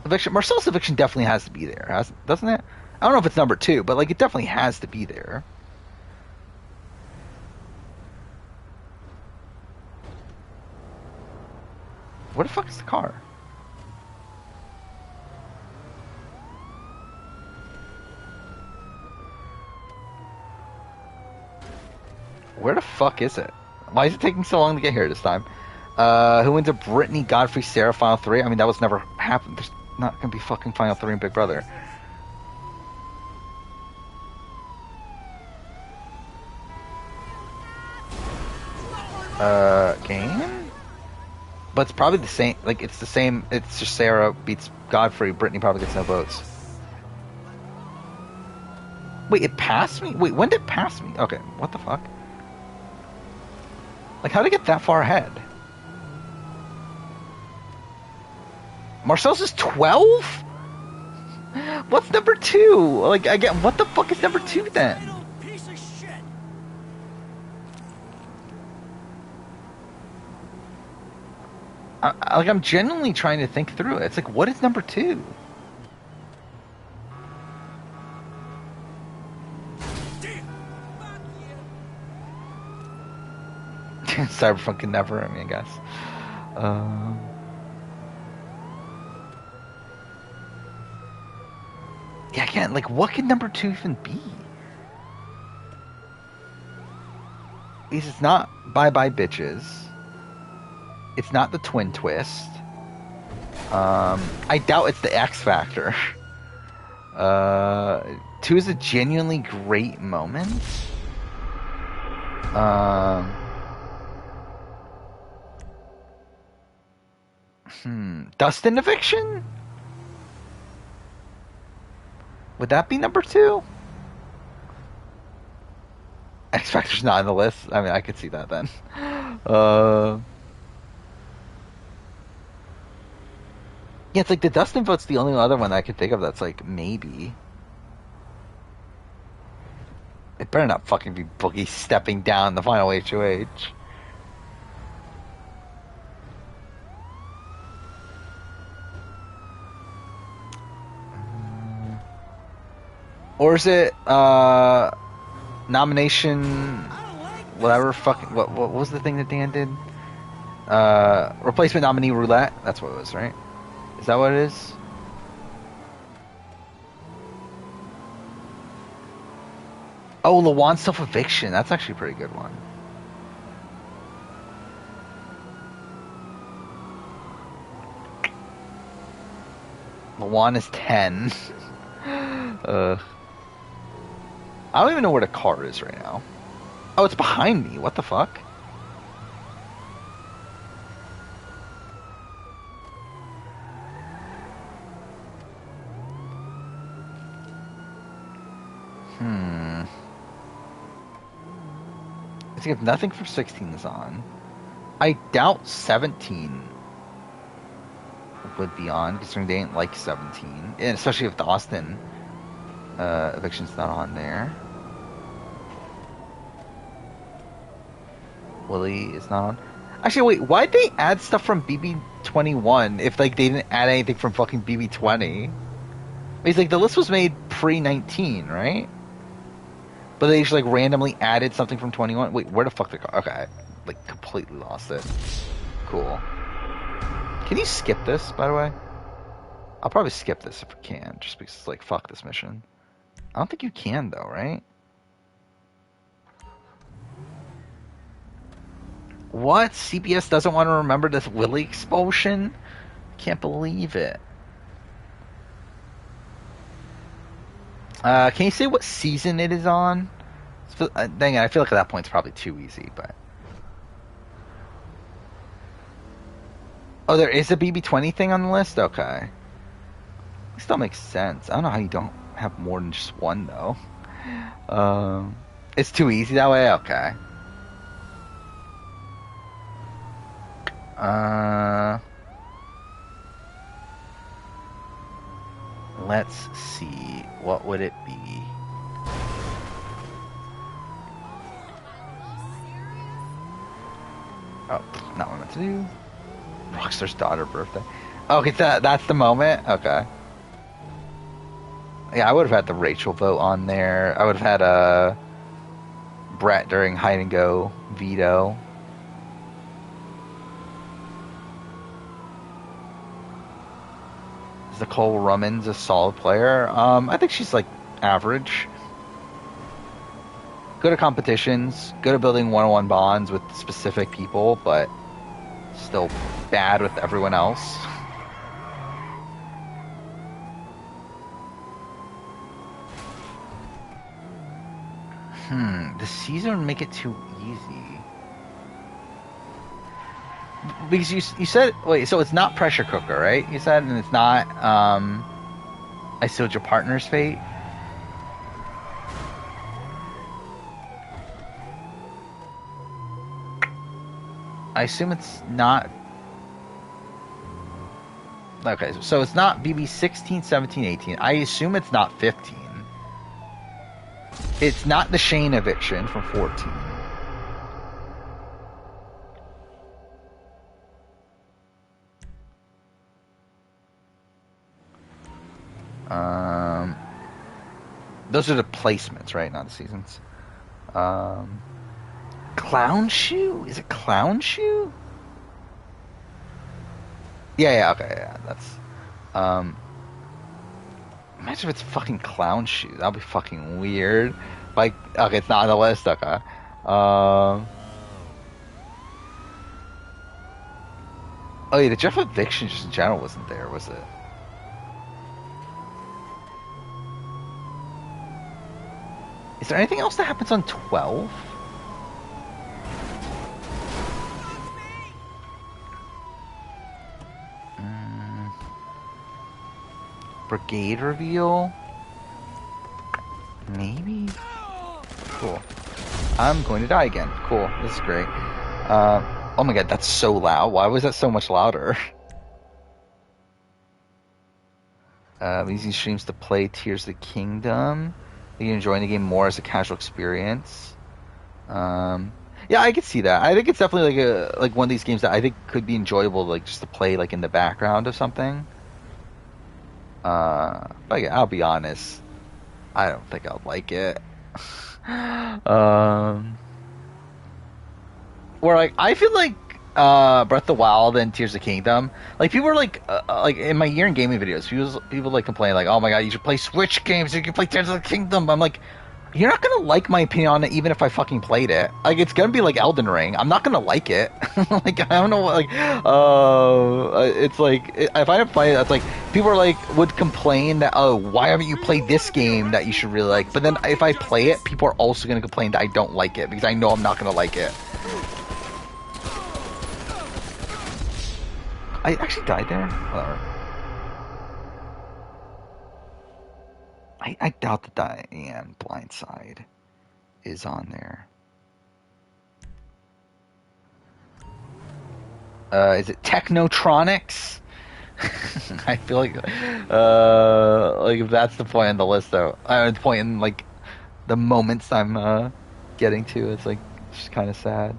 Eviction? Marcellus Eviction definitely has to be there, doesn't it? I don't know if it's number 2, but like it definitely has to be there. Where the fuck is the car? Where the fuck is it? Why is it taking so long to get here this time? Who wins a Brittany, Godfrey, Sarah Final 3? I mean, that was never happened. There's not gonna be fucking Final 3 in Big Brother. Game? But it's probably the same, like, it's the same, it's just Sarah beats Godfrey, Brittany probably gets no votes. Wait, it passed me? Wait, when did it pass me? Okay, what the fuck? Like, how did it get that far ahead? Marcel's is 12? What's number 2? Like, again, what the fuck is number 2 then? I'm genuinely trying to think through it. It's like, what is number 2? Cyberpunk can never, I mean, I guess. Yeah, again, like, what could number 2 even be? It's not Bye Bye Bitches. It's not the Twin Twist. I doubt it's the X Factor. 2 is a genuinely great moment. Dustin Eviction? Would that be number 2? X Factor's not on the list. I mean, I could see that then. Yeah, it's like the Dustin vote's the only other one I could think of that's like maybe. It better not fucking be Boogie stepping down the final HOH. Or is it nomination whatever fucking what was the thing that Dan did? Replacement nominee roulette? That's what it was, right? Is that what it is? Oh, Lawan's self-eviction. That's actually a pretty good one. Lawan is 10. I don't even know where the car is right now. Oh, it's behind me. What the fuck? It's like if nothing from 16 is on, I doubt 17 would be on, considering they ain't like 17, and especially if the Austin eviction's not on there. Willie is not on. Actually, wait, why'd they add stuff from BB21 if like they didn't add anything from fucking BB20? It's like the list was made pre-19, right? But they just like randomly added something from 21. Wait, where the fuck the car? Okay, I like completely lost it. Cool. Can you skip this, by the way? I'll probably skip this if I can, just because it's like, fuck this mission. I don't think you can, though, right? What? CBS doesn't want to remember this Willie expulsion? Can't believe it. Can you say what season it is on? Dang it, I feel like at that point it's probably too easy, but... Oh, there is a BB20 thing on the list? Okay. It still makes sense. I don't know how you don't have more than just one, though. It's too easy that way? Okay. Let's see. What would it be? Oh, not what I meant to do. Rockstar's daughter birthday. Okay, so that's the moment? Okay. Yeah, I would have had the Rachel vote on there. I would have had Brett during hide and go veto. Is Nicole Rummans a solid player? I think she's like average. Good at competitions, good at building one-on-one bonds with specific people, but still bad with everyone else. The season would make it too easy. Because you said, wait, so it's not pressure cooker, right? You said, and it's not, I sealed your partner's fate? I assume it's not. Okay, so it's not BB 16, 17, 18. I assume it's not 15. It's not the Shane eviction from 14. Those are the placements, right? Not the seasons. Clown shoe? Is it clown shoe? Yeah, okay, yeah, that's imagine if it's fucking clown shoe. That'll be fucking weird. Like, okay, it's not on the list, okay. Oh yeah, the Jeff eviction just in general wasn't there, was it? Is there anything else that happens on 12? Brigade reveal? Maybe? Cool. I'm going to die again. Cool. This is great. Oh my god, that's so loud. Why was that so much louder? Using streams to play Tears of the Kingdom. You're enjoying the game more as a casual experience. Yeah, I could see that. I think it's definitely like one of these games that I think could be enjoyable, like just to play like in the background of something. But yeah, I'll be honest. I don't think I'll like it. Where like I feel like Breath of the Wild and Tears of the Kingdom, like people are like in my year in gaming videos, people like complain like, oh my god, you should play Switch games, you can play Tears of the Kingdom. I'm like, you're not gonna like my opinion on it even if I fucking played it. Like it's gonna be like Elden Ring. I'm not gonna like it. Like I don't know what it's like if I didn't play it, it's like people are like would complain that, oh, why haven't you played this game that you should really like? But then if I play it, people are also gonna complain that I don't like it because I know I'm not gonna like it. I actually died there? Whatever. I doubt that Diane Blindside is on there. Is it Technotronics? I feel like if that's the point on the list, though, the point in like the moments I'm getting to, it's like it's just kind of sad.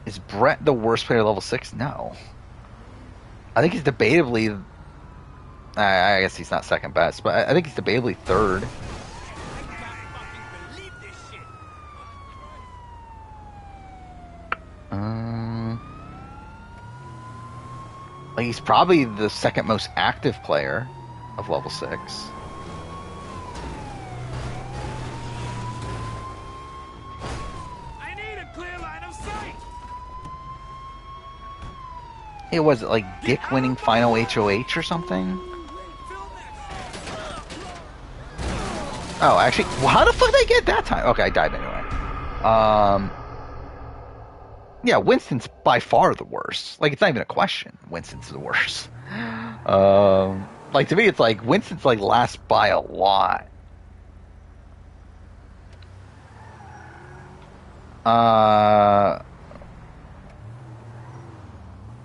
Is Brett the worst player level 6? No. I think he's debatably. I guess he's not second best, but I think he's debatably third. Like he's probably the second most active player of level 6. I need a clear line of sight. It was like Dick winning final HOH or something. Oh, actually, well, how the fuck did I get that time? Okay, I died anyway. Yeah, Winston's by far the worst. Like, it's not even a question. Winston's the worst. Like, to me, it's like, Winston's, like, last by a lot.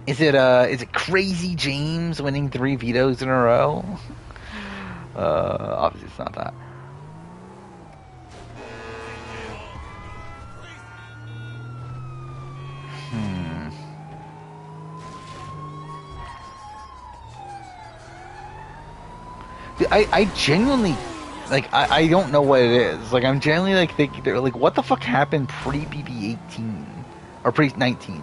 Is it Crazy James winning 3 vetoes in a row? Obviously it's not that. I genuinely, like, I don't know what it is. Like, I'm genuinely, like, thinking, they're like, what the fuck happened pre-BB-18? Or pre-19?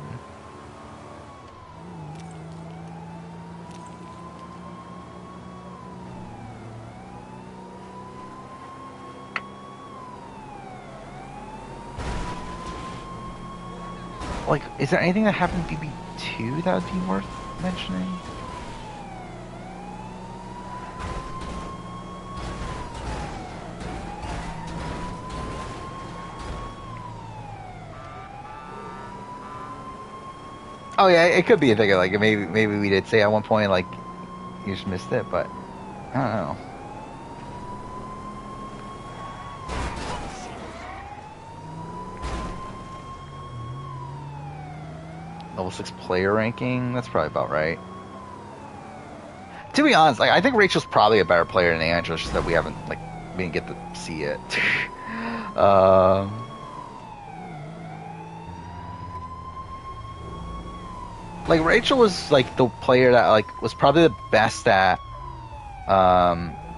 Like, is there anything that happened in BB2 that would be worth mentioning? Oh yeah, it could be a thing. Like maybe we did say at one point like you just missed it, but I don't know. Level 6 player ranking. That's probably about right. To be honest, like I think Rachel's probably a better player than Angela. Just that we didn't get to see it. Like Rachel was like the player that like was probably the best at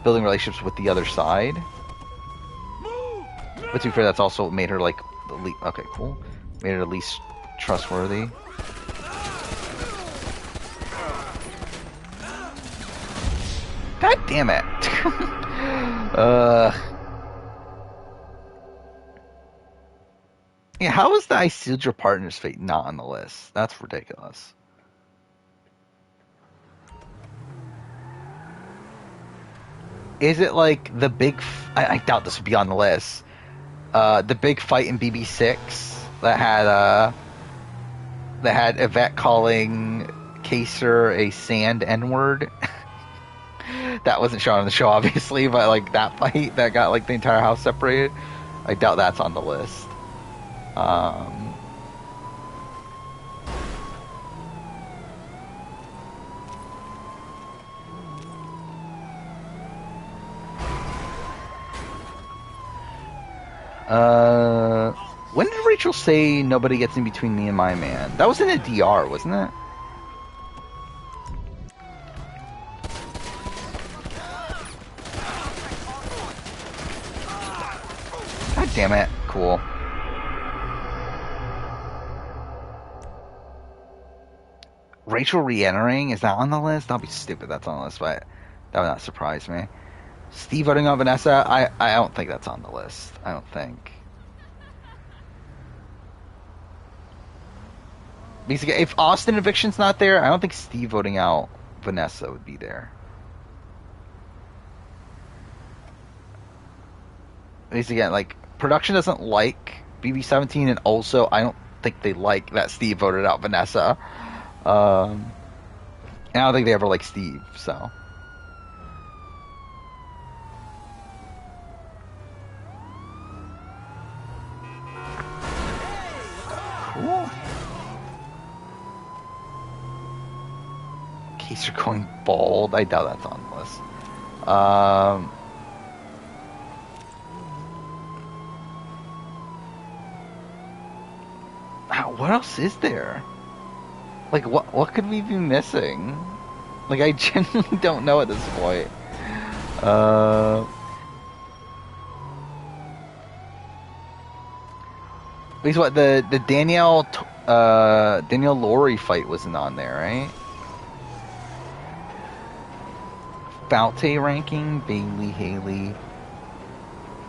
building relationships with the other side. But to be fair, that's also what made her like the least. Okay, cool. Made her the least trustworthy. God damn it! Yeah, how is the I Sealed Your Partner's Fate not on the list? That's ridiculous. Is it like the big... I doubt this would be on the list. The big fight in BB6 that had Yvette calling Kaser a sand N-word. That wasn't shown on the show, obviously, but like that fight that got like the entire house separated, I doubt that's on the list. When did Rachel say nobody gets in between me and my man? That was in a DR, wasn't it? God damn it. Cool. Rachel re-entering? Is that on the list? That'll be stupid that's on the list, but that would not surprise me. Steve voting on Vanessa? I don't think that's on the list. I don't think. Basically, if Austin Eviction's not there, I don't think Steve voting out Vanessa would be there. Basically, like, production doesn't like BB-17, and also I don't think they like that Steve voted out Vanessa. And I don't think they ever like Steve, so. Cool. In case you're going bald, I doubt that's on the list. What else is there? Like, what could we be missing? Like, I genuinely don't know at this point. Because what the Danielle Lowry fight wasn't on there, right? Falte ranking, Bailey, Haley.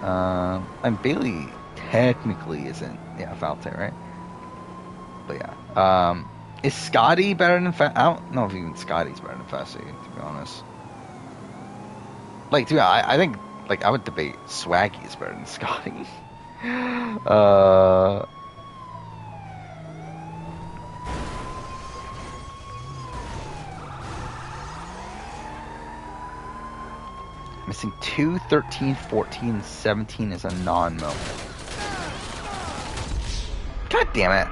And Bailey technically isn't, Falte, right? But yeah. Is Scotty better than I don't know if even Scotty's better than Fessy, to be honest. Like, dude, I think, like, I would debate Swaggy is better than Scotty. Missing 2, 13, 14, 17 is a non-moment. God damn it.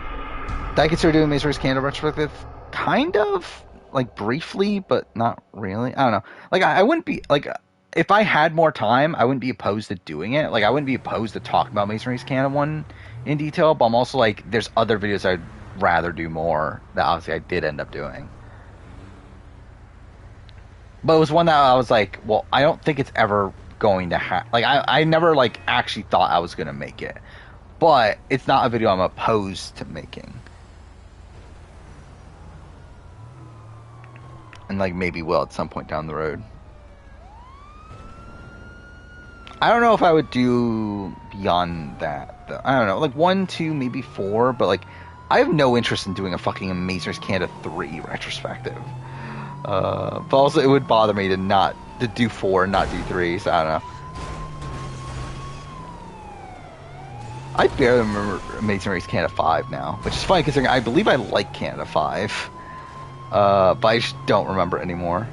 Did I consider doing Misery's Candle retrospective? Kind of, like, briefly, but not really. I don't know. Like, I wouldn't be, like, if I had more time, I wouldn't be opposed to doing it. Like, I wouldn't be opposed to talking about Masonry's Canon 1 in detail, but I'm also, like, there's other videos I'd rather do more that obviously I did end up doing. But it was one that I was like, well, I don't think it's ever going to happen. Like, I never, like, actually thought I was going to make it. But it's not a video I'm opposed to making. And, like, maybe will at some point down the road. I don't know if I would do beyond that, though. I don't know. Like, 1, 2, maybe 4. But, like, I have no interest in doing a fucking Amazing Race Canada 3 retrospective. But also, it would bother me to do 4 and not do 3, so I don't know. I barely remember Amazing Race Canada 5 now, which is funny considering I believe I like Canada 5. But I just don't remember it anymore.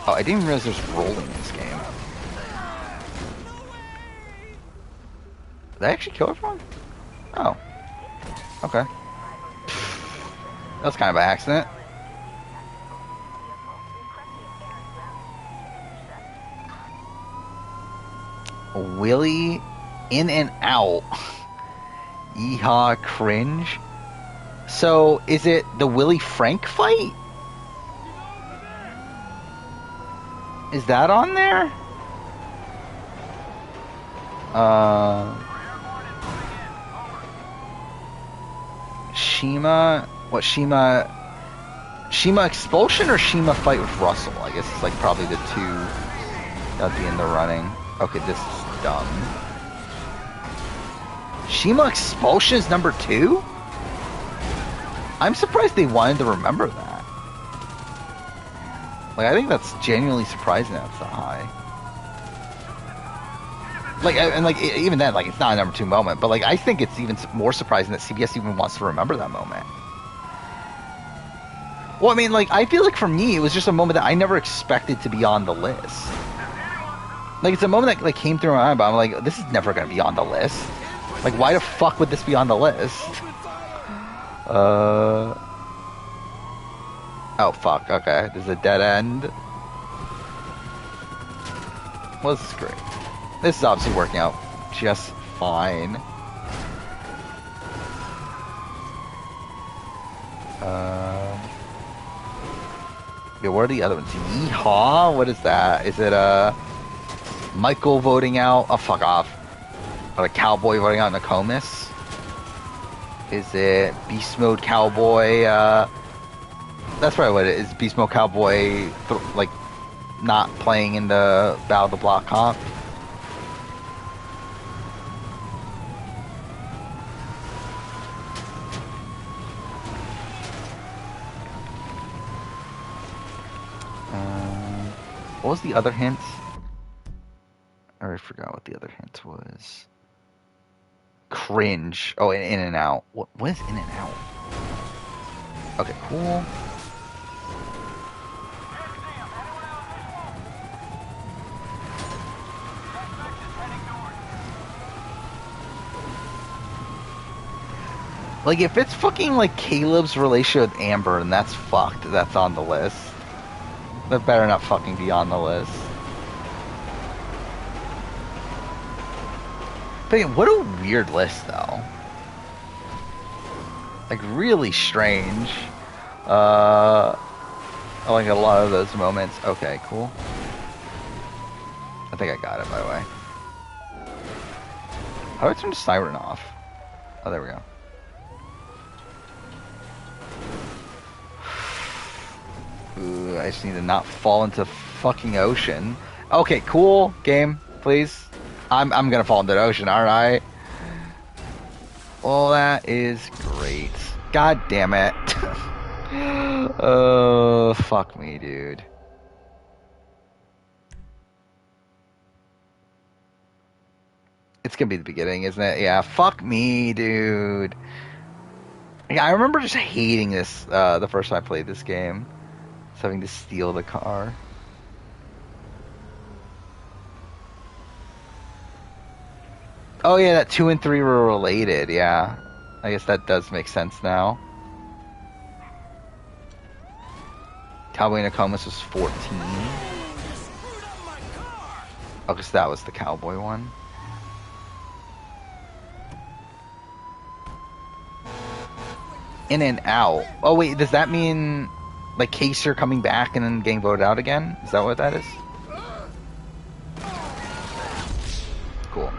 Oh, I didn't even realize there's rolling in this game. Did I actually kill everyone? Oh. Okay. That was kind of an accident. Willie in and out. Yeehaw, cringe. So, is it the Willie Frank fight? Is that on there? Shima... What, Shima... Shima Expulsion or Shima Fight with Russell? I guess it's like probably the two that'd be in the running. Okay, this is dumb. Shima Expulsion is number 2? I'm surprised they wanted to remember that. Like, I think that's genuinely surprising that it's that high. Like, and like, even then, like, it's not a number 2 moment, but like, I think it's even more surprising that CBS even wants to remember that moment. Well, I mean, like, I feel like for me, it was just a moment that I never expected to be on the list. Like, it's a moment that, like, came through my mind, but I'm like, this is never gonna be on the list. Like, why the fuck would this be on the list? Oh, fuck, okay. There's a dead end. Well, this is great. This is obviously working out just fine. Yeah, what are the other ones? Yeehaw? What is that? Is it, Michael voting out? Oh, fuck off. Or a cowboy voting out Nokomis? Is it Beast Mode Cowboy? That's probably what it is. Beast Mode Cowboy, like, not playing in the Battle of the Block comp. What was the other hint? I already forgot what the other hint was. Cringe. Oh, in and out. What is in and out? Okay, cool. Like, if it's fucking like Caleb's relationship with Amber and that's fucked, that's on the list. That better not fucking be on the list. But what a weird list, though. Like, really strange. I like a lot of those moments. Okay, cool. I think I got it, by the way. How do I turn the siren off? Oh, there we go. Ooh, I just need to not fall into the fucking ocean. Okay, cool. Game, please. I'm gonna fall into the ocean, alright? Well, that is great. God damn it. Oh, fuck me, dude. It's gonna be the beginning, isn't it? Yeah, fuck me, dude. Yeah, I remember just hating this the first time I played this game. Just having to steal the car. Oh yeah, that 2 and 3 were related, yeah. I guess that does make sense now. Cowboy Nokomis was 14. Oh, because that was the cowboy one. In and out. Oh wait, does that mean like Kaser coming back and then getting voted out again? Is that what that is? Cool.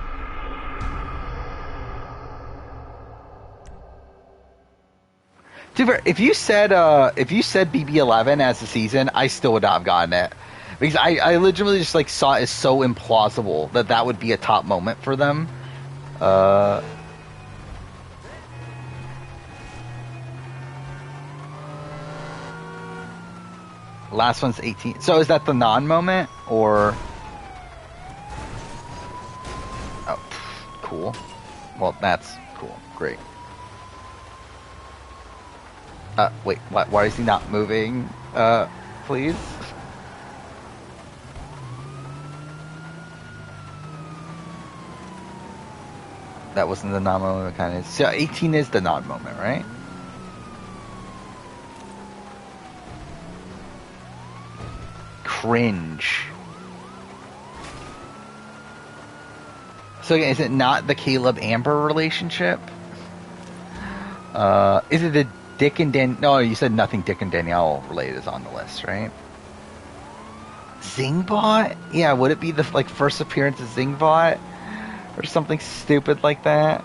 If you said BB11 as the season, I still would not have gotten it. Because I legitimately just like saw it as so implausible that that would be a top moment for them. Last one's 18. So is that the non-moment or? Oh, cool. Well, that's cool. Great. Wait. Why is he not moving? Please. That wasn't the non-moment kind of. So 18 is the non-moment, right? Cringe. So again, is it not the Caleb Amber relationship? Is it the Dick and Dan? No, you said nothing Dick and Danielle related is on the list, right? Zingbot? Yeah, would it be the like first appearance of Zingbot? Or something stupid like that?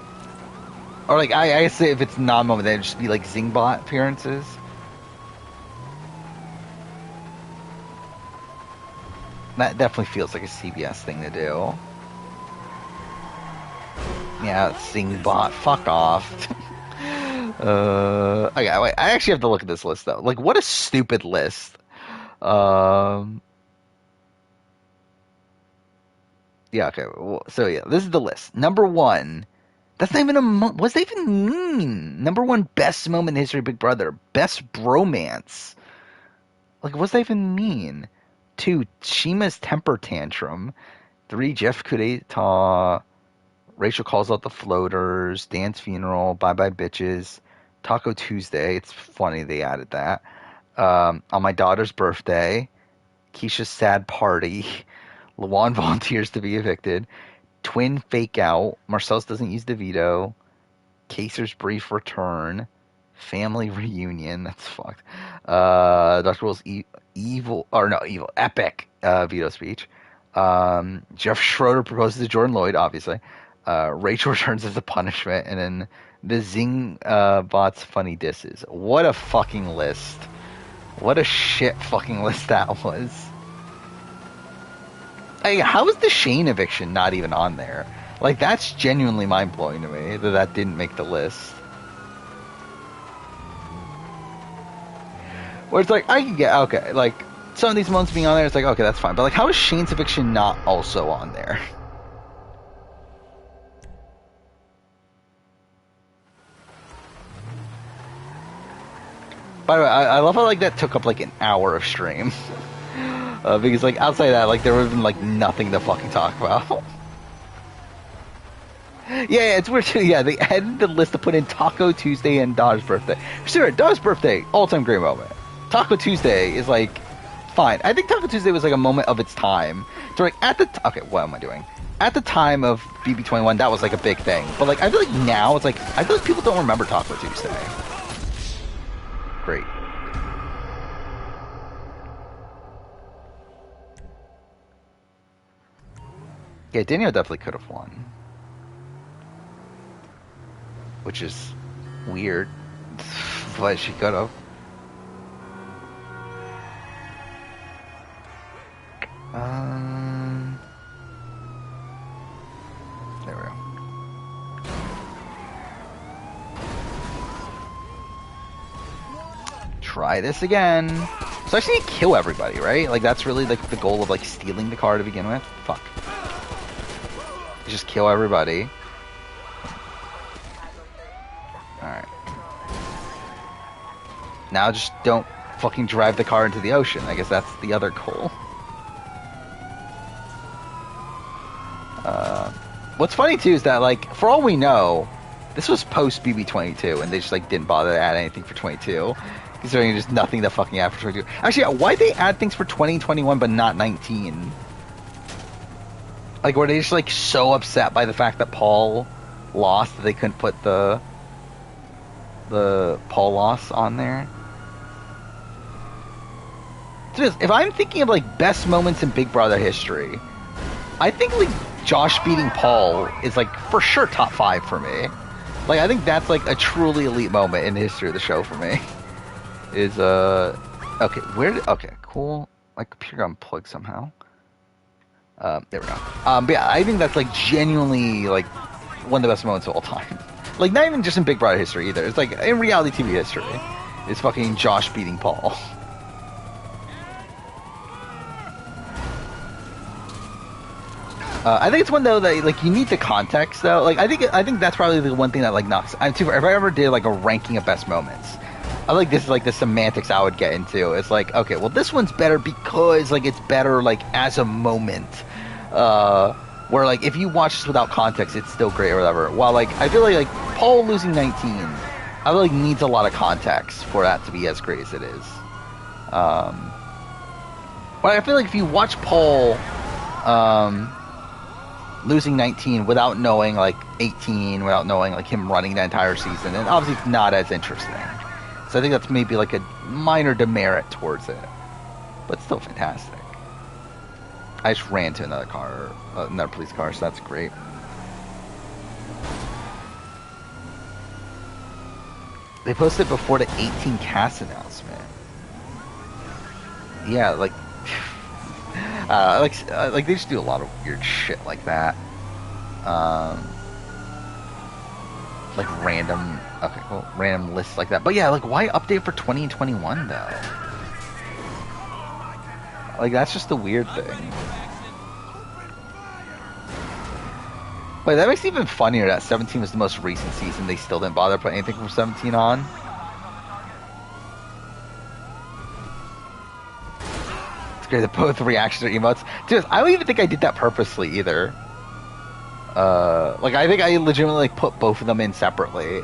Or like, I say if it's non-moment, then it'd just be like Zingbot appearances. That definitely feels like a CBS thing to do. Yeah, Zingbot. Fuck off. Okay, wait, I actually have to look at this list though. Like, what a stupid list. Yeah, okay. So yeah, this is the list. Number 1. That's not even a what's that even mean? Number 1, best moment in history, Big Brother. Best bromance. Like, what's that even mean? 2, Shima's temper tantrum. 3, Jeff Kudeta. Rachel calls out the floaters. Dan's funeral. Bye bye bitches. Taco Tuesday. It's funny they added that. On my daughter's birthday. Keisha's sad party. Lawan volunteers to be evicted. Twin fake out. Marcel's doesn't use the veto. Kaser's brief return. Family reunion. That's fucked. Dr. Will's epic veto speech. Jeff Schroeder proposes to Jordan Lloyd, obviously. Rachel returns as a punishment. And then the Zing bot's funny disses. What a fucking list. What a shit fucking list that was. Hey, how is the Shane eviction not even on there? Like, that's genuinely mind-blowing to me that didn't make the list. Where it's like, I can get, okay, like, some of these moments being on there, it's like, okay, that's fine. But, like, how is Shane's eviction not also on there? By the way, I love how, like, that took up, like, an hour of stream. Because, like, outside of that, like, there would have been, like, nothing to fucking talk about. Yeah, it's weird too. Yeah, they added the list to put in Taco Tuesday and Daw's birthday. Sure, Daw's birthday, all-time great moment. Taco Tuesday is, like, fine. I think Taco Tuesday was, like, a moment of its time. So, like, okay, what am I doing? At the time of BB21, that was, like, a big thing. But, like, I feel like now, it's like, I feel like people don't remember Taco Tuesday. Great. Yeah, Danielle definitely could have won. Which is weird. But she could have. There we go. Try this again. So I just need to kill everybody, right? Like, that's really, like, the goal of, like, stealing the car to begin with? Fuck. Just kill everybody. Alright. Now just don't fucking drive the car into the ocean. I guess that's the other goal. What's funny, too, is that, like, for all we know, this was post BB22, and they just, like, didn't bother to add anything for 22. Considering there's nothing to fucking add for 22. Actually, why'd they add things for 20 and 21, but not 19? Like, were they just like so upset by the fact that Paul lost that they couldn't put the Paul loss on there? If I'm thinking of like best moments in Big Brother history, I think like Josh beating Paul is like for sure top 5 for me. Like, I think that's like a truly elite moment in the history of the show for me. Is okay, okay, cool. My computer got unplugged somehow. There we go. But yeah, I think that's like genuinely like one of the best moments of all time. Like, not even just in Big Brother history either. It's like in reality TV history. It's fucking Josh beating Paul. I think it's one though that like you need the context though. Like I think that's probably the one thing that like knocks. If I ever did like a ranking of best moments, I like this is like the semantics I would get into. It's like, okay, well this one's better because like it's better like as a moment. Where like if you watch this without context, it's still great or whatever. While like I feel like Paul losing 19, I feel like needs a lot of context for that to be as great as it is. But I feel like if you watch Paul, losing 19 without knowing like 18, without knowing like him running the entire season, and obviously it's not as interesting. So I think that's maybe like a minor demerit towards it, but still fantastic. I just ran to another car, another police car, so that's great. They posted before the 18 cast announcement. Yeah, like like they just do a lot of weird shit like that. Like random, okay, well, random lists like that. But yeah, like why update for 20 and 21 though? Like that's just the weird thing. Wait, that makes it even funnier that 17 was the most recent season. They still didn't bother putting anything from 17 on. It's great that both reactions are emotes. Dude, I don't even think I did that purposely either. Like I think I legitimately like put both of them in separately,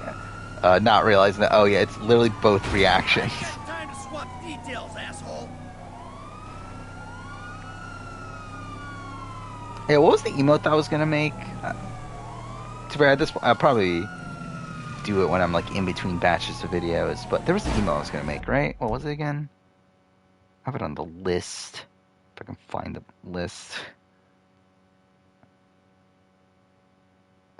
not realizing that. Oh yeah, it's literally both reactions. Time to swap details, asshole. Yeah, what was the emote that I was gonna make? To be at this point, I'll probably do it when I'm like in between batches of videos. But there was the emote I was gonna make, right? What was it again? I have it on the list. If I can find the list.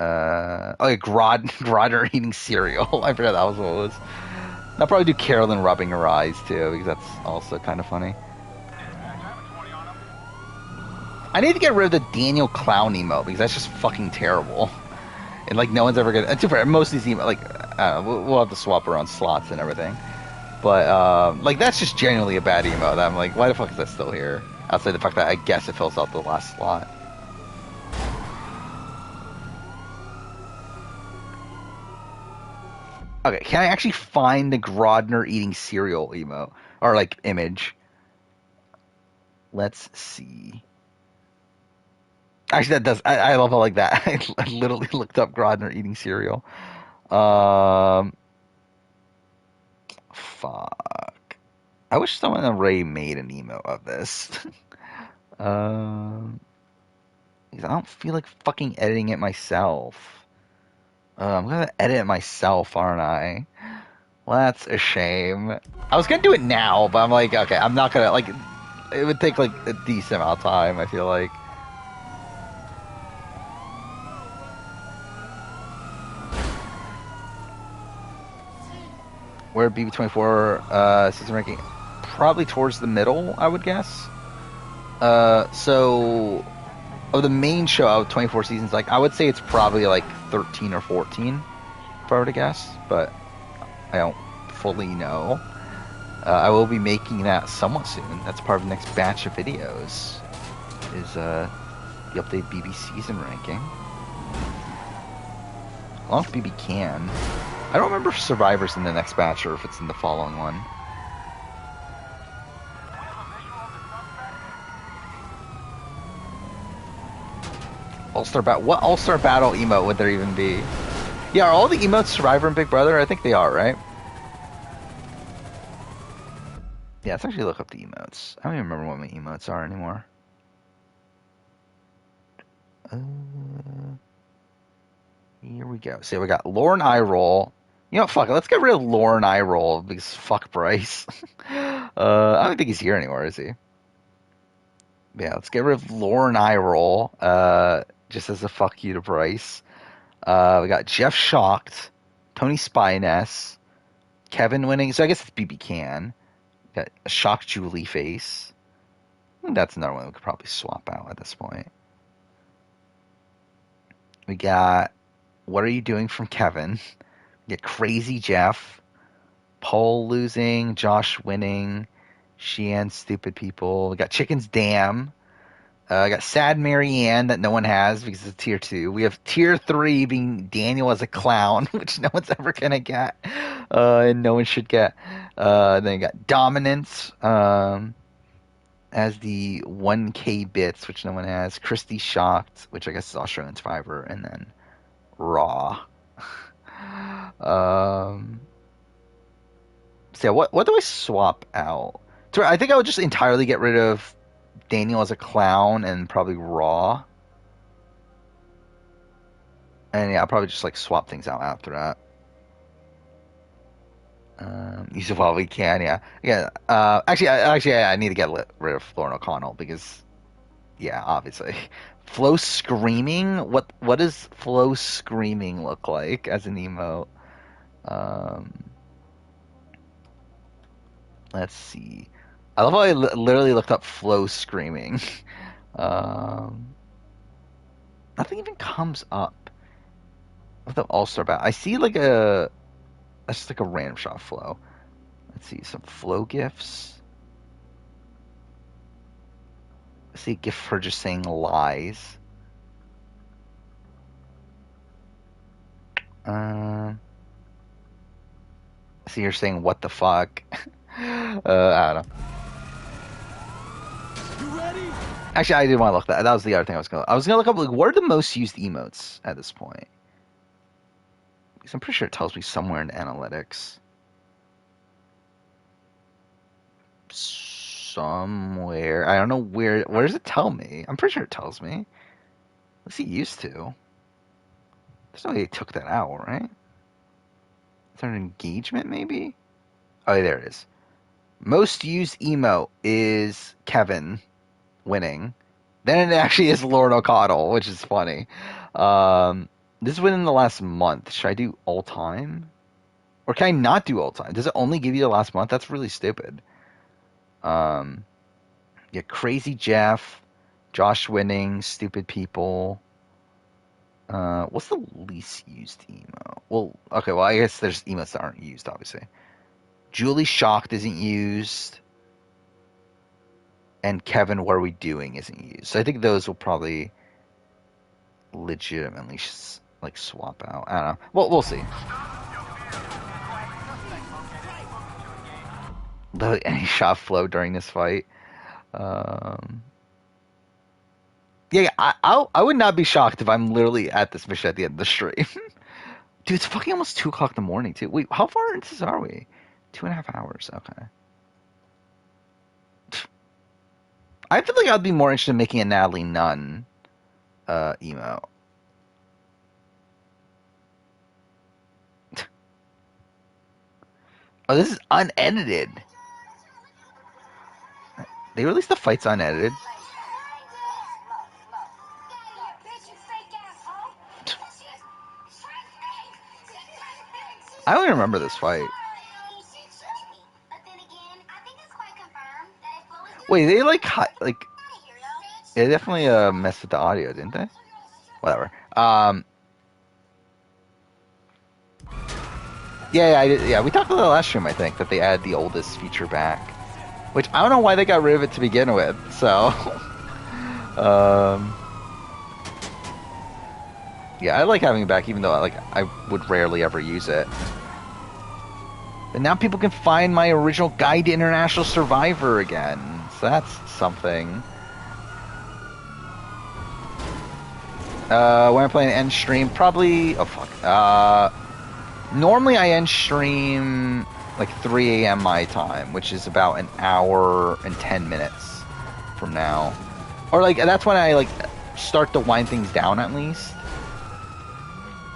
Oh yeah, Grodner eating cereal. I forgot that was what it was. I'll probably do Carolyn rubbing her eyes too, because that's also kind of funny. I need to get rid of the Daniel Clown emote, because that's just fucking terrible. And like no one's ever gonna. Too fair, most of these emotes, like we'll have to swap around slots and everything. But like that's just genuinely a bad emote. I'm like, why the fuck is that still here? Outside the fact that I guess it fills out the last slot. Okay, can I actually find the Grodner eating cereal emote or like image? Let's see. Actually, that does. I love it like that. I literally looked up Grodner eating cereal. Fuck. I wish someone already made an emote of this. I don't feel like fucking editing it myself. I'm gonna edit it myself, aren't I? Well, that's a shame. I was gonna do it now, but I'm like, okay, I'm not gonna, like, it would take, like, a decent amount of time, I feel like. Where BB24 system ranking? Probably towards the middle, I would guess. So, of the main show out of 24 seasons, like, I would say it's probably, like, 13 or 14, if I were to guess, but I don't fully know. I will be making that somewhat soon. That's part of the next batch of videos, is the updated BB season ranking. As long as BB can. I don't remember if Survivor's in the next batch or if it's in the following one. All-Star Battle. What All-Star Battle emote would there even be? Yeah, are all the emotes Survivor and Big Brother? I think they are, right? Yeah, let's actually look up the emotes. I don't even remember what my emotes are anymore. Here we go. So we got Lore and Eye Roll. You know, fuck it. Let's get rid of Lore and Eye Roll because fuck Bryce. I don't think he's here anymore, is he? Yeah, let's get rid of Lore and Eye Roll. Just as a fuck you to Bryce. We got Jeff Shocked, Tony Spyness, Kevin winning. So I guess it's BB Can. Got a Shocked Julie face. That's another one we could probably swap out at this point. We got What Are You Doing from Kevin. We got Crazy Jeff, Paul losing, Josh winning, Sheehan Stupid People. We got Chicken's Dam. I got Sad Marianne that no one has because it's tier 2. We have tier 3 being Daniel as a clown, which no one's ever gonna get, and no one should get. Then you got Dominance as the 1K bits, which no one has. Christy Shocked, which I guess is Australian Survivor, and then Raw. So yeah, what do I swap out? I think I would just entirely get rid of Daniel as a clown and probably Raw. And yeah, I'll probably just like swap things out after that. Use it while we can, yeah. Yeah. Actually, I need to get rid of Lauren O'Connell because, yeah, obviously. Flo Screaming? What does Flo Screaming look like as an emote? Let's see. I love how I literally looked up Flo Screaming. Nothing even comes up with the All-Star Battle. I see like that's just like a random shot of Flo. Let's see, some Flo gifs. I see a gif of her just saying lies. I see her saying what the fuck. I don't know. You ready? Actually, I didn't want to look that. That was the other thing I was gonna look up. Like, what are the most used emotes at this point? Because I'm pretty sure it tells me somewhere in analytics. Somewhere. I don't know where. Where does it tell me? I'm pretty sure it tells me. What's he used to? There's no way he took that out, right? Is there an engagement, maybe? Oh, there it is. Most used emote is Kevin winning. Then it actually is Lord O'Connell, which is funny. This is within the last month. Should I do all time? Or can I not do all time? Does it only give you the last month? That's really stupid. Yeah, Crazy Jeff, Josh winning, Stupid People. What's the least used emote? Well, okay, well, I guess there's emotes that aren't used, obviously. Julie Shocked isn't used. And Kevin, What Are We Doing isn't used. So I think those will probably legitimately like swap out. I don't know. Well, we'll see. Any shot flow during this fight. Yeah, I would not be shocked if I'm literally at this mission at the end of the stream. Dude, it's fucking almost 2 o'clock in the morning, too. Wait, how far into this are we? 2.5 hours. Okay. I feel like I'd be more interested in making a Natalie Nunn emote. Oh, this is unedited. They released the fights unedited. I don't even remember this fight. Wait, they like they definitely messed with the audio, didn't they? Whatever. Yeah, we talked about the last stream, I think, that they added the oldest feature back. Which, I don't know why they got rid of it to begin with, so... yeah, I like having it back, even though I would rarely ever use it. But now people can find my original Guide to International Survivor again, so that's something. When I'm playing end stream, probably... Oh, fuck. Normally I end stream like 3 a.m. my time, which is about an hour and 10 minutes from now. Or like, that's when I like start to wind things down at least.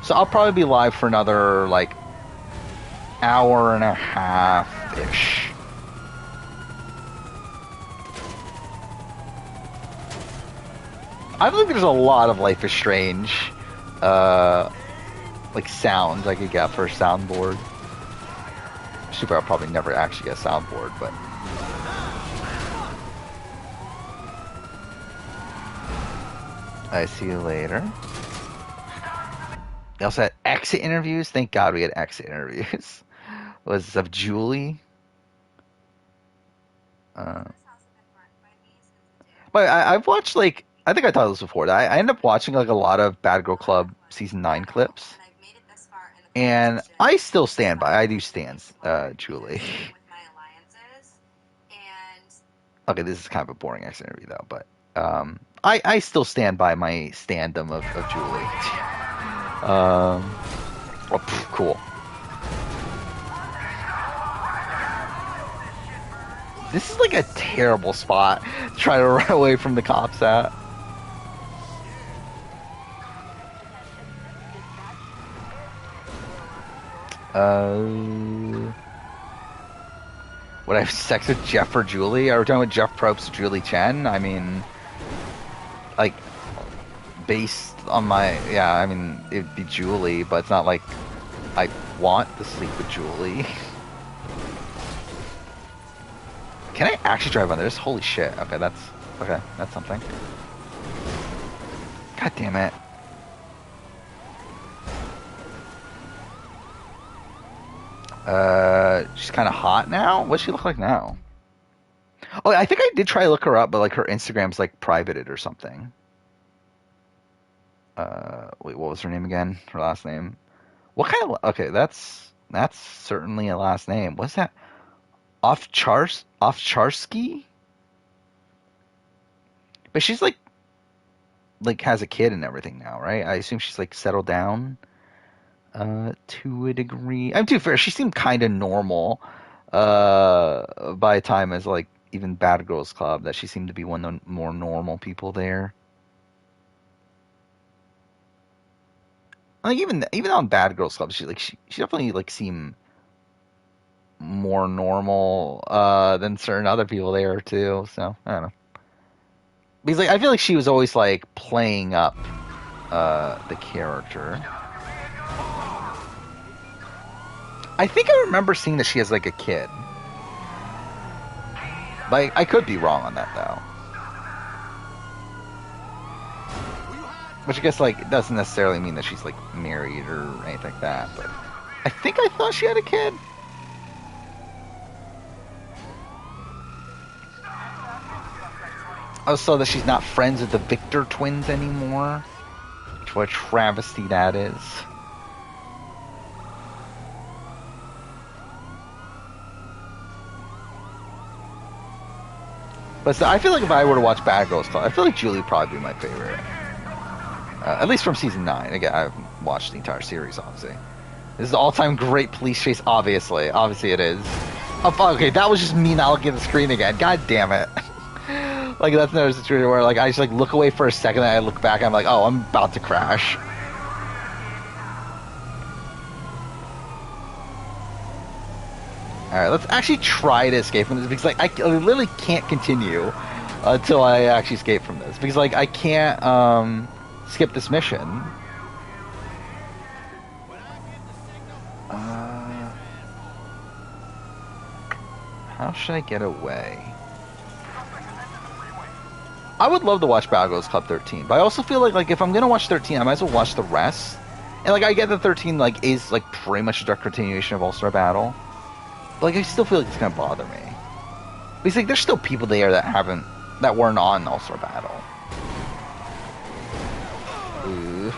So I'll probably be live for another, like, hour and a half-ish. I think there's a lot of Life is Strange, like, sounds I could get for a soundboard. Super, I'll probably never actually get a soundboard, but... I see you later. They also had exit interviews. Thank God we had exit interviews. Was of Julie. But I've watched, like, I think I thought this before. I ended up watching, like, a lot of Bad Girl Club Season 9 clips. And I still stand by. I do stand Julie. Okay, this is kind of a boring exit interview, though, but I still stand by my standum of Julie. Cool. This is like a terrible spot to try to run away from the cops at. Would I have sex with Jeff or Julie? Are we talking about Jeff Probst or Julie Chen? I mean, like, based on my... Yeah, I mean, it'd be Julie, but it's not like I want to sleep with Julie. Can I actually drive on this? Holy shit. Okay, that's something. God damn it. She's kind of hot now? What's she look like now? Oh, I think I did try to look her up, but, like, her Instagram's, like, privated or something. Wait, what was her name again? Her last name? What kind of... Okay, that's certainly a last name. What's that? Ovcharsky? But she's, like, has a kid and everything now, right? I assume she's, like, settled down to a degree. I'm too fair. She seemed kind of normal by the time as, like, even Bad Girls Club, that she seemed to be one of the more normal people there. Like, even on Bad Girls Club, she definitely, like, seemed more normal than certain other people there too. So I don't know. Because, like, I feel like she was always, like, playing up the character. I think I remember seeing that she has, like, a kid. Like, I could be wrong on that though. Which I guess, like, doesn't necessarily mean that she's, like, married or anything like that. But I think I thought she had a kid. Oh, so that she's not friends with the Victor twins anymore? What a travesty that is. But so I feel like if I were to watch Bad Girls Club, I feel like Julie would probably be my favorite. At least from season 9. Again, I haven't watched the entire series, obviously. This is the all-time great police chase, obviously. Obviously it is. Oh, okay, that was just me not looking at the screen again. God damn it. Like, that's another situation where, like, I just, like, look away for a second and I look back and I'm like, oh, I'm about to crash. Alright, let's actually try to escape from this, because, like, I literally can't continue until I actually escape from this. Because, like, I can't, skip this mission. How should I get away? I would love to watch Bad Girls Club 13, but I also feel like if I'm gonna watch 13, I might as well watch the rest. And, like, I get that 13, like, is, like, pretty much a direct continuation of All-Star Battle. But, like, I still feel like it's gonna bother me. Because, like, there's still people there that weren't on All-Star Battle. Ooh.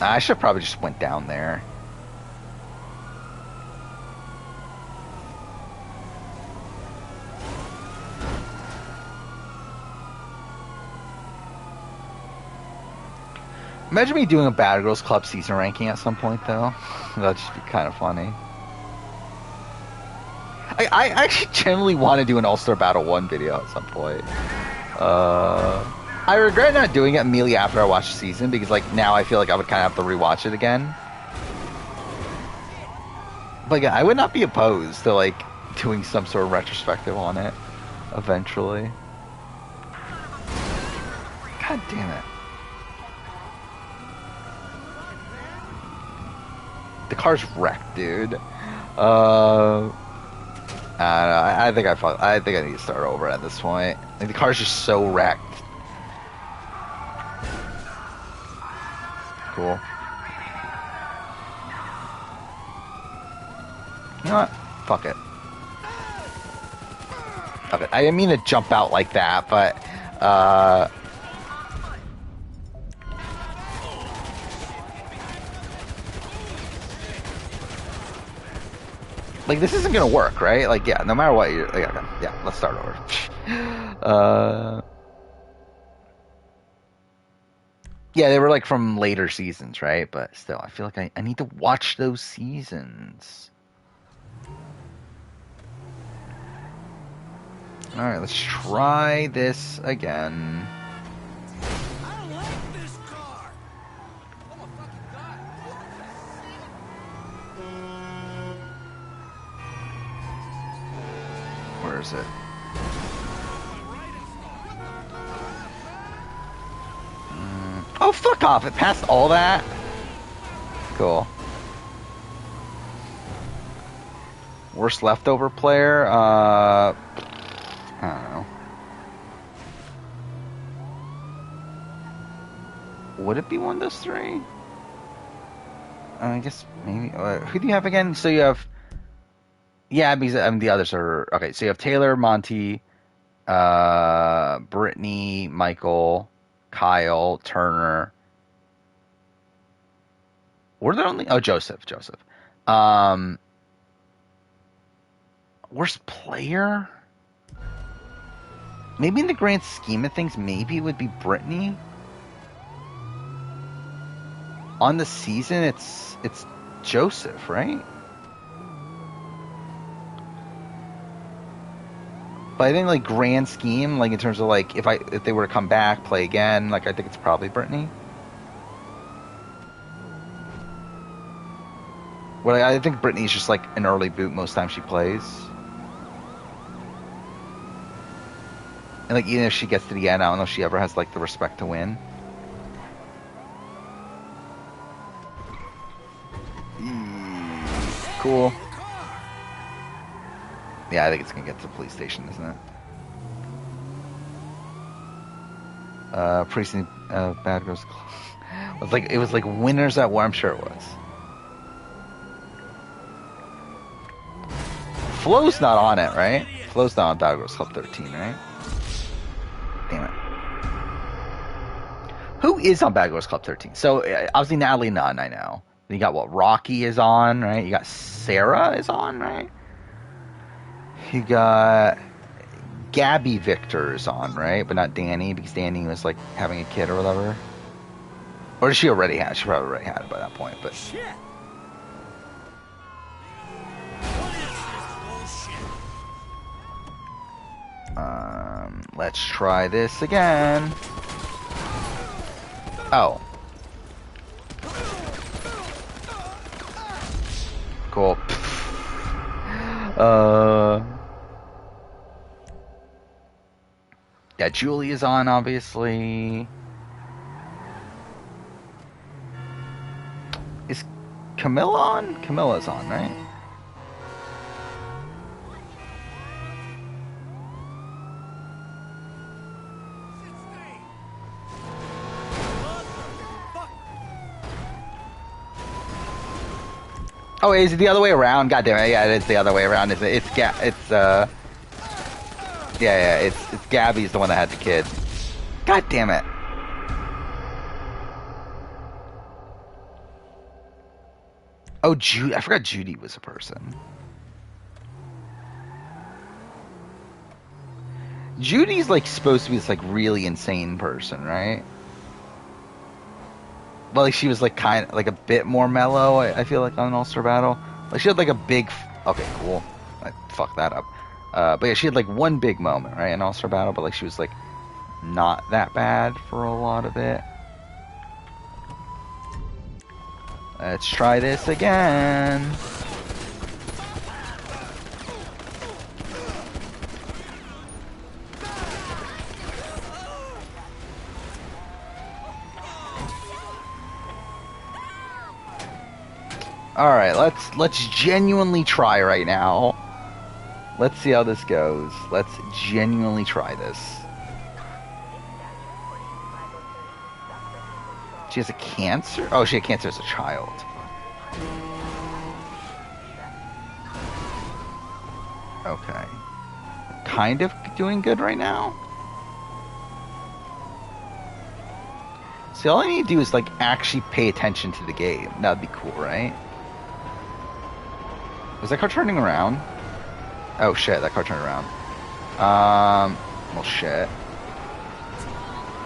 I should have probably just went down there. Imagine me doing a Bad Girls Club season ranking at some point, though. That'd just be kind of funny. I actually genuinely want to do an All-Star Battle 1 video at some point. I regret not doing it immediately after I watched the season, because like now I feel like I would kind of have to rewatch it again. But yeah, I would not be opposed to like doing some sort of retrospective on it eventually. God damn it. The car's wrecked, dude. I think I need to start over at this point. Like, the car's just so wrecked. Cool. You know what? Fuck it. Okay, I didn't mean to jump out like that, but like, this isn't gonna work, right? Like, yeah, no matter what, yeah, let's start over. Yeah, they were like from later seasons, right? But still, I feel like I need to watch those seasons. Alright, let's try this again. I don't like this car. Oh my fucking god. Where is it? Oh, fuck off. It passed all that? Cool. Worst leftover player? I don't know. Would it be one of those three? I guess maybe. Who do you have again? So you have... Yeah, because the others are... Okay, so you have Taylor, Monty, Brittany, Michael, Kyle, Turner. Were there only... Oh, Joseph. Worst player? Maybe in the grand scheme of things, maybe it would be Brittany. On the season, it's Joseph, right? But I think, like, grand scheme, like, in terms of, like, if they were to come back, play again, like, I think it's probably Brittany. Well, I think Brittany's just, like, an early boot most times she plays. And, like, even if she gets to the end, I don't know if she ever has, like, the respect to win. Cool. Yeah, I think it's gonna get to the police station, isn't it? Precinct Bad Girls Club. It was like Winners at War. I'm sure it was. Flo's not on it, right? Flo's not on Bad Girls Club 13, right? Damn it. Who is on Bad Girls Club 13? So obviously Natalie Nunn, I know. Then you got what? Rocky is on, right? You got Sarah is on, right? You got Gabby Victor is on, right? But not Danny, because Danny was like having a kid or whatever. Or did she already have? She probably already had it by that point. But Shit. let's try this again. Oh. Cool. Yeah, Julie is on, obviously. Is Camilla on? Camilla's on, right? Oh, is it the other way around? God damn it! Yeah, it is the other way around. It's it's Gabby's the one that had the kid. God damn it! Oh, Judy! I forgot Judy was a person. Judy's like supposed to be this like really insane person, right? Well, like she was like kind of like a bit more mellow. I feel like on All-Star Battle, like she had like a big. Okay, cool. I fucked that up. But yeah, she had like one big moment, right, in All-Star Battle, but like she was like not that bad for a lot of it. Let's try this again. Alright, let's genuinely try right now. Let's see how this goes. Let's genuinely try this. She has a cancer? Oh, she had cancer as a child. Okay. Kind of doing good right now. See, all I need to do is, like, actually pay attention to the game. That'd be cool, right? Was that car turning around? Oh, shit, that car turned around. Well, shit.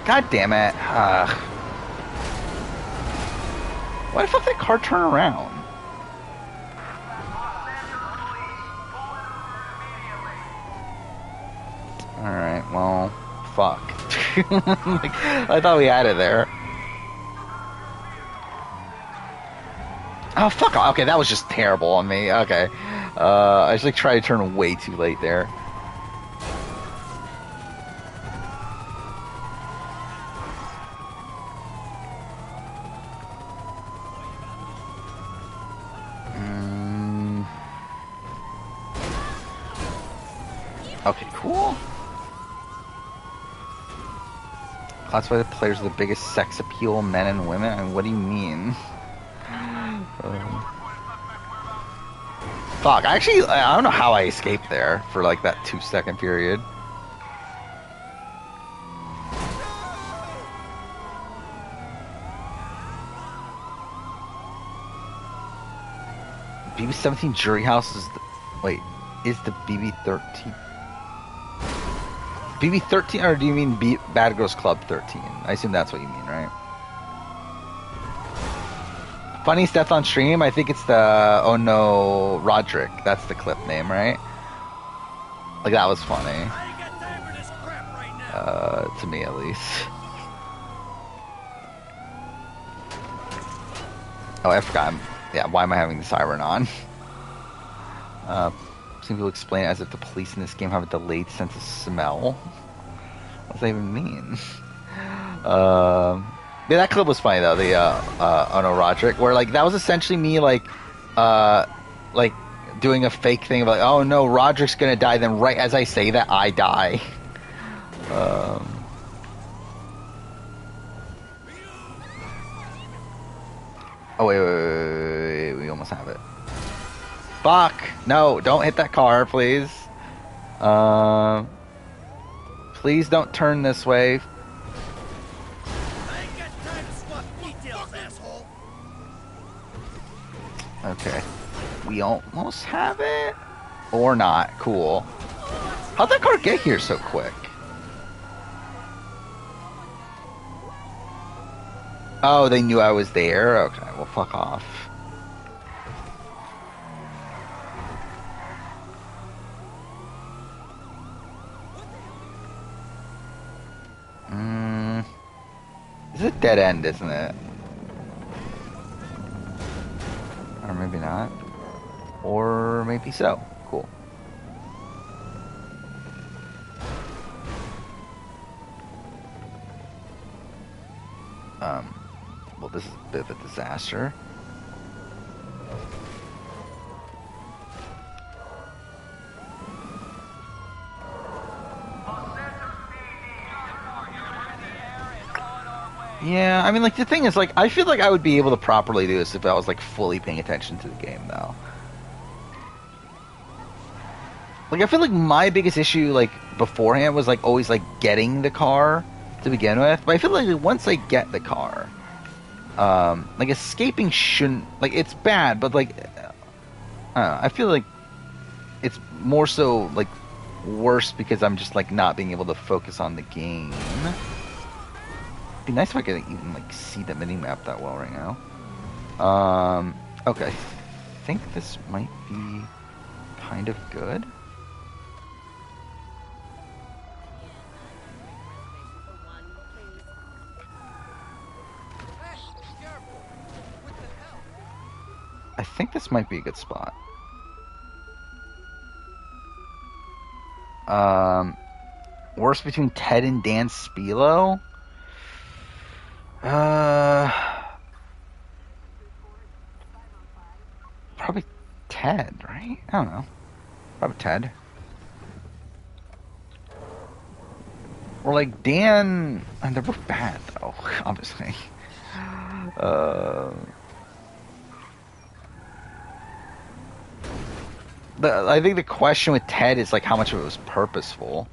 God damn it. Why the fuck did that car turn around? Alright, well, fuck. Like, I thought we had it there. Oh, fuck off. Okay, that was just terrible on me. Okay. I just like tried to turn way too late there. Okay, cool. Classify the players with the biggest sex appeal, men and women? I mean, what do you mean? Fuck, actually, I don't know how I escaped there for like that 2-second period. BB-17 Jury House is the... Wait, is the BB-13... BB-13, or do you mean Bad Girls Club 13? I assume that's what you mean, right? Funniest death on stream? I think it's the Oh No Roderick. That's the clip name, right? Like, that was funny. I ain't got time for this crap right now. To me at least. Oh, I forgot. Yeah, why am I having the siren on? Some people explain it as if the police in this game have a delayed sense of smell. What does that even mean? Yeah, that clip was funny though. The Oh No Roderick, where like that was essentially me like doing a fake thing of like, oh no, Roderick's gonna die. Then right as I say that, I die. Oh wait, we almost have it. Fuck! No, don't hit that car, please. Please don't turn this way. I ain't got time to swap details, asshole. Okay. We almost have it? Or not. Cool. How'd that car get here so quick? Oh, they knew I was there? Okay, well, fuck off. This is a dead end, isn't it? Or maybe not. Or maybe so. Cool. Well, this is a bit of a disaster. Yeah, I mean, like, the thing is, like, I feel like I would be able to properly do this if I was, like, fully paying attention to the game, though. Like, I feel like my biggest issue, like, beforehand was, like, always, like, getting the car to begin with. But I feel like once I get the car, like, escaping shouldn't... Like, it's bad, but, like, I don't know, I feel like it's more so, like, worse because I'm just, like, not being able to focus on the game. It'd be nice if I could even like see the mini-map that well right now. Okay. I think this might be kind of good. I think this might be a good spot. Worst between Ted and Dan Spilo? Probably Ted, right? I don't know. Probably Ted. Or like Dan, and they're both bad though, obviously. I think the question with Ted is like how much of it was purposeful.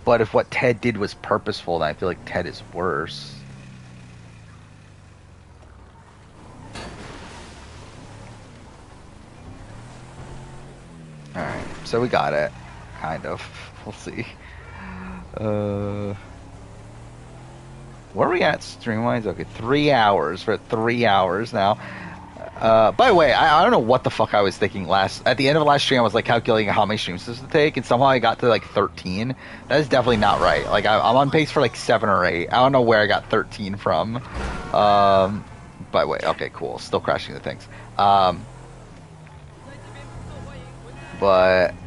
But if what Ted did was purposeful, then I feel like Ted is worse. Alright, so we got it. Kind of. We'll see. Where are we at stream-wise? Okay, 3 hours. We're at 3 hours now. By the way, I don't know what the fuck I was thinking at the end of the last stream. I was like calculating how many streams this would take, and somehow I got to like 13. That is definitely not right. Like I'm on pace for like 7 or 8. I don't know where I got 13 from. By the way, okay, cool. Still crashing the things. But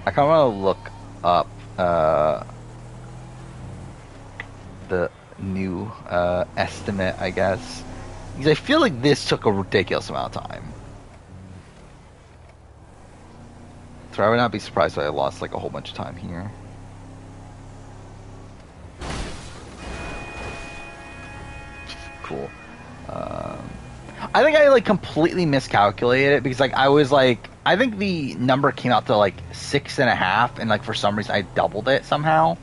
I kind of want to look up the new estimate, I guess. Because I feel like this took a ridiculous amount of time. So I would not be surprised if I lost like a whole bunch of time here. Cool. I think I like completely miscalculated it because like I was like, I think the number came out to like 6.5, and like for some reason I doubled it somehow.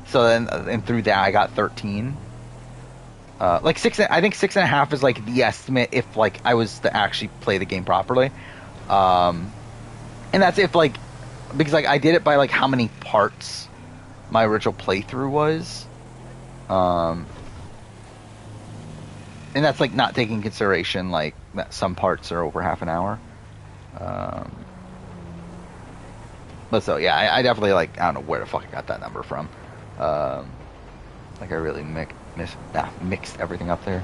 So then, and through that I got 13. Like I think 6.5 is like the estimate if like I was to actually play the game properly. And that's if like, because like I did it by like how many parts my original playthrough was. And that's like not taking consideration like that some parts are over half an hour. But so yeah, I definitely like, I don't know where the fuck I got that number from. Like I really mixed everything up there.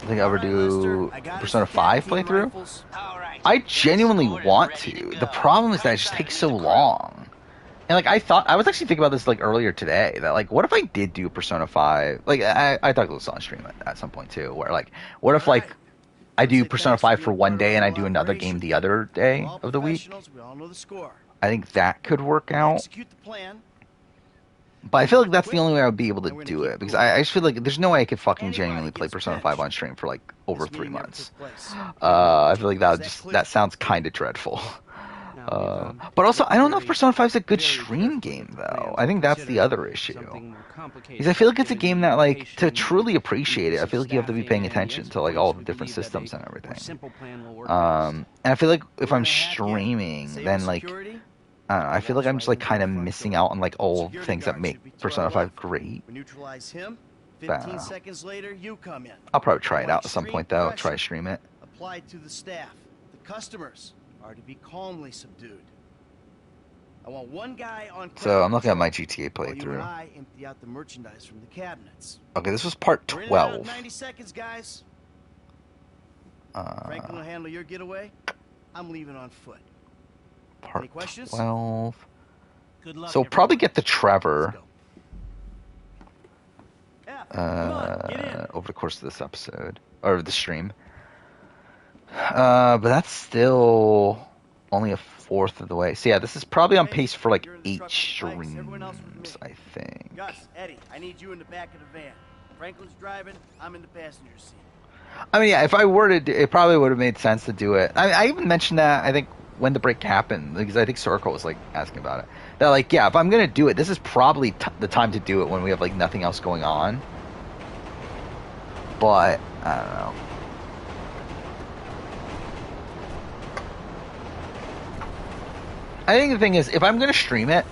I think I ever do Persona 5 playthrough. I genuinely want to. The problem is that it just takes so long. And like I was actually thinking about this like earlier today, that like what if I did do Persona 5? Like I talked about this on stream at some point too, where like what if like I do Persona 5 for one day and I do another game the other day of the week? I think that could work out. But I feel like that's the only way I would be able to do it, because I just feel like there's no way I could fucking genuinely play Persona 5 on stream for like over 3 months. I feel like that sounds kind of dreadful. But also, I don't know if Persona 5 is a good stream game, though. I think that's the other issue. Because I feel like it's a game that, like, to truly appreciate it, I feel like you have to be paying attention to, like, all the different systems and everything. And I feel like if I'm streaming, then, like, I don't know, I feel like I'm just, like, kind of missing out on, like, all things that make Persona 5 great. But, 15 seconds later, you come in. I'll probably try it out at some point, though. Try to stream it. Applied to the staff. The customers are to be calmly subdued. I want one guy on. So I'm looking at my GTA playthrough. You and I empty out the merchandise from the cabinets. Okay, this was part 12. 90 seconds, guys. Franklin will handle your getaway. I'm leaving on foot. Part Any questions? 12. Good luck, So we'll probably get the Trevor Yeah, over the course of this episode or the stream. But that's still only a fourth of the way. So yeah, this is probably on pace for like 8 streams, I think. Gus, Eddie, I need you in the back of the van. Franklin's driving. I'm in the passenger seat. I mean, yeah, if I were to, it probably would have made sense to do it. I even mentioned that, I think, when the break happened, because I think Circle was like asking about it. That like, yeah, if I'm gonna do it, this is probably the time to do it when we have like nothing else going on. But I don't know. I think the thing is, if I'm gonna stream it,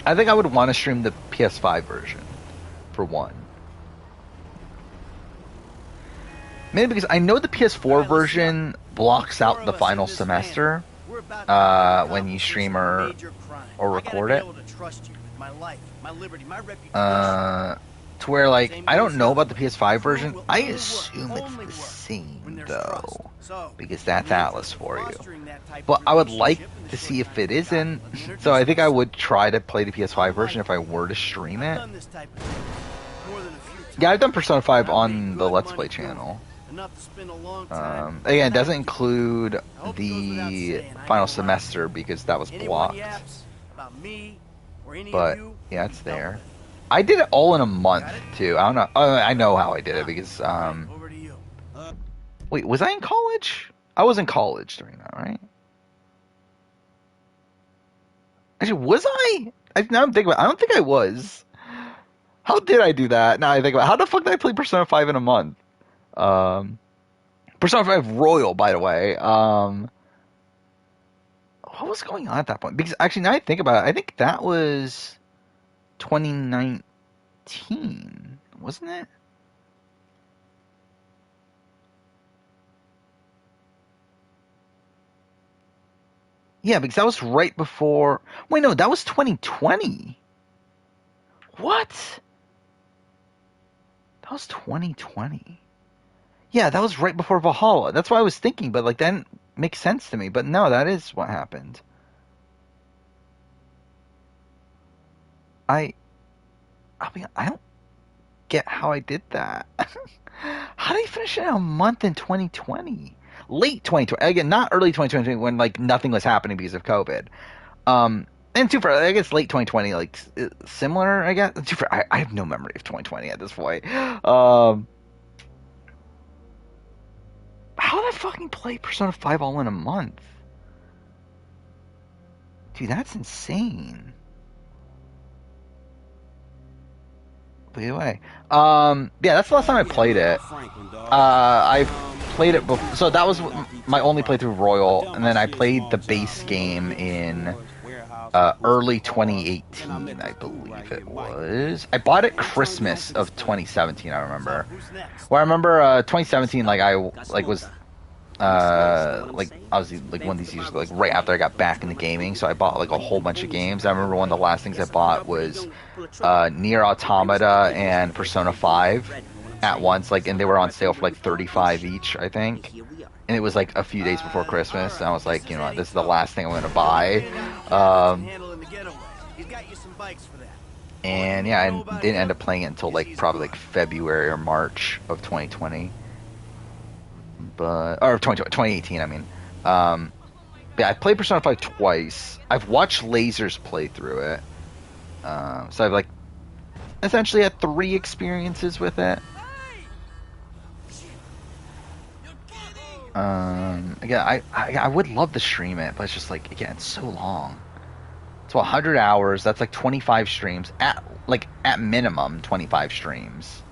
I think I would want to stream the PS5 version, for one. Mainly because I know the PS4 version blocks out the final semester when you stream or record it. To where, like, I don't know about the PS5 version. I assume it's the same, though, because that's Atlas for you. But I would like to see if it isn't, so I think I would try to play the PS5 version if I were to stream it. Yeah, I've done Persona 5 on the Let's Play channel. Again, it doesn't include the final semester because that was blocked. But, yeah, it's there. I did it all in a month, too. I don't know. I know how I did it because, wait, was I in college? I was in college during that, right? Actually, was I? Now I'm thinking about it. I don't think I was. How did I do that? Now I think about it. How the fuck did I play Persona 5 in a month? Persona 5 Royal, by the way. What was going on at that point? Because actually, now I think about it, I think that was 2019, wasn't it? Yeah, because that was right before... Wait, no, that was 2020. What? That was 2020. Yeah, that was right before Valhalla. That's what I was thinking, but like that didn't make sense to me. But no, that is what happened. I mean, I don't get how I did that. How did I finish it in a month in 2020? Late 2020. Again, not early 2020 when like nothing was happening because of COVID. And too far, I guess late 2020, like similar. I guess too far. I have no memory of 2020 at this point. How did I fucking play Persona 5 all in a month? Dude, that's insane. But either way, yeah, that's the last time I played it. I played it before, so that was my only playthrough Royal, and then I played the base game in early 2018, I believe it was. I bought it Christmas of 2017. I remember. Well, I remember 2017. Like I was like obviously like one of these years like right after I got back into gaming, so I bought like a whole bunch of games. I remember one of the last things I bought was Nier Automata and Persona 5 at once, like, and they were on sale for like $35 each, I think. And it was like a few days before Christmas, and I was like, you know, this is the last thing I'm going to buy. And yeah, I didn't end up playing it until like probably like February or March of 2020. Or 2018, I mean. Yeah, I played Persona 5 twice. I've watched Lasers play through it. So I've like essentially had 3 experiences with it. Again, I would love to stream it, but it's just like, again, it's so long. It's 100 hours. That's like 25 streams at minimum 25 streams.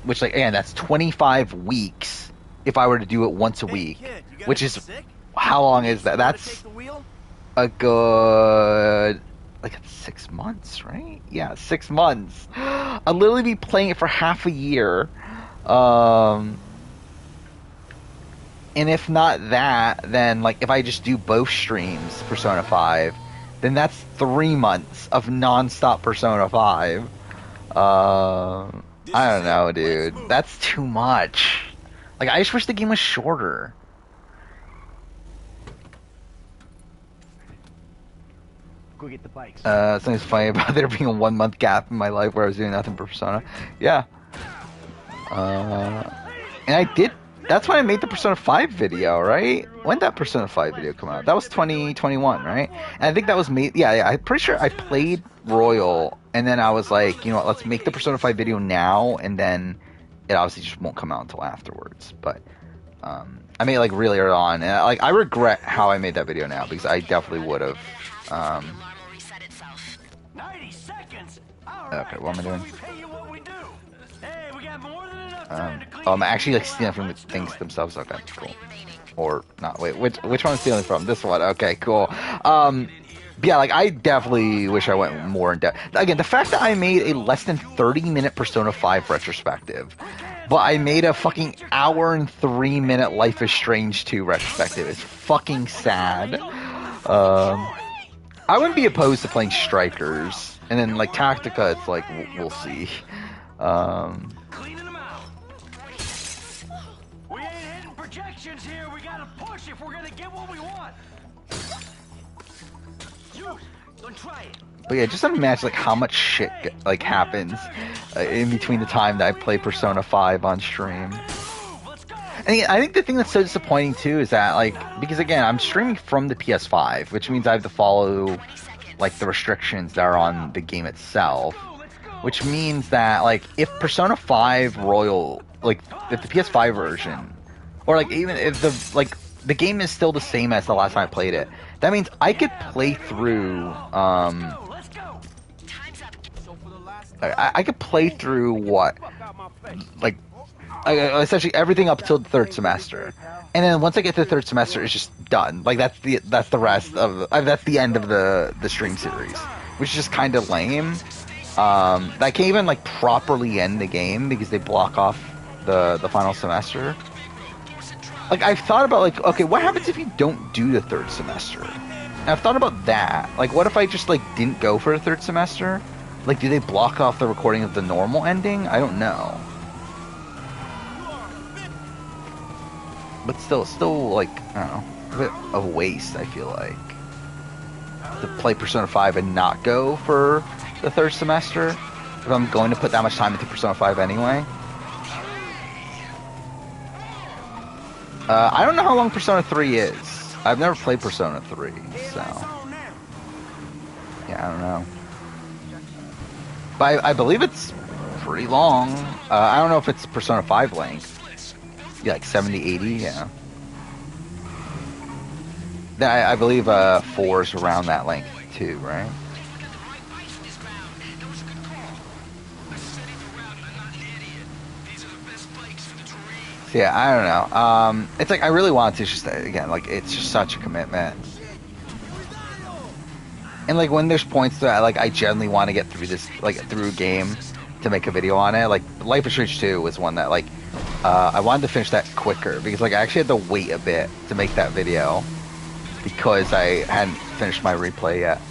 Which, like, again, that's 25 weeks if I were to do it once a week. Which is, how long is that? That's a good, like, 6 months, right? Yeah, 6 months. I'll literally be playing it for half a year. And if not that, then, like, if I just do both streams, Persona 5, then that's 3 months of non-stop Persona 5. I don't know, dude. That's too much. Like, I just wish the game was shorter. Go get the bikes. Something's funny about there being a 1 month gap in my life where I was doing nothing for Persona. Yeah. And I did. That's when I made the Persona 5 video, right? When did that Persona 5 video come out? That was 2021, right? And I think that was made. Yeah, I'm pretty sure I played Royal, and then I was like, you know what? Let's make the Persona 5 video now, and then it obviously just won't come out until afterwards. But I made it like really early on, and I regret how I made that video now because I definitely would have 90 seconds? Okay, what am I doing? We pay you what we do. Hey, we got more than enough time to clean. Oh, I'm actually like stealing from the things themselves. Okay, cool. Or not? Wait, which one am I stealing from? This one. Okay, cool. Yeah, like I definitely wish I went more in depth. Again, the fact that I made a less than 30-minute Persona 5 retrospective, but I made a fucking hour and 3-minute Life is Strange 2 retrospective is fucking sad. I wouldn't be opposed to playing Strikers, and then like Tactica, it's like we'll see. Cleaning them out. We ain't hitting projections here. We gotta push if we're gonna get what we want. You, don't try it. But yeah, just imagine like how much shit like happens in between the time that I play Persona 5 on stream. And again, I think the thing that's so disappointing too is that like because again I'm streaming from the PS5, which means I have to follow like the restrictions that are on the game itself. Which means that like if Persona 5 Royal, like if the PS5 version, or like even if the game is still the same as the last time I played it, that means I could play through I could play through what like essentially everything up till the third semester, and then once I get to the third semester, it's just done. Like that's the rest of that's the end of the stream series, which is just kind of lame. I can't even like properly end the game because they block off the final semester. Like I've thought about like, okay, what happens if you don't do the third semester? And I've thought about that. Like, what if I just like didn't go for the third semester? Like, do they block off the recording of the normal ending? I don't know. But still like, I don't know, a bit of a waste, I feel like. To play Persona 5 and not go for the third semester, if I'm going to put that much time into Persona 5 anyway. I don't know how long Persona 3 is. I've never played Persona 3, so... Yeah, I don't know. But I believe it's pretty long. I don't know if it's Persona 5 length. Yeah, like 70, 80, yeah. I believe 4 is around that length too, right? So yeah, I don't know. It's like I really want to just again, like it's just such a commitment. And like when there's points that like I genuinely want to get through this, like through a game to make a video on it. Like Life is Strange 2 was one that like I wanted to finish that quicker because like I actually had to wait a bit to make that video because I hadn't finished my replay yet.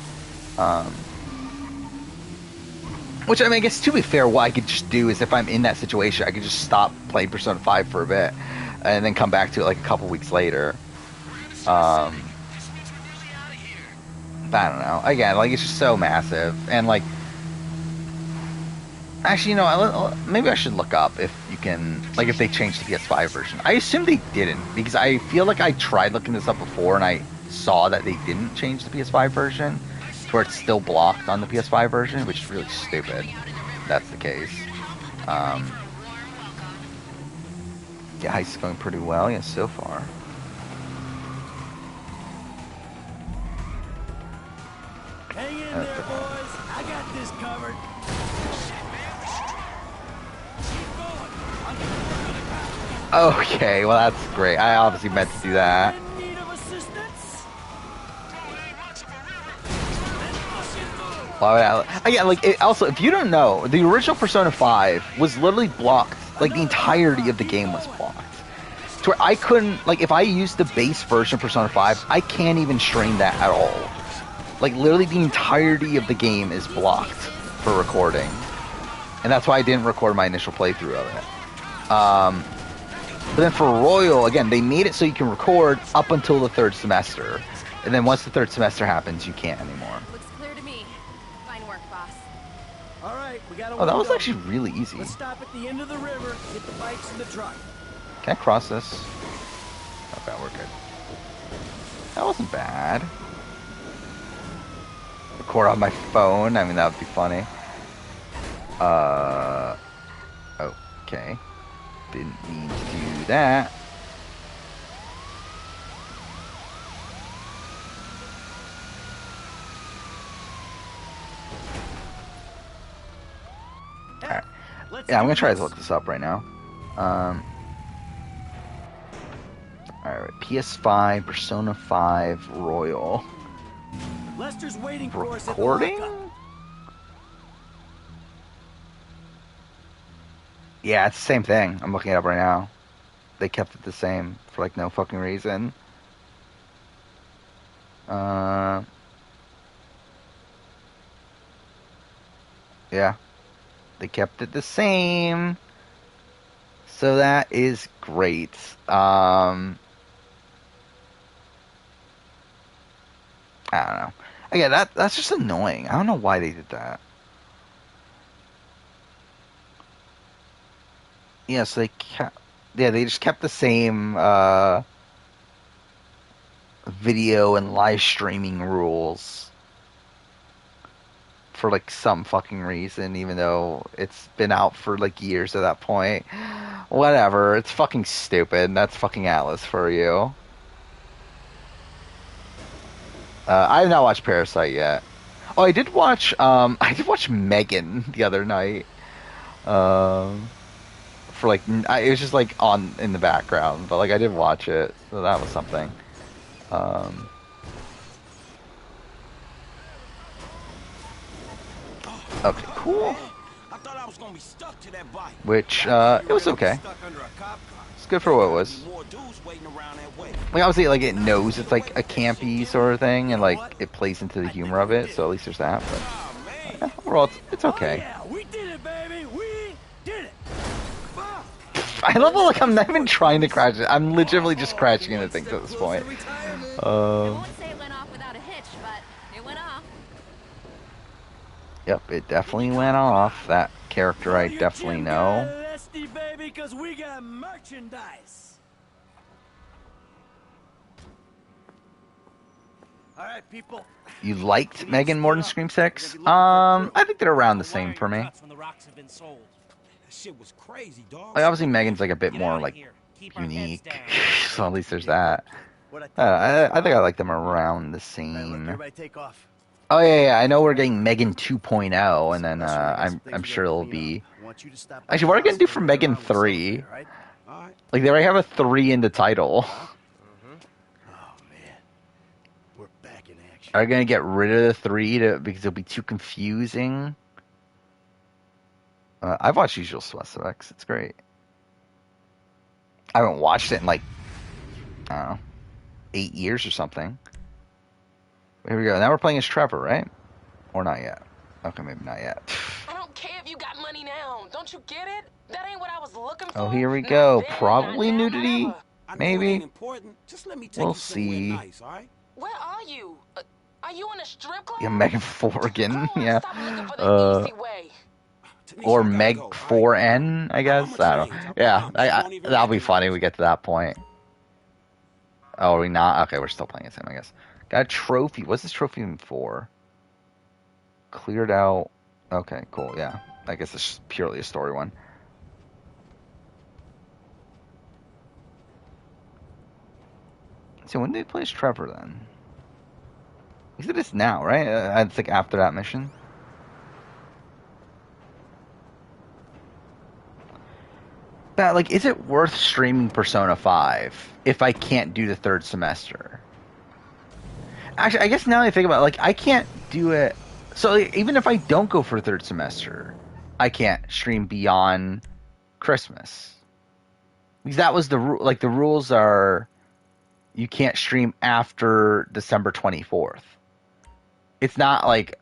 Which, I mean, I guess to be fair, what I could just do is if I'm in that situation, I could just stop playing Persona 5 for a bit and then come back to it like a couple weeks later. But I don't know. Again, like, it's just so massive. And, like, actually, you know, maybe I should look up if you can, like, if they changed the PS5 version. I assume they didn't because I feel like I tried looking this up before and I saw that they didn't change the PS5 version. Where it's still blocked on the PS5 version, which is really stupid. That's the case. Yeah, heist is going pretty well, yeah, so far. Hang in there, boys. I got this covered. Okay, well that's great. I obviously meant to do that. Again, like, also, if you don't know, the original Persona 5 was literally blocked. Like, the entirety of the game was blocked. To where I couldn't, like, if I used the base version of Persona 5, I can't even stream that at all. Like, literally the entirety of the game is blocked for recording. And that's why I didn't record my initial playthrough of it. But then for Royal, again, they made it so you can record up until the third semester. And then once the third semester happens, you can't anymore. Oh, that was actually really easy. Let's stop at the end of the river, get the bikes in the truck. Can I cross this? Okay, we're good. That wasn't bad. Record on my phone. I mean, that would be funny. Okay. Didn't mean to do that. Alright. Yeah, I'm gonna try to look this up right now. Alright, PS5, Persona 5 Royal. Lester's waiting for us at the Recording? lockup. Yeah, it's the same thing. I'm looking it up right now. They kept it the same for like no fucking reason. Yeah. They kept it the same. So that is great. I don't know. Again, that's just annoying. I don't know why they did that. Yeah, so they just kept the same video and live streaming rules for like some fucking reason, even though it's been out for like years at that point. Whatever, it's fucking stupid. That's fucking Atlas for you. I have not watched Parasite yet. Oh, I did watch Megan the other night. For like, it was just like on in the background, but like I did watch it, so that was something. Okay, cool. I thought I was gonna be stuck to that bike. Which it was okay. It's good for what it was. Like obviously, like it knows it's like a campy sort of thing, and like it plays into the humor of it. So at least there's that. But overall, it's okay. Yeah, we did it, baby. We did it. I love like I'm not even trying to crash it. I'm legitimately just crashing into things at this point. I won't say it went off without a hitch, but it went off. Yep, it definitely went off. That character I definitely know. Baby, 'cause we got merchandise. All right, people. You liked Megan more than Scream 6? I think they're around the same for me. That shit was crazy, dog. Like obviously Megan's like a bit more like unique, so at least there's that. I think I like them around the same. Everybody take off. Oh yeah, I know we're getting Megan 2.0, and then I'm sure it'll be. Actually, what are we gonna do for Megan 3? Like they already have a 3 in the title. Are they gonna get rid of the 3 because it'll be too confusing? I've watched Usual Suspects. It's great. I haven't watched it in like, I don't know, 8 years or something. Here we go. Now we're playing as Trevor, right? Or not yet? Okay, maybe not yet. I don't care if you got money now. Don't you get it? That ain't what I was looking for. Oh, here we go. Not then, Probably not now, nudity? never. I know it Maybe. ain't important. Just let me take We'll you somewhere see. nice, all right? Where are you? Are you in a strip club? Yeah, Megan Forgan. Come on, Yeah. stop looking for the easy way. Tanisha, Or I gotta Meg go, all right? 4N, I guess. I don't know. Yeah, that'll be funny. We get to that point. Oh, are we not? Okay, we're still playing as him, I guess. Got a trophy. What's this trophy even for? Cleared out. Okay, cool. Yeah, I guess it's just purely a story one. So when did he play as Trevor then? He said it's now, right? It's like after that mission. But like, is it worth streaming Persona 5 if I can't do the third semester? Actually, I guess now that I think about it, like, I can't do it. So like, even if I don't go for third semester, I can't stream beyond Christmas. Because that was the rule. Like, the rules are you can't stream after December 24th. It's not like,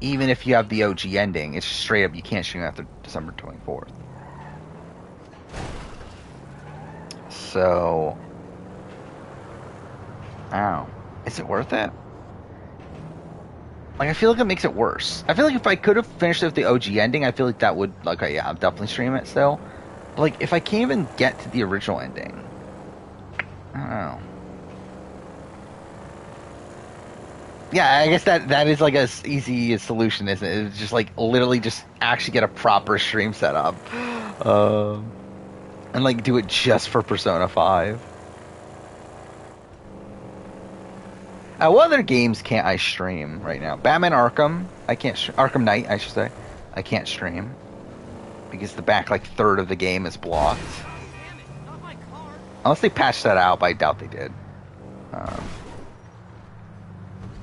even if you have the OG ending, it's straight up you can't stream after December 24th. So, I don't know. Is it worth it? Like, I feel like it makes it worse. I feel like if I could have finished it with the OG ending, I feel like that would, like, okay, yeah, I'll definitely stream it still. But, like, if I can't even get to the original ending, I don't know. Yeah, I guess that is, like, as easy a solution, isn't it? It's just, like, literally just actually get a proper stream set up. And, like, do it just for Persona 5. What other games can't I stream right now? Batman Arkham. I can't. Arkham Knight, I should say. I can't stream because the back like third of the game is blocked. Unless they patched that out, but I doubt they did.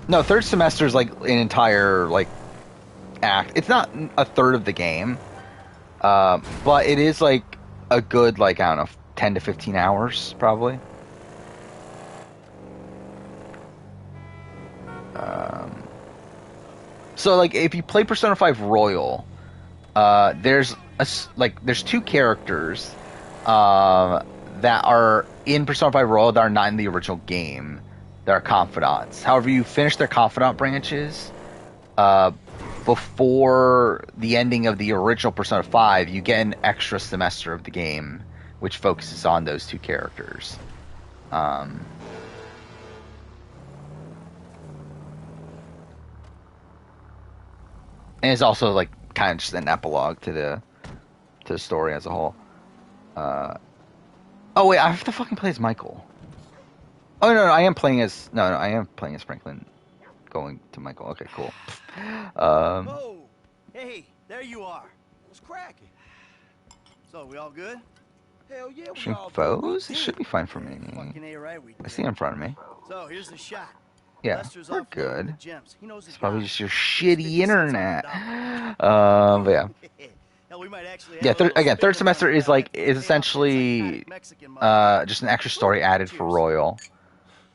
No, third semester is like an entire like act. It's not a third of the game, but it is like a good like I don't know 10 to 15 hours probably. So like if you play Persona 5 Royal, there's two characters that are in Persona 5 Royal that are not in the original game. That are confidants. However, you finish their confidant branches before the ending of the original Persona 5. You get an extra semester of the game, which focuses on those two characters. And it's also like kind of just an epilogue to the story as a whole. Oh wait, I have to fucking play as Michael. Oh no, I am playing as Franklin, going to Michael. Okay, cool. Oh, hey, there you are. What's cracking? So, we all good? Hell yeah, we Shooting all good. foes? It should be fine for me. Fucking A, right? We I see it in front of me. So, here's the shot. Yeah, Lester's we're offloading good. the gems. He knows It's his probably guy. just your shitty 50 cents on the internet. dollar. But yeah. Hell, we might actually Yeah, have a little third spending semester money is left like after we is pay off that essentially psychotic Mexican mother. just an extra story added for Cheers. Royal.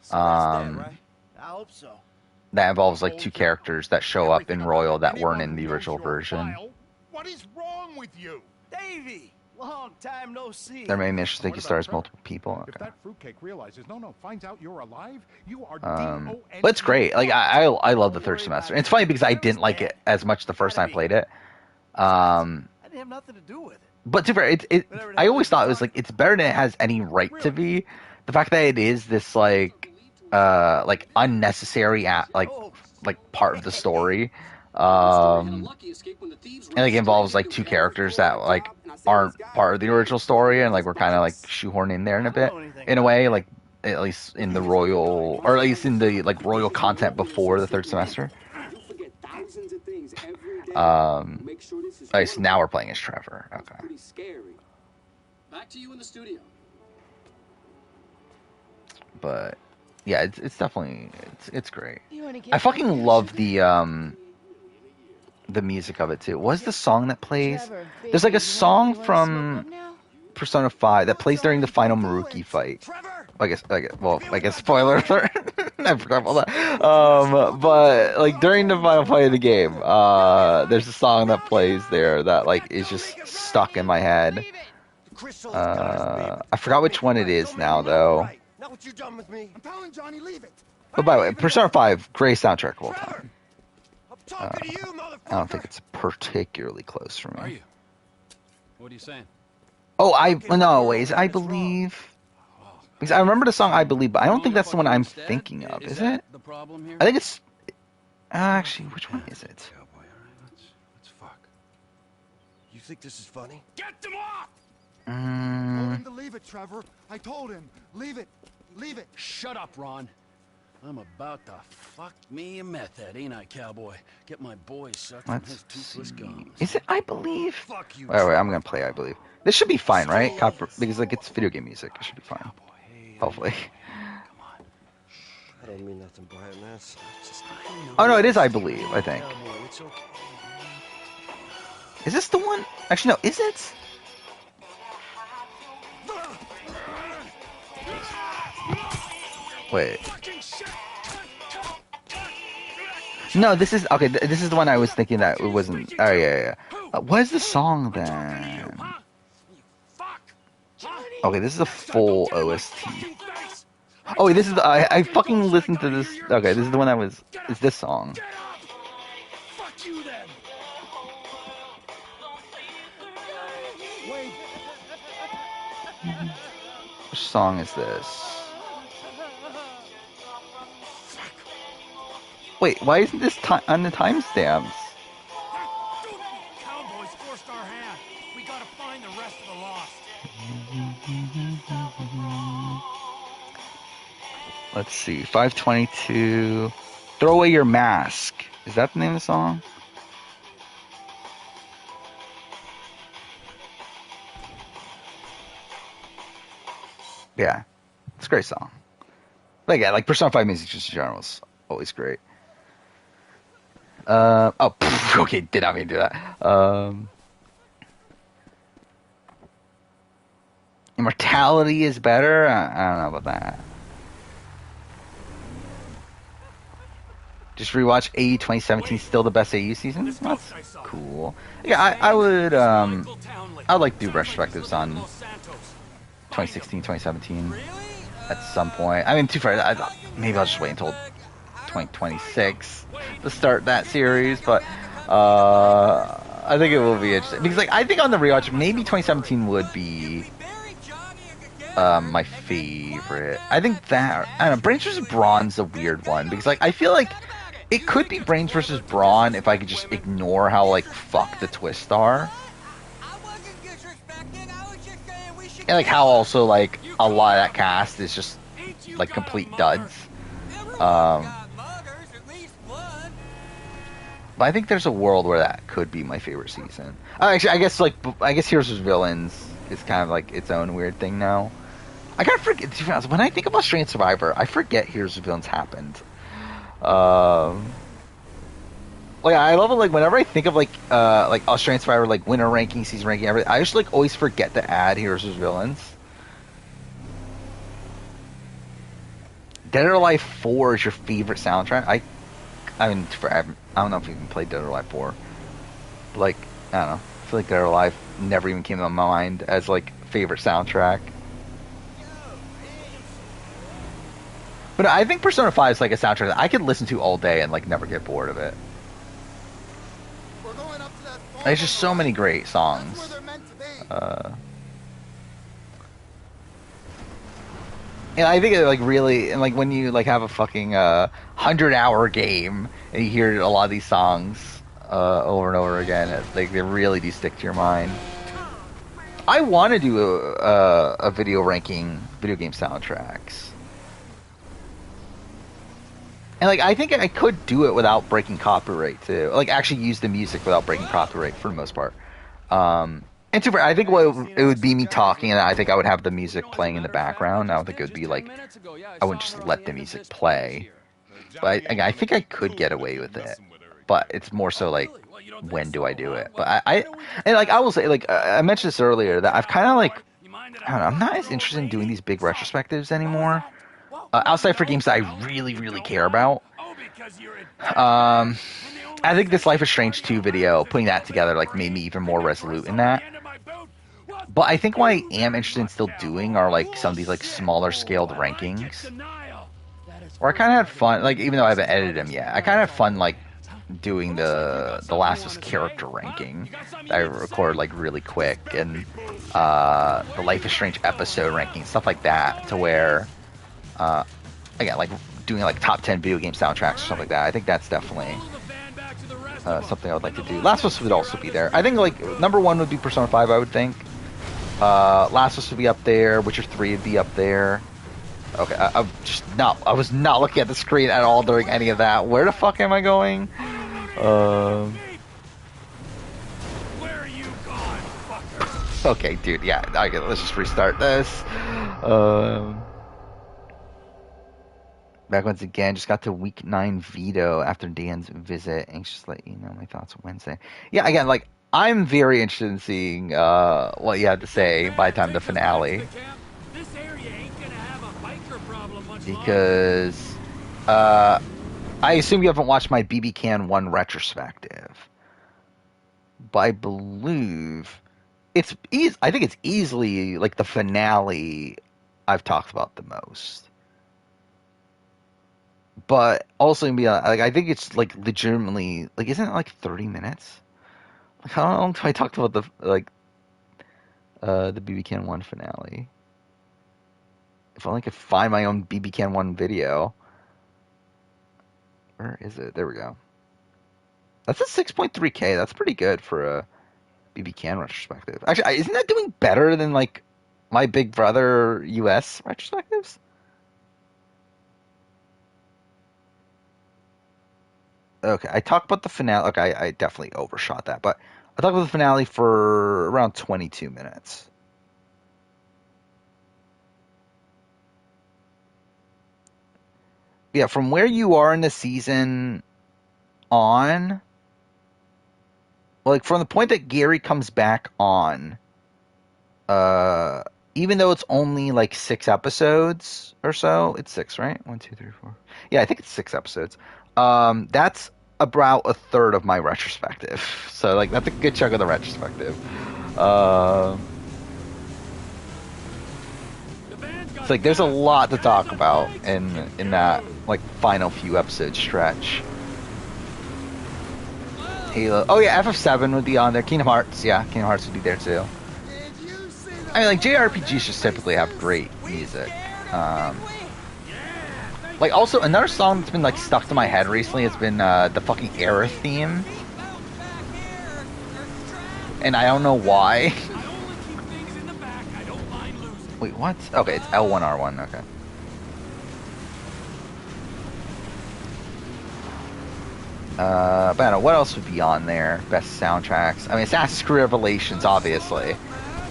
So that's that, right? I hope so. That involves like two characters that show up in Royal that weren't in the original version. What is wrong with you? Davey, long time no see. Their main mission is to take you stars multiple people. If Okay. that fruitcake realizes, finds out you're alive, you are But it's great. Like I love the third semester. And it's funny because I didn't like it as much the first time I played it. I didn't have nothing to do with it. But to be fair, I always thought it was like it's better than it has any right to be. The fact that it is this like unnecessary part of the story, and like involves like two characters that like aren't part of the original story and like we're kind of like shoehorned in there in a way, like at least in the Royal, or at least in the like Royal content before the third semester. Alright, so now we're playing as Trevor. Okay. Back to you in the studio. But yeah, it's definitely it's great. I fucking love the music of it too. What's the song that plays? There's like a song from Persona 5 that plays during the final Maruki fight. I guess spoiler alert. I forgot about that. But like during the final fight of the game, there's a song that plays there that like is just stuck in my head. I forgot which one it is now though. Not what you done with me. I'm telling Johnny, leave it. But by the way, Persona 5, great soundtrack of all time. I'm talking to you, motherfucker. I don't think it's particularly close for me. Are you? What are you saying? Oh, I believe. Because I remember the song I Believe, but I don't think that's the one I'm thinking of, is it? The problem here? I think it's... actually, which one is it? Cowboy, all right, let's fuck. You think this is funny? Get them off! Told him to leave it, Trevor. I told him. Leave it. Leave it. Shut up, Ron. I'm about to fuck me a meth head, ain't I, cowboy? Get my boy sucked from his toothless gums. Is it I Believe? Fuck you. Wait, I'm gonna play I Believe. This should be fine, right? Because like it's video game music. It should be fine. Hopefully. Come on. I don't mean nothing by it, man. It's just, Oh no, it is I Believe, I think. Cowboy, it's okay. Is this the one? Actually, no, is it? Wait. No, this is okay. This is the one I was thinking that it wasn't. Oh yeah. What is the song then? Okay, this is a full OST. Oh, wait, this is the, I fucking listened to this. Okay, this is the one that was. It's this song. Fuck you then! Which song is this? Wait, why isn't this on the timestamps? Cowboys forced our hand. We gotta find the rest of the lost. Let's see. 522. Throw Away Your Mask. Is that the name of the song? Yeah. It's a great song. Like, yeah, like Persona 5 music just in general is always great. Okay, did not mean to do that. Immortality is better? I don't know about that. Just rewatch AE 2017, still the best AU season? That's cool. Yeah, I would, I'd like to do retrospectives on 2016, 2017 at some point. I mean, too far, maybe I'll just wait until 2026 to start that series, but I think it will be interesting. Because, like, I think on the rewatch, maybe 2017 would be my favorite. I think that, I don't know, Brains vs. Brawn's a weird one, because, like, I feel like it could be Brains vs. Brawn if I could just ignore how, like, fuck the twists are. And, like, how also, like, a lot of that cast is just, like, complete duds. But I think there's a world where that could be my favorite season. Actually, I guess Heroes vs. Villains is kind of, like, its own weird thing now. I kind of forget, to be honest, when I think about Strange Survivor, I forget Heroes vs. Villains happened. Like, I love it, like, whenever I think of, like Australian Survivor, like, winner ranking, season ranking, everything, I just, like, always forget to add Heroes vs. Villains. Dead or Alive 4 is your favorite soundtrack? I mean, I don't know if you even played Dead or Alive 4. But, like, I don't know. I feel like Dead or Alive never even came to my mind as, like, favorite soundtrack. But I think Persona 5 is, like, a soundtrack that I could listen to all day and, like, never get bored of it. There's just so many great songs. And I think it, like, really, and, like, when you, like, have a fucking 100-hour game and you hear a lot of these songs over and over again, like, they really do stick to your mind. I want to do a video ranking video game soundtracks. And, like, I think I could do it without breaking copyright, too. Like, actually use the music without breaking copyright, for the most part. And I think it would be me talking, and I think I would have the music playing in the background. I don't think it would be, like, I wouldn't just let the music play. But I think I could get away with it. But it's more so, like, when do I do it? But and, like, I will say, like, I mentioned this earlier, that I've kind of, like, I don't know, I'm not as interested in doing these big retrospectives anymore. Outside for games that I really, really care about. I think this Life is Strange 2 video, putting that together, like, made me even more resolute in that. But I think what I am interested in still doing are, like, some of these, like, smaller scaled rankings. Or I kind of had fun, like, even though I haven't edited them yet, I kind of had fun, like, doing the Last of Us character ranking that I record, like, really quick, and the Life is Strange episode ranking, stuff like that, to where again, like, doing, like, top 10 video game soundtracks or something like that. I think that's definitely something I would like to do. Last of Us would also be there. I think, like, number one would be Persona 5, I would think. Last of Us would be up there. Witcher 3 would be up there. Okay, I was not looking at the screen at all during any of that. Where the fuck am I going? Where are you gone, fucker? Okay, dude, yeah, okay, let's just restart this. Back once again, just got to week 9 veto after Dan's visit. Anxious to let you know my thoughts Wednesday. Yeah, again, like, I'm very interested in seeing what you have to say by the time the finale. Because I assume you haven't watched my BB Can 1 retrospective. But I believe I think it's easily, like, the finale I've talked about the most. But also, like, I think it's, like, legitimately, like, isn't it, like, 30 minutes? Like, how long do I talk about the BB Can 1 finale? If only I could find my own BB Can 1 video. Where is it? There we go. That's a 6.3K. That's pretty good for a BB Can retrospective. Actually, isn't that doing better than, like, my Big Brother US retrospectives? Okay, I talked about the finale. Okay, I definitely overshot that, but I talked about the finale for around 22 minutes. Yeah, from where you are in the season on, like from the point that Gary comes back on, uh, even though it's only like 6 episodes or so, it's six, right? One, two, three, four. Yeah, I think it's 6 episodes. That's about a third of my retrospective. So like that's a good chunk of the retrospective. It's like there's a lot to talk about in that like final few episode stretch. Halo. Oh yeah, FF7 would be on there. Kingdom Hearts, yeah, Kingdom Hearts would be there too. I mean, like JRPGs just typically have great music. Like also another song that's been like stuck to my head recently has been the fucking Aerith theme, and I don't know why. Wait, what? Okay, it's L1R1. Okay. But I don't know what else would be on there. Best soundtracks. I mean, Assassin's Creed Revelations, obviously.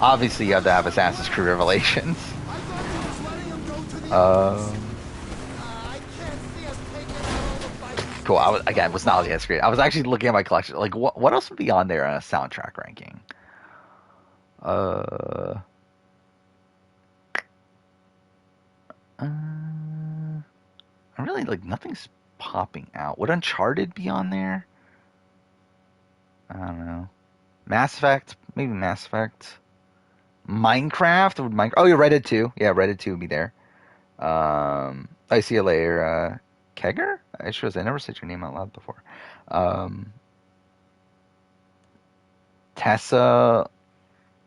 Obviously, you have to have Assassin's Creed Revelations. Cool. I was not looking at the screen. I was actually looking at my collection. Like, what else would be on there on a soundtrack ranking? I really like nothing's popping out. Would Uncharted be on there? I don't know. Mass Effect, maybe Mass Effect. Minecraft would Minecraft. Oh, yeah, Red Dead 2. Yeah, Red Dead 2 would be there. I see you later. Kegger? I never said your name out loud before. Tessa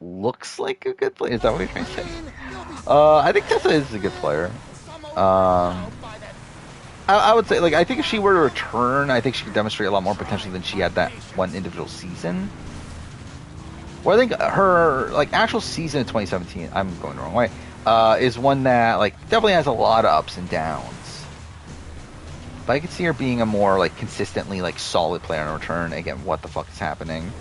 looks like a good player. Is that what you're trying to say? I think Tessa is a good player. I would say, like, I think if she were to return, I think she could demonstrate a lot more potential than she had that one individual season. Well, I think her, like, actual season of 2017, I'm going the wrong way, is one that, like, definitely has a lot of ups and downs. But I could see her being a more, like, consistently, like, solid player in return. Again, what the fuck is happening?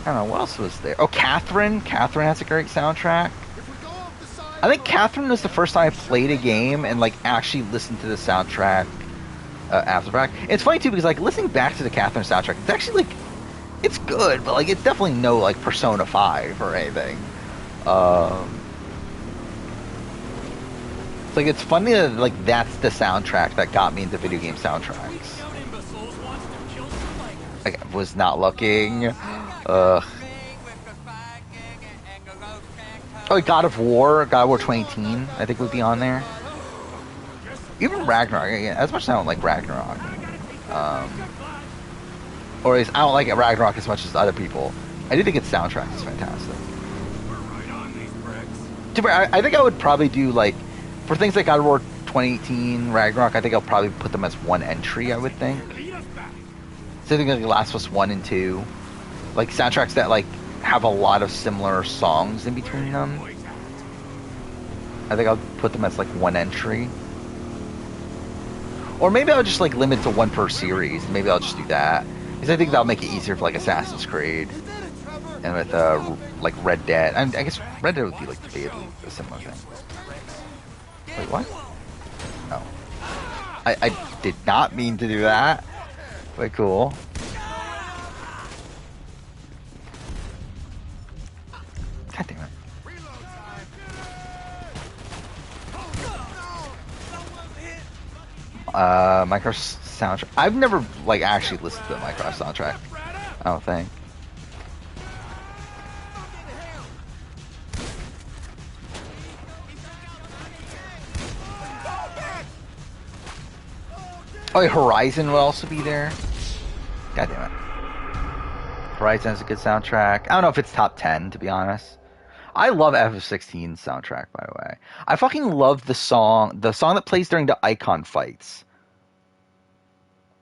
I don't know, what else was there? Oh, Catherine. Catherine has a great soundtrack. I think Catherine was the first time I played a game and, like, actually listened to the soundtrack after the fact. It's funny, too, because, like, listening back to the Catherine soundtrack, it's actually, like, it's good, but, like, it's definitely no, like, Persona 5 or anything. It's like, it's funny that, like, that's the soundtrack that got me into video game soundtracks. Like, I was not looking. Oh, God of War 2018, I think would be on there. Even Ragnarok, again, as much as I don't like Ragnarok, or at least I don't like Ragnarok as much as other people, I do think its soundtrack is fantastic. I think I would probably do, like, for things like God of War 2018, Ragnarok, I think I'll probably put them as one entry, I would think. So I think like Last of Us 1 and 2, like soundtracks that like have a lot of similar songs in between them. I think I'll put them as like one entry. Or maybe I'll just like limit to one per series. Maybe I'll just do that. Because I think that'll make it easier for like Assassin's Creed. And with like Red Dead. I guess Red Dead would be like a similar thing. Wait, what? No. I did not mean to do that. But cool. God damn it. Minecraft soundtrack. I've never like actually listened to the Minecraft soundtrack. I don't think. Oh, yeah, Horizon will also be there. God damn it. Horizon has a good soundtrack. I don't know if it's top 10, to be honest. I love FF16's soundtrack, by the way. I fucking love the song that plays during the Icon fights.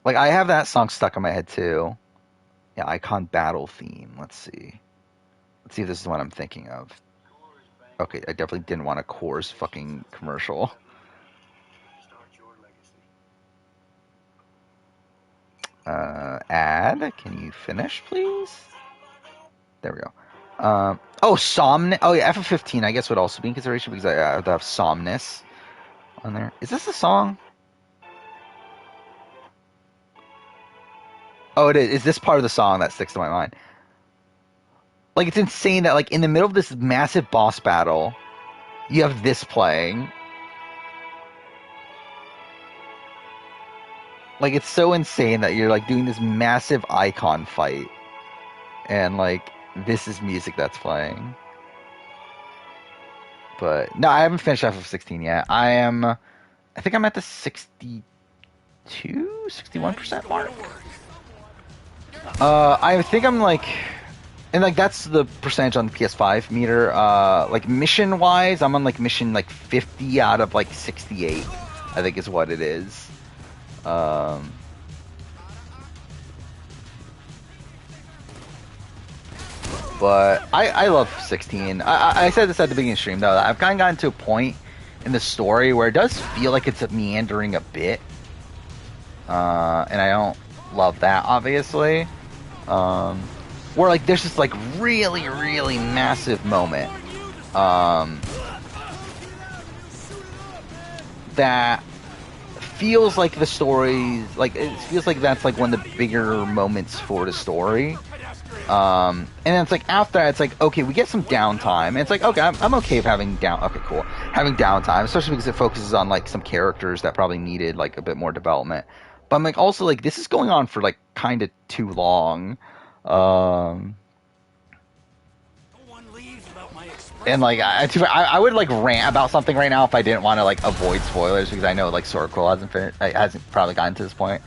Like, I have that song stuck in my head, too. Yeah, Icon battle theme. Let's see. Let's see if this is what I'm thinking of. Okay, I definitely didn't want a Coors fucking commercial. Add. Can you finish, please? There we go. Oh, Somn. Oh, yeah, FF15, I guess, would also be in consideration because I have Somnus on there. Is this the song? Oh, it is. Is this part of the song that sticks to my mind? Like, it's insane that, like, in the middle of this massive boss battle, you have this playing. Like, it's so insane that you're, like, doing this massive icon fight. And, like, this is music that's playing. But, no, I haven't finished FF16 yet. I think I'm at the 61% mark. I think I'm, like... And, like, that's the percentage on the PS5 meter. Like, mission-wise, I'm on, like, mission, like, 50 out of, like, 68, I think is what it is. But I love 16. I said this at the beginning of the stream, though. I've kind of gotten to a point in the story where it does feel like it's meandering a bit. And I don't love that, obviously. Where, like, there's this, like, really, really massive moment that feels like the story, like, it feels like that's, like, one of the bigger moments for the story. And then it's like, after that, it's like, okay, we get some downtime. And it's like, okay, I'm okay with having having downtime, especially because it focuses on, like, some characters that probably needed, like, a bit more development. But I'm like, also, like, this is going on for, like, kind of too long. And, like, I would, like, rant about something right now if I didn't want to, like, avoid spoilers, because I know, like, Sorcool hasn't probably gotten to this point.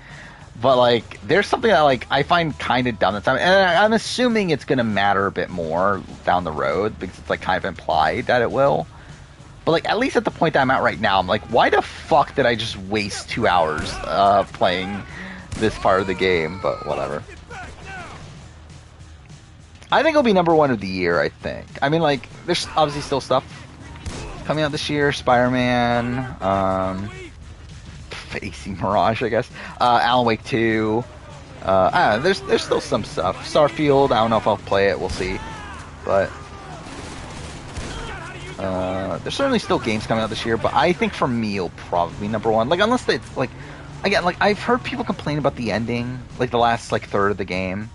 But, like, there's something that, like, I find kind of dumb this time. And I'm assuming it's going to matter a bit more down the road, because it's, like, kind of implied that it will. But, like, at least at the point that I'm at right now, I'm like, why the fuck did I just waste 2 hours playing this part of the game? But whatever. I think it'll be #1 of the year, I think. I mean, like, there's obviously still stuff coming out this year. Spider-Man, AC Mirage, I guess. Alan Wake 2. I don't know, there's still some stuff. Starfield, I don't know if I'll play it, we'll see. But there's certainly still games coming out this year, but I think for me it'll probably be #1. Like, unless it's, like, again, like, I've heard people complain about the ending, like, the last, like, third of the game.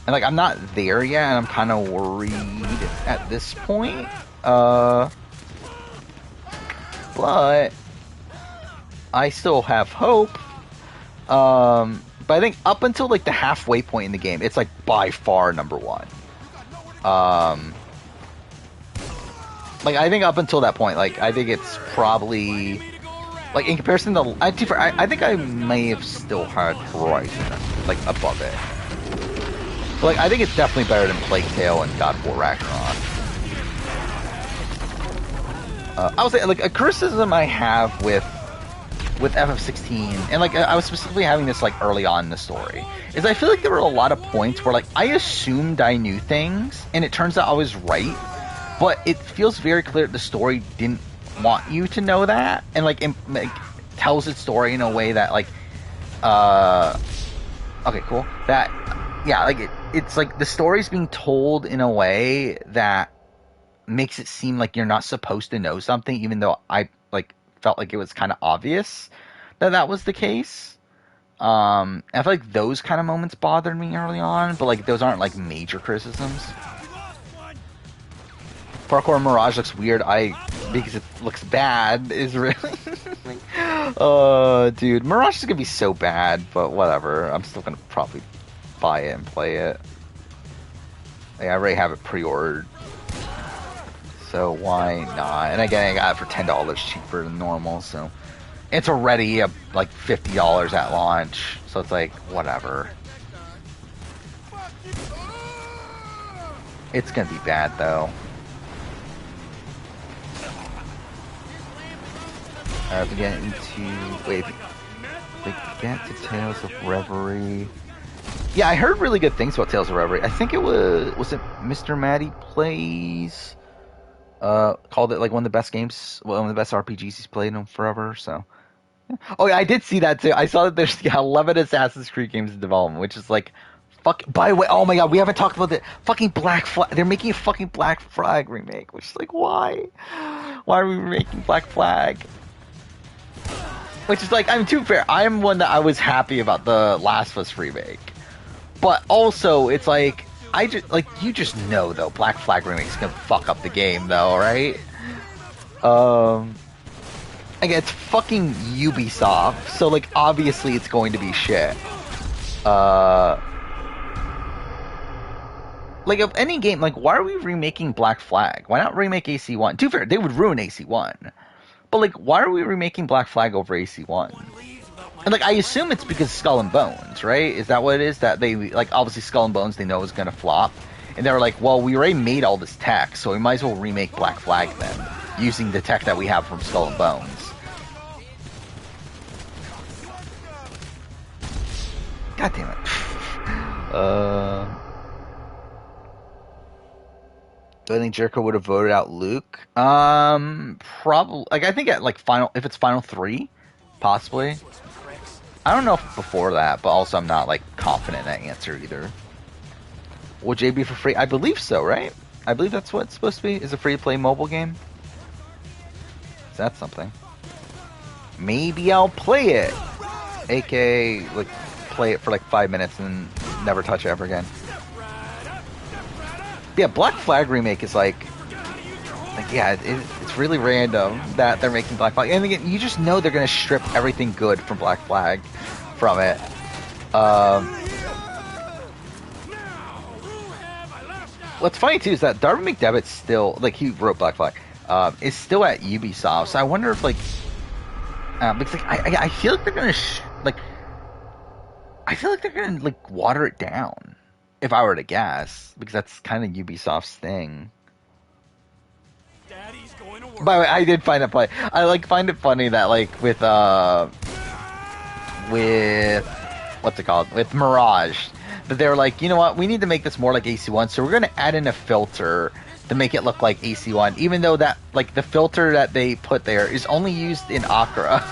And, like, I'm not there yet, and I'm kind of worried at this point. But I still have hope. But I think up until, like, the halfway point in the game, it's, like, by far #1. Like, I think up until that point, like, I think it's probably, like, in comparison to, I think I may have still had Horizon, like, above it. But, like, I think it's definitely better than Plague Tale and God of War Ragnarok. I would say, like, a criticism I have with FF16, and, like, I was specifically having this, like, early on in the story, is I feel like there were a lot of points where, like, I assumed I knew things, and it turns out I was right, but it feels very clear that the story didn't want you to know that, and, like, tells its story in a way that, like, okay, cool, that, yeah, like, it's like the story's being told in a way that makes it seem like you're not supposed to know something, even though I, like, felt like it was kind of obvious that was the case. I feel like those kind of moments bothered me early on, but, like, those aren't, like, major criticisms. Parkour Mirage looks weird, because it looks bad, is really... dude, Mirage is gonna be so bad, but whatever. I'm still gonna probably buy it and play it. Like, I already have it pre-ordered, so why not? And again, I got it for $10 cheaper than normal, so it's already like $50 at launch, so it's like, whatever. It's gonna be bad, though. To get into... Wait, get to Tales of Reverie... Yeah, I heard really good things about Tales of Reverie. I think it was it Mr. Matty Plays? Called it, like, one of the best games, one of the best RPGs he's played in forever, so... Oh yeah, I did see that too. I saw that there's 11 Assassin's Creed games in development, which is like, fuck. By the way, oh my god, we haven't talked about the fucking Black Flag. They're making a fucking Black Flag remake, which is like, why? Why are we making Black Flag? Which is like, I'm too fair. I'm one that I was happy about the Last of Us remake, but also it's like, I just like, you just know though, Black Flag remake's gonna fuck up the game though, right? Again, it's fucking Ubisoft, so like obviously it's going to be shit. Like of any game, like why are we remaking Black Flag? Why not remake AC1? To be fair, they would ruin AC1. But like, why are we remaking Black Flag over AC1? And like, I assume it's because Skull and Bones, right? Is that what it is? That they like obviously Skull and Bones they know is gonna flop, and they were like, well, we already made all this tech, so we might as well remake Black Flag then, using the tech that we have from Skull and Bones. God damn it. Do I think Jericho would have voted out Luke? Probably. Like, I think at like if it's final 3, possibly. I don't know if before that, but also I'm not like confident in that answer either. Will J be for free? I believe so, right? I believe that's what it's supposed to be. Is a free-to-play mobile game? Is that something? Maybe I'll play it. AKA, like, play it for like 5 minutes and never touch it ever again. Yeah, Black Flag remake is like yeah, it's really random that they're making Black Flag. And again, you just know they're going to strip everything good from Black Flag from it. What's funny too is that Darby McDevitt's still, like, he wrote Black Flag, is still at Ubisoft. So I wonder if like, because like I feel like they're going to I feel like they're going to like water it down. If I were to guess, because that's kind of Ubisoft's thing. By the way, I did find it funny. I like find it funny that like with what's it called? With Mirage, that they were like, you know what? We need to make this more like AC1, so we're going to add in a filter to make it look like AC1, even though that like the filter that they put there is only used in Accra.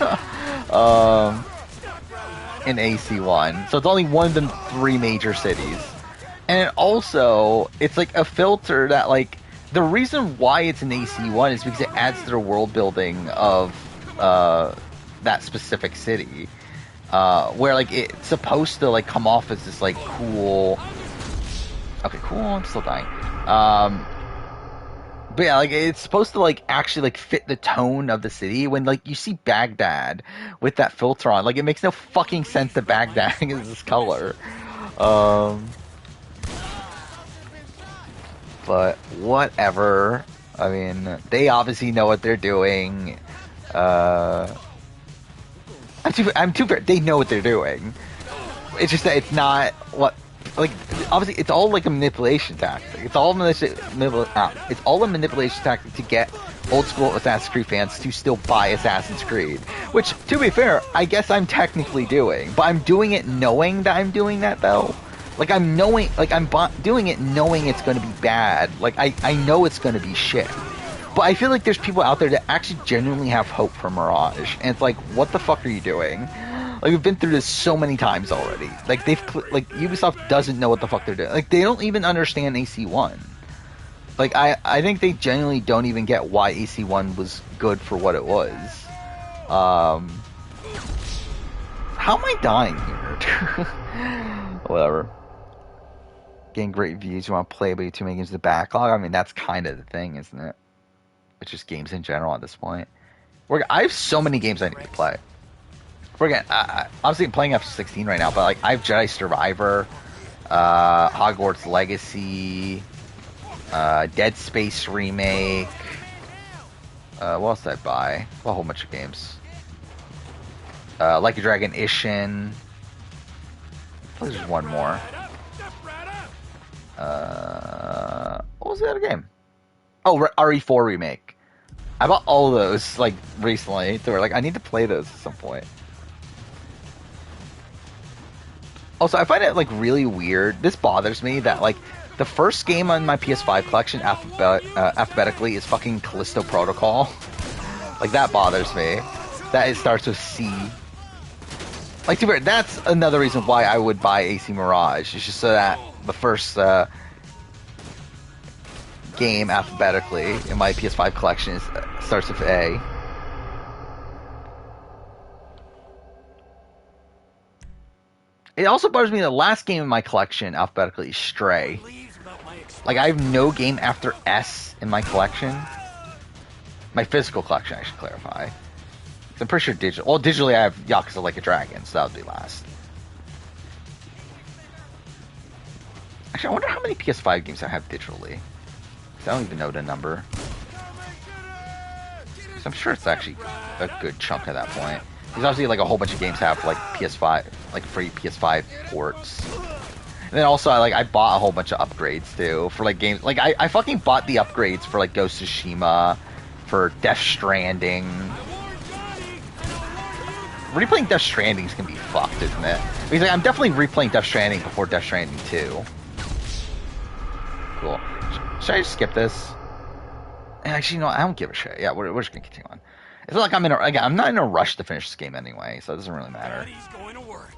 In AC1, so it's only one of the 3 major cities. And also, it's like a filter that, like, the reason why it's an AC1 is because it adds to the world building of that specific city. Where, like, it's supposed to, like, come off as this, like, cool... Okay, cool, I'm still dying. But yeah, like, it's supposed to, like, actually, like, fit the tone of the city. When, like, you see Baghdad with that filter on, like, it makes no fucking sense that Baghdad is this color. But whatever. I mean, they obviously know what they're doing. I'm too fair. They know what they're doing. It's just that it's not what, like, obviously it's all like a manipulation tactic. It's all a manipulation tactic to get old school Assassin's Creed fans to still buy Assassin's Creed. Which, to be fair, I guess I'm technically doing, but I'm doing it knowing that I'm doing that though. Like, I'm knowing, like, I'm doing it knowing it's going to be bad. Like, I know it's going to be shit. But I feel like there's people out there that actually genuinely have hope for Mirage. And it's like, what the fuck are you doing? Like, we've been through this so many times already. Like, Ubisoft doesn't know what the fuck they're doing. Like, they don't even understand AC1. Like, I think they genuinely don't even get why AC1 was good for what it was. How am I dying here? Whatever. Getting great views, you want to play, but too many games in the backlog. I mean, that's kind of the thing, isn't it? It's just games in general at this point. I have so many games I need to play. Obviously I'm playing F16 right now, but like I have Jedi Survivor, Hogwarts Legacy, Dead Space Remake. What else did I buy? A whole bunch of games. Like a Dragon Ishin. There's one more. What was the other game? Oh, RE4 Remake. I bought all of those, like, recently. They were like, I need to play those at some point. Also, I find it, like, really weird. This bothers me that, like, the first game on my PS5 collection alphabetically is fucking Callisto Protocol. Like, that bothers me. that it starts with C. Like, to be fair, that's another reason why I would buy AC Mirage. It's just so that the first game alphabetically in my PS5 collection starts with A. It also bothers me the last game in my collection alphabetically is Stray. Like, I have no game after S in my collection. My physical collection, I should clarify. I'm pretty sure digital. Well, digitally I have Yakuza Like a Dragon, so that would be last. Actually, I wonder how many PS5 games I have digitally. I don't even know the number. So I'm sure it's actually a good chunk at that point. Because obviously, like, a whole bunch of games have like PS5, like free PS5 ports. And then also, I bought a whole bunch of upgrades too for like games. Like, I fucking bought the upgrades for like Ghost of Tsushima, for Death Stranding. Replaying Death Stranding is gonna be fucked, isn't it? Because like, I'm definitely replaying Death Stranding before Death Stranding 2. Cool. Should I just skip this? And actually, no, I don't give a shit. Yeah, we're just gonna continue on. It's not like I'm not in a rush to finish this game anyway, so it doesn't really matter. Going to work.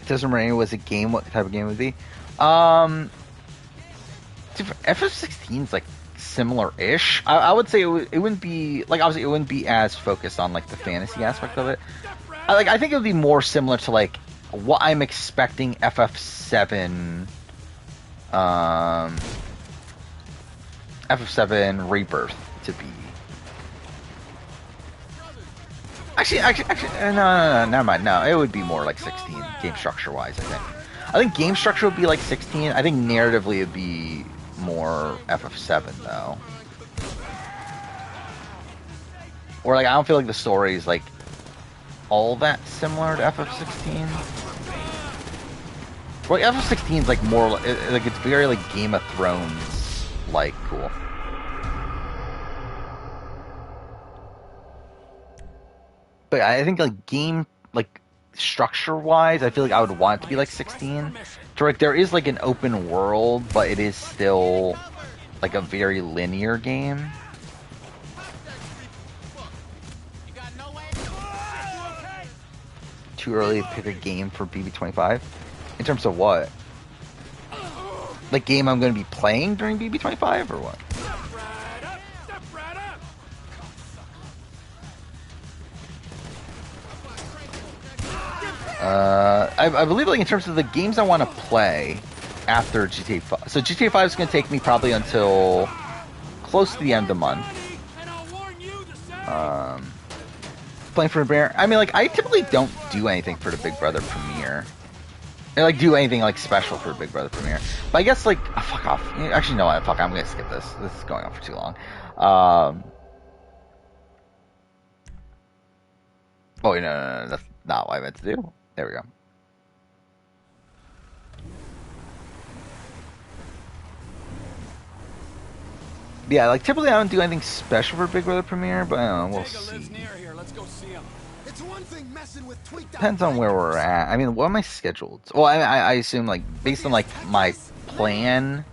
It doesn't matter was a game. What type of game it would be? FF16 is like similar-ish. I would say it wouldn't be like, obviously it wouldn't be as focused on like the fantasy aspect of it. I think it would be more similar to like what I'm expecting FF7 FF7 Rebirth to be. Actually, no, never mind. No, it would be more like 16 game structure wise. I think game structure would be like 16. I think narratively it'd be more FF7 though. Or like, I don't feel like the story is like all that similar to FF16. Like, FF16 is like more like it's very like Game of Thrones like. Cool. But I think like game like structure wise, I feel like I would want it to be like 16. So like there is like an open world, but it is still like a very linear game. Too early to pick a game for BB25? In terms of what? Like game I'm going to be playing during BB25 or what? I believe like in terms of the games I want to play after GTA 5. So GTA 5 is going to take me probably until close to the end of the month. Playing for a premiere. I mean, like, I typically don't do anything for the Big Brother premiere. I like do anything like special for a Big Brother premiere. But I guess like, oh, fuck off. Actually, no, fuck. I'm going to skip this. This is going on for too long. Oh, no, that's not what I meant to do. There we go. Yeah, like typically I don't do anything special for Big Brother premiere, but I don't know, we'll see. Depends on where we're at. I mean, what am I scheduled? Well, I assume like based on like my plan,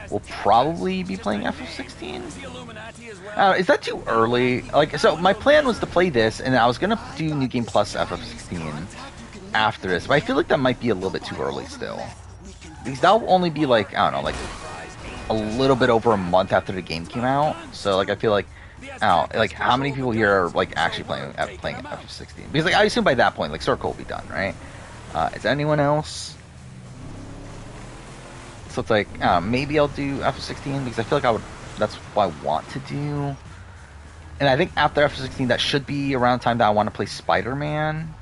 we'll probably be playing FF16. Is that too early? Like, so my plan was to play this, and I was gonna do New Game Plus FF16 after this, but I feel like that might be a little bit too early still, because that'll only be like, I don't know, like a little bit over a month after the game came out. So like I feel like, I don't know, like how many people here are like actually playing FF16? Because like I assume by that point like Circle will be done, right? Is anyone else? So it's like, I don't know, maybe I'll do FF16 because I feel like that's what I want to do. And I think after FF16 that should be around the time that I want to play Spider-Man.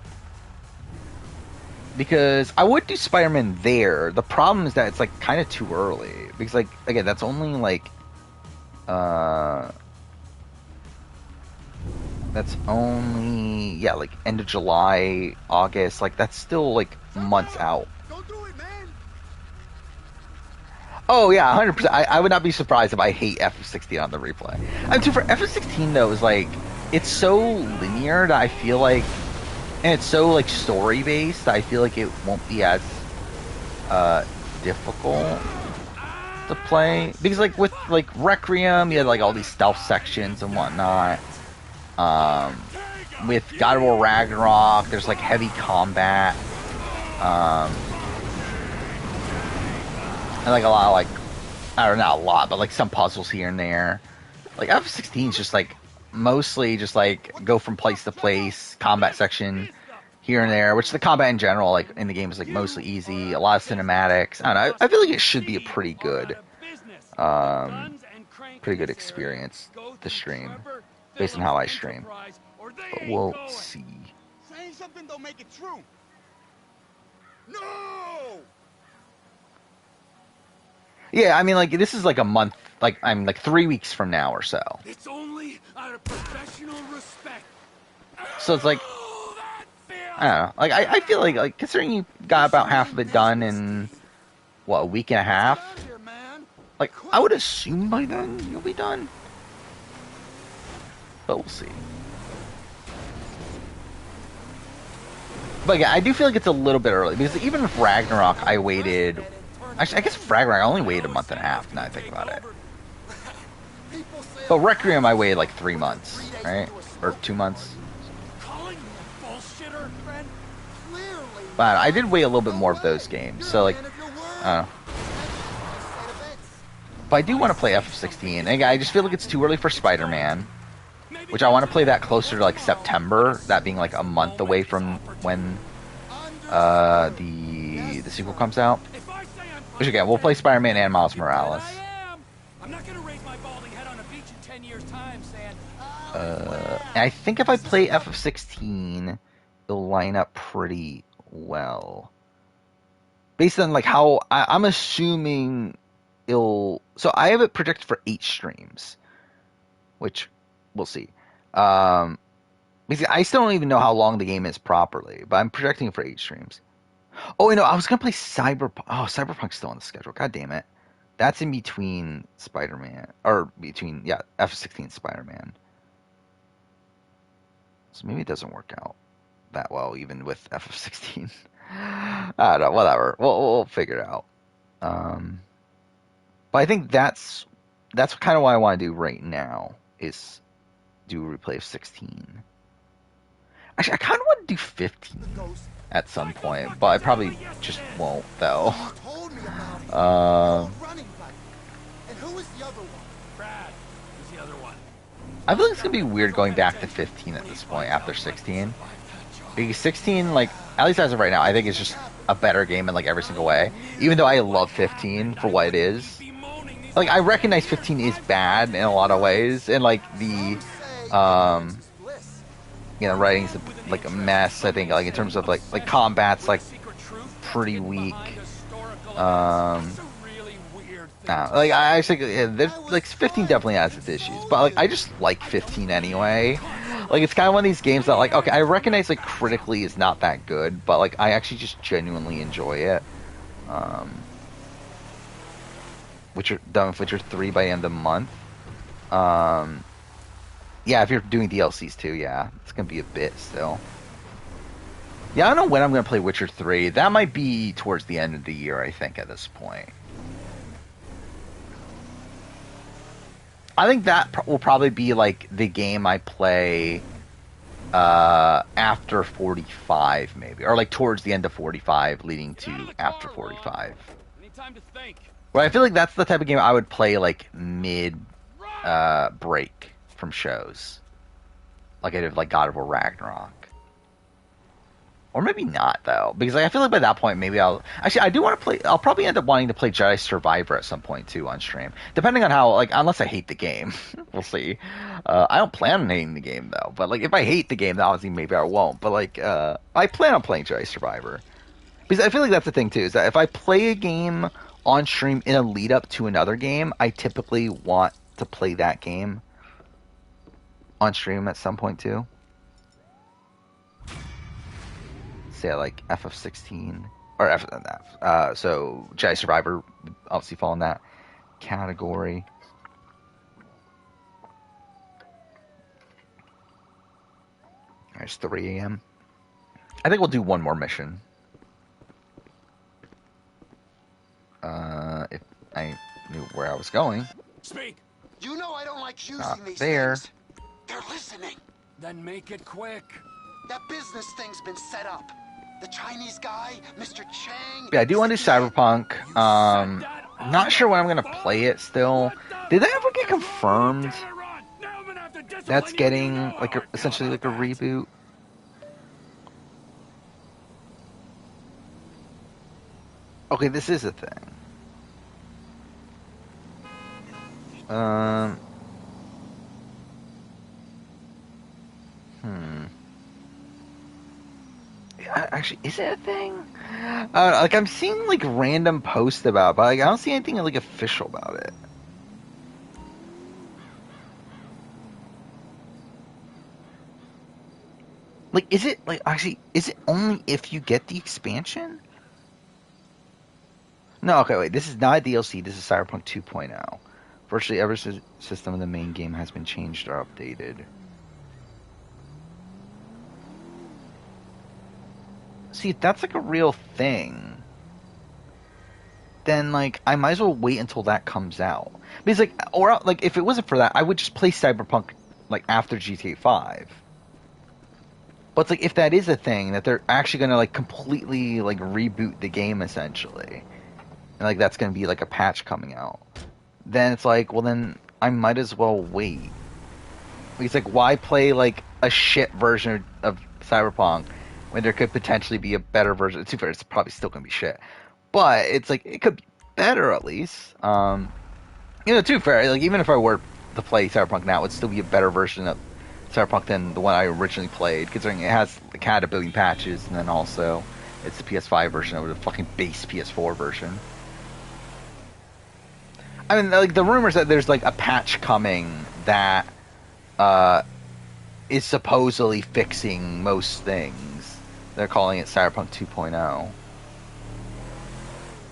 Because I would do Spider-Man there. The problem is that it's like kind of too early. Because like, again, that's only like that's only, yeah, like end of July, August, like that's still like months out. Oh yeah, 100%. I would not be surprised if I hate FF16 on the replay. I mean, for FF16 though, is like, it's so linear that I feel like, and it's so like story based, I feel like it won't be as difficult. to play, because like with like Requiem, you had like all these stealth sections and whatnot. With God of War Ragnarok, there's like heavy combat. And like a lot of like, I don't know, not a lot, but like some puzzles here and there. Like F16 is just like mostly just like go from place to place, combat section here and there, which the combat in general, like in the game, is like mostly easy. A lot of cinematics. I don't know. I feel like it should be a pretty good experience to stream, based on how I stream. But we'll see. Saying something don't make it true. No! Yeah, I mean, like, this is like a month, like, I'm like 3 weeks from now or so. It's only out of professional respect. So it's like, I don't know. Like, I feel like considering you got about half of it done in, what, a week and a half? Like, I would assume by then you'll be done. But we'll see. But yeah, I do feel like it's a little bit early, because even if Ragnarok, I waited... Actually, I guess for Ragnarok, I only waited a month and a half, now I think about it. But Requiem, I waited like 3 months, right? Or 2 months. But I did wait a little bit more of those games, so like, I don't know. But I do want to play FF16, and I just feel like it's too early for Spider-Man, which I want to play that closer to like September, that being like a month away from when the sequel comes out. Which again, we'll play Spider-Man and Miles Morales. I'm not gonna raise my balding head on a beach in 10 years' time saying, And I think if I play FF16, it'll line up pretty well. Based on like how I'm assuming it'll. So I have it projected for 8 streams, which we'll see. Because I still don't even know how long the game is properly, but I'm projecting it for 8 streams. Oh, I was gonna play Cyberpunk. Oh, Cyberpunk's still on the schedule. God damn it. That's in between Spider-Man, or between F16 and Spider-Man. So maybe it doesn't work out that well, even with FF16. I don't know. Whatever. We'll figure it out. But I think that's kind of what I want to do right now, is do a replay of 16. Actually, I kind of want to do 15 at some point, but I probably just won't, though. I feel like it's gonna be weird going back to 15 at this point after 16. Because 16, like, at least as of right now, I think it's just a better game in like every single way. Even though I love 15 for what it is. Like, I recognize 15 is bad in a lot of ways, and like the writing's like a mess. I think like in terms of like combat's like pretty weak. Like I think like 15 definitely has its issues, but like I just like 15 anyway. Like it's kind of one of these games that like, okay, I recognize like critically is not that good, but like I actually just genuinely enjoy it. Which are done with Witcher 3 by the end of the month. Yeah, if you're doing DLCs too, yeah, it's gonna be a bit still. Yeah, I don't know when I'm gonna play Witcher 3. That might be towards the end of the year, I think, at this point. I think that will probably be like the game I play after 45, maybe, or like towards the end of 45, leading to after 45. Well, I feel like that's the type of game I would play like mid break from shows, like I did like God of War Ragnarok. Or maybe not, though, because like, I feel like by that point, maybe I do want to play. I'll probably end up wanting to play Jedi Survivor at some point too on stream, depending on how, like, unless I hate the game, we'll see. I don't plan on hating the game though, but like if I hate the game, then obviously maybe I won't. But like, I plan on playing Jedi Survivor because I feel like that's the thing too, is that if I play a game on stream in a lead up to another game, I typically want to play that game on stream at some point too. Say like FF16 or so Jedi Survivor obviously fall in that category. It's 3 a.m. I think we'll do one more mission. If I knew was going. Speak. You know I don't like using Not these there. things. They're listening. Then make it quick. That business thing's been set up. The Chinese guy, Mr. Chang. Yeah, I do want to do Cyberpunk. I'm not sure when I'm gonna play it still. Did that ever get confirmed? That's getting like essentially like a reboot. Okay, this is a thing. Actually, is it a thing? Like I'm seeing like random posts about it, but like I don't see anything like official about it. Like, is it like actually? Is it only if you get the expansion? No, okay, wait. This is not a DLC. This is Cyberpunk 2.0. Virtually every system in the main game has been changed or updated. See, if that's like a real thing, then like I might as well wait until that comes out. Because like, or like if it wasn't for that, I would just play Cyberpunk like after GTA 5. But it's like if that is a thing that they're actually gonna like completely like reboot the game essentially, and like that's gonna be like a patch coming out, then it's like, well then I might as well wait. It's like why play like a shit version of Cyberpunk when there could potentially be a better version? Too fair, it's probably still gonna be shit, but it's like it could be better at least. Too fair. Like even if I were to play Cyberpunk now, it would still be a better version of Cyberpunk than the one I originally played, considering it has like, had a billion patches, and then also it's the PS5 version over the fucking base PS4 version. I mean, like the rumors that there's like a patch coming that is supposedly fixing most things. They're calling it Cyberpunk 2.0. And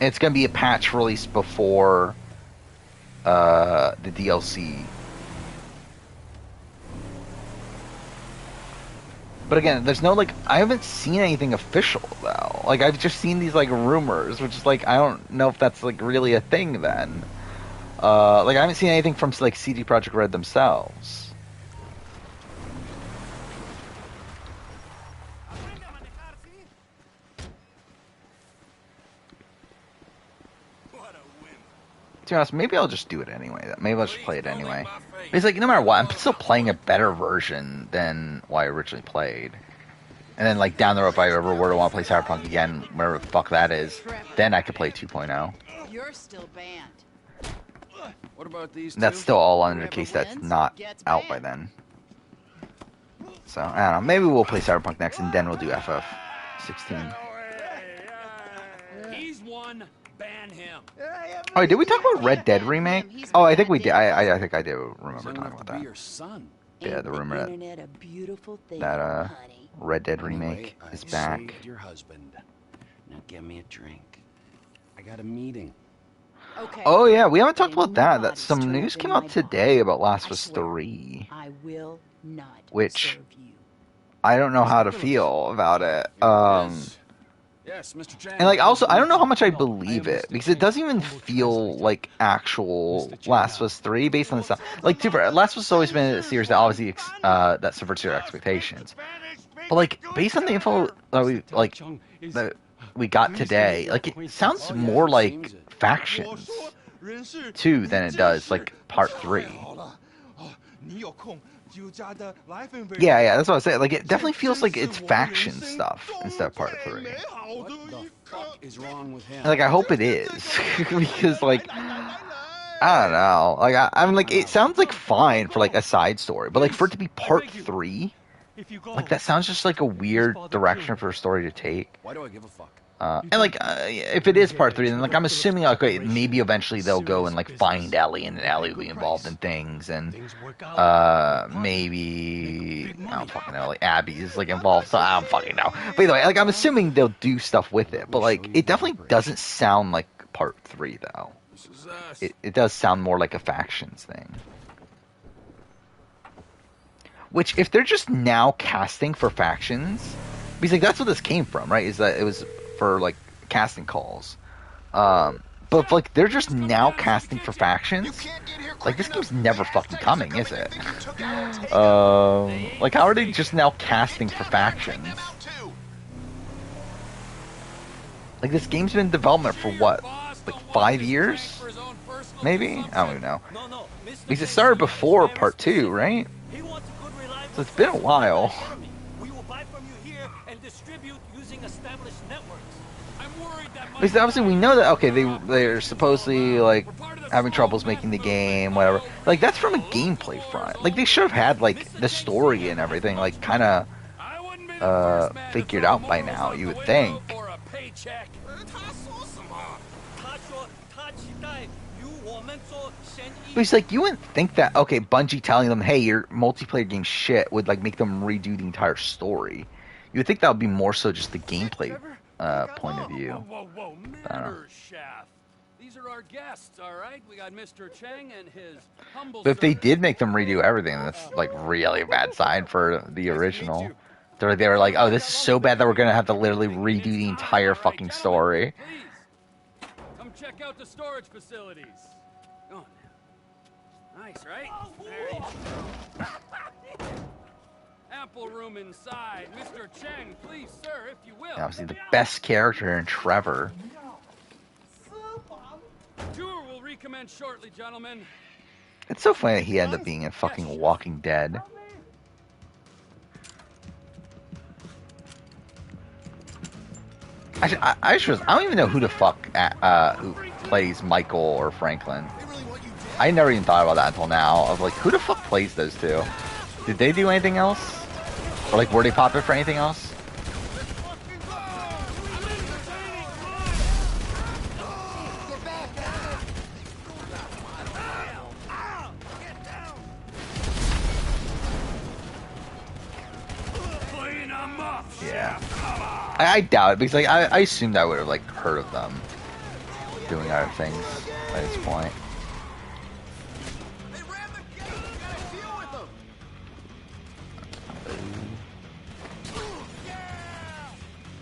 it's going to be a patch released before the DLC. But again, there's no like I haven't seen anything official though. Like I've just seen these like rumors, which is like I don't know if that's like really a thing then. Like I haven't seen anything from like CD Projekt Red themselves. To be honest, maybe I'll just do it anyway. Maybe I'll just play it anyway. It's like, no matter what, I'm still playing a better version than what I originally played. And then, like, down the road, if I ever were to want to play Cyberpunk again, whatever the fuck that is, then I could play 2.0. You're still banned. What about these two? That's still all under the case that's not out by then. So, I don't know. Maybe we'll play Cyberpunk next, and then we'll do FF16. He's one. Ban him. Oh, did we talk about Red Dead Remake? Oh, I think we did. I think I do remember talking about that. Yeah, the rumor that Red Dead Remake is back. Your husband. Now get me a drink. I got a meeting. Okay. Oh yeah, we haven't talked about that. That some news came out today about Last of Us 3. I will not which I don't know how to feel about it. Yes, Mr. Chang. And like also, I don't know how much I believe it because it doesn't even feel like actual Last of Us 3 based on the stuff. Like, Last of Us has always been a series that obviously that subverts your expectations. But like, based on the info that we got today, like it sounds more like Factions 2 than it does like Part 3. Yeah, that's what I was saying. Like, it definitely feels like it's faction stuff instead of Part 3. What the fuck is wrong with him? And, like, I hope it is. Because, like, I don't know. Like, I'm like, it sounds like fine for, like, a side story. But, like, for it to be Part 3, like, that sounds just like a weird direction for a story to take. Why do I give a fuck? And like, if it is Part 3, then like I'm assuming like maybe eventually they'll go and like find Ellie, and then Ellie will be involved in things, and maybe I don't fucking know, like Abby's like involved, so I don't fucking know. But either way, like I'm assuming they'll do stuff with it, but like it definitely doesn't sound like Part 3 though. It does sound more like a Factions thing. Which, if they're just now casting for Factions, because like that's what this came from, right? Is that it was for like casting calls. but like they're just now casting for factions. Like this game's never fucking coming, is it? Like how are they just now casting for factions? Like this game's been in development for what, like 5 years? Maybe? I don't even know. Because it started before Part 2, right? So it's been a while. Because obviously we know that, okay, they're supposedly, like, having troubles making the game, whatever. Like, that's from a gameplay front. Like, they should have had, like, the story and everything, like, kind of, figured out by now, you would think. But it's like, you wouldn't think that, okay, Bungie telling them, hey, your multiplayer game shit would, like, make them redo the entire story. You would think that would be more so just the gameplay point of view. Whoa, manners, Shaft. These are our guests, all right? We got Mr. Cheng and his humble. But if they did make them redo everything, that's like really a bad sign for the original. They were like, oh, this is so bad that we're gonna have to literally redo the entire fucking story. Please, come check out the storage facilities. Go on now. Nice, right? There you go. Ample room inside. Mr. Cheng, please, sir, if you will. Obviously, the best character in Trevor. Tour will recommence shortly, gentlemen. It's so funny that he ended up being in fucking Walking Dead. I don't even know who the fuck who plays Michael or Franklin. I never even thought about that until now. Of like, who the fuck plays those two? Did they do anything else? Or like, were they popular for anything else? Yeah. I doubt it, because like I assumed I would have like heard of them doing other things by this point.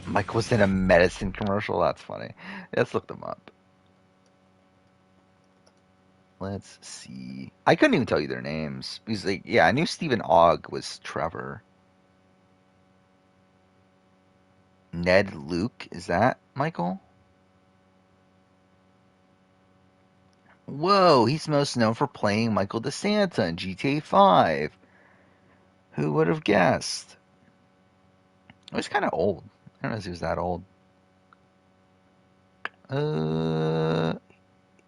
Mike was in a medicine commercial. That's funny. Let's look them up. Let's see. I couldn't even tell you their names. Because like, yeah, I knew Stephen Ogg was Trevor. Ned Luke, is that Michael? Whoa, he's most known for playing Michael DeSanta in GTA 5. Who would have guessed? Oh, he's kind of old. I don't know if he was that old.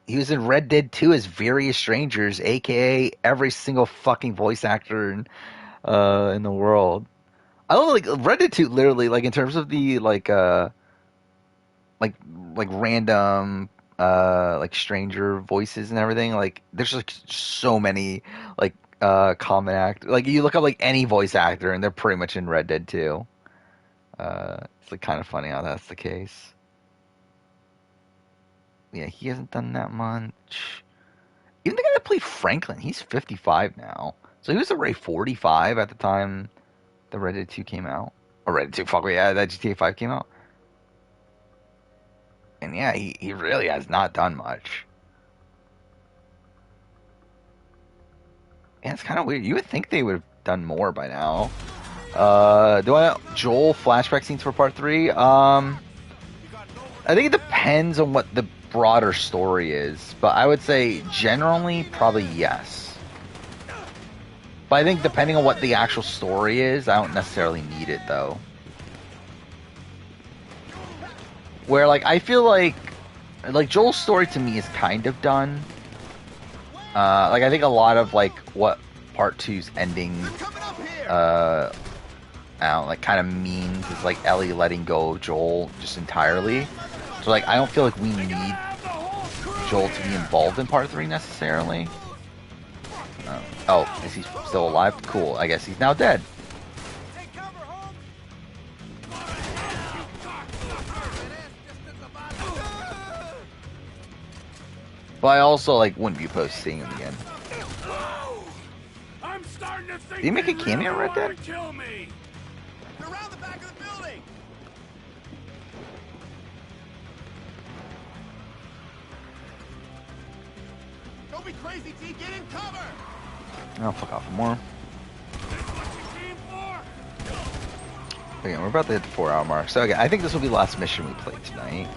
He was in Red Dead 2 as various strangers, aka every single fucking voice actor in the world. I don't know, like Red Dead 2 literally, like in terms of the like random like stranger voices and everything, like there's like so many like common actors. Like you look up like any voice actor and they're pretty much in Red Dead 2. It's like kind of funny how that's the case. Yeah, he hasn't done that much. Even the guy that played Franklin, he's 55 now. So he was already 45 at the time the Red Dead 2 came out. Or Red Dead 2, fuck yeah, that GTA 5 came out. And yeah, he really has not done much. Yeah, it's kind of weird. You would think they would have done more by now. Do I know Joel flashback scenes for part 3? I think it depends on what the broader story is, but I would say generally probably yes. But I think depending on what the actual story is, I don't necessarily need it though. Where like I feel like Joel's story to me is kind of done. Like I think a lot of like what part 2's ending I don't know, like kind of means is like Ellie letting go of Joel just entirely. So like I don't feel like we need Joel to be involved in part 3 necessarily. Oh, is he still alive? Cool. I guess he's now dead. But I also like wouldn't be opposed to seeing him again. Did he make a cameo in Red Dead? Around the back of the building. be crazy, T. Get in cover. Oh, fuck off more. Okay, we're about to hit the 4-hour mark. So, okay, I think this will be the last mission we play tonight.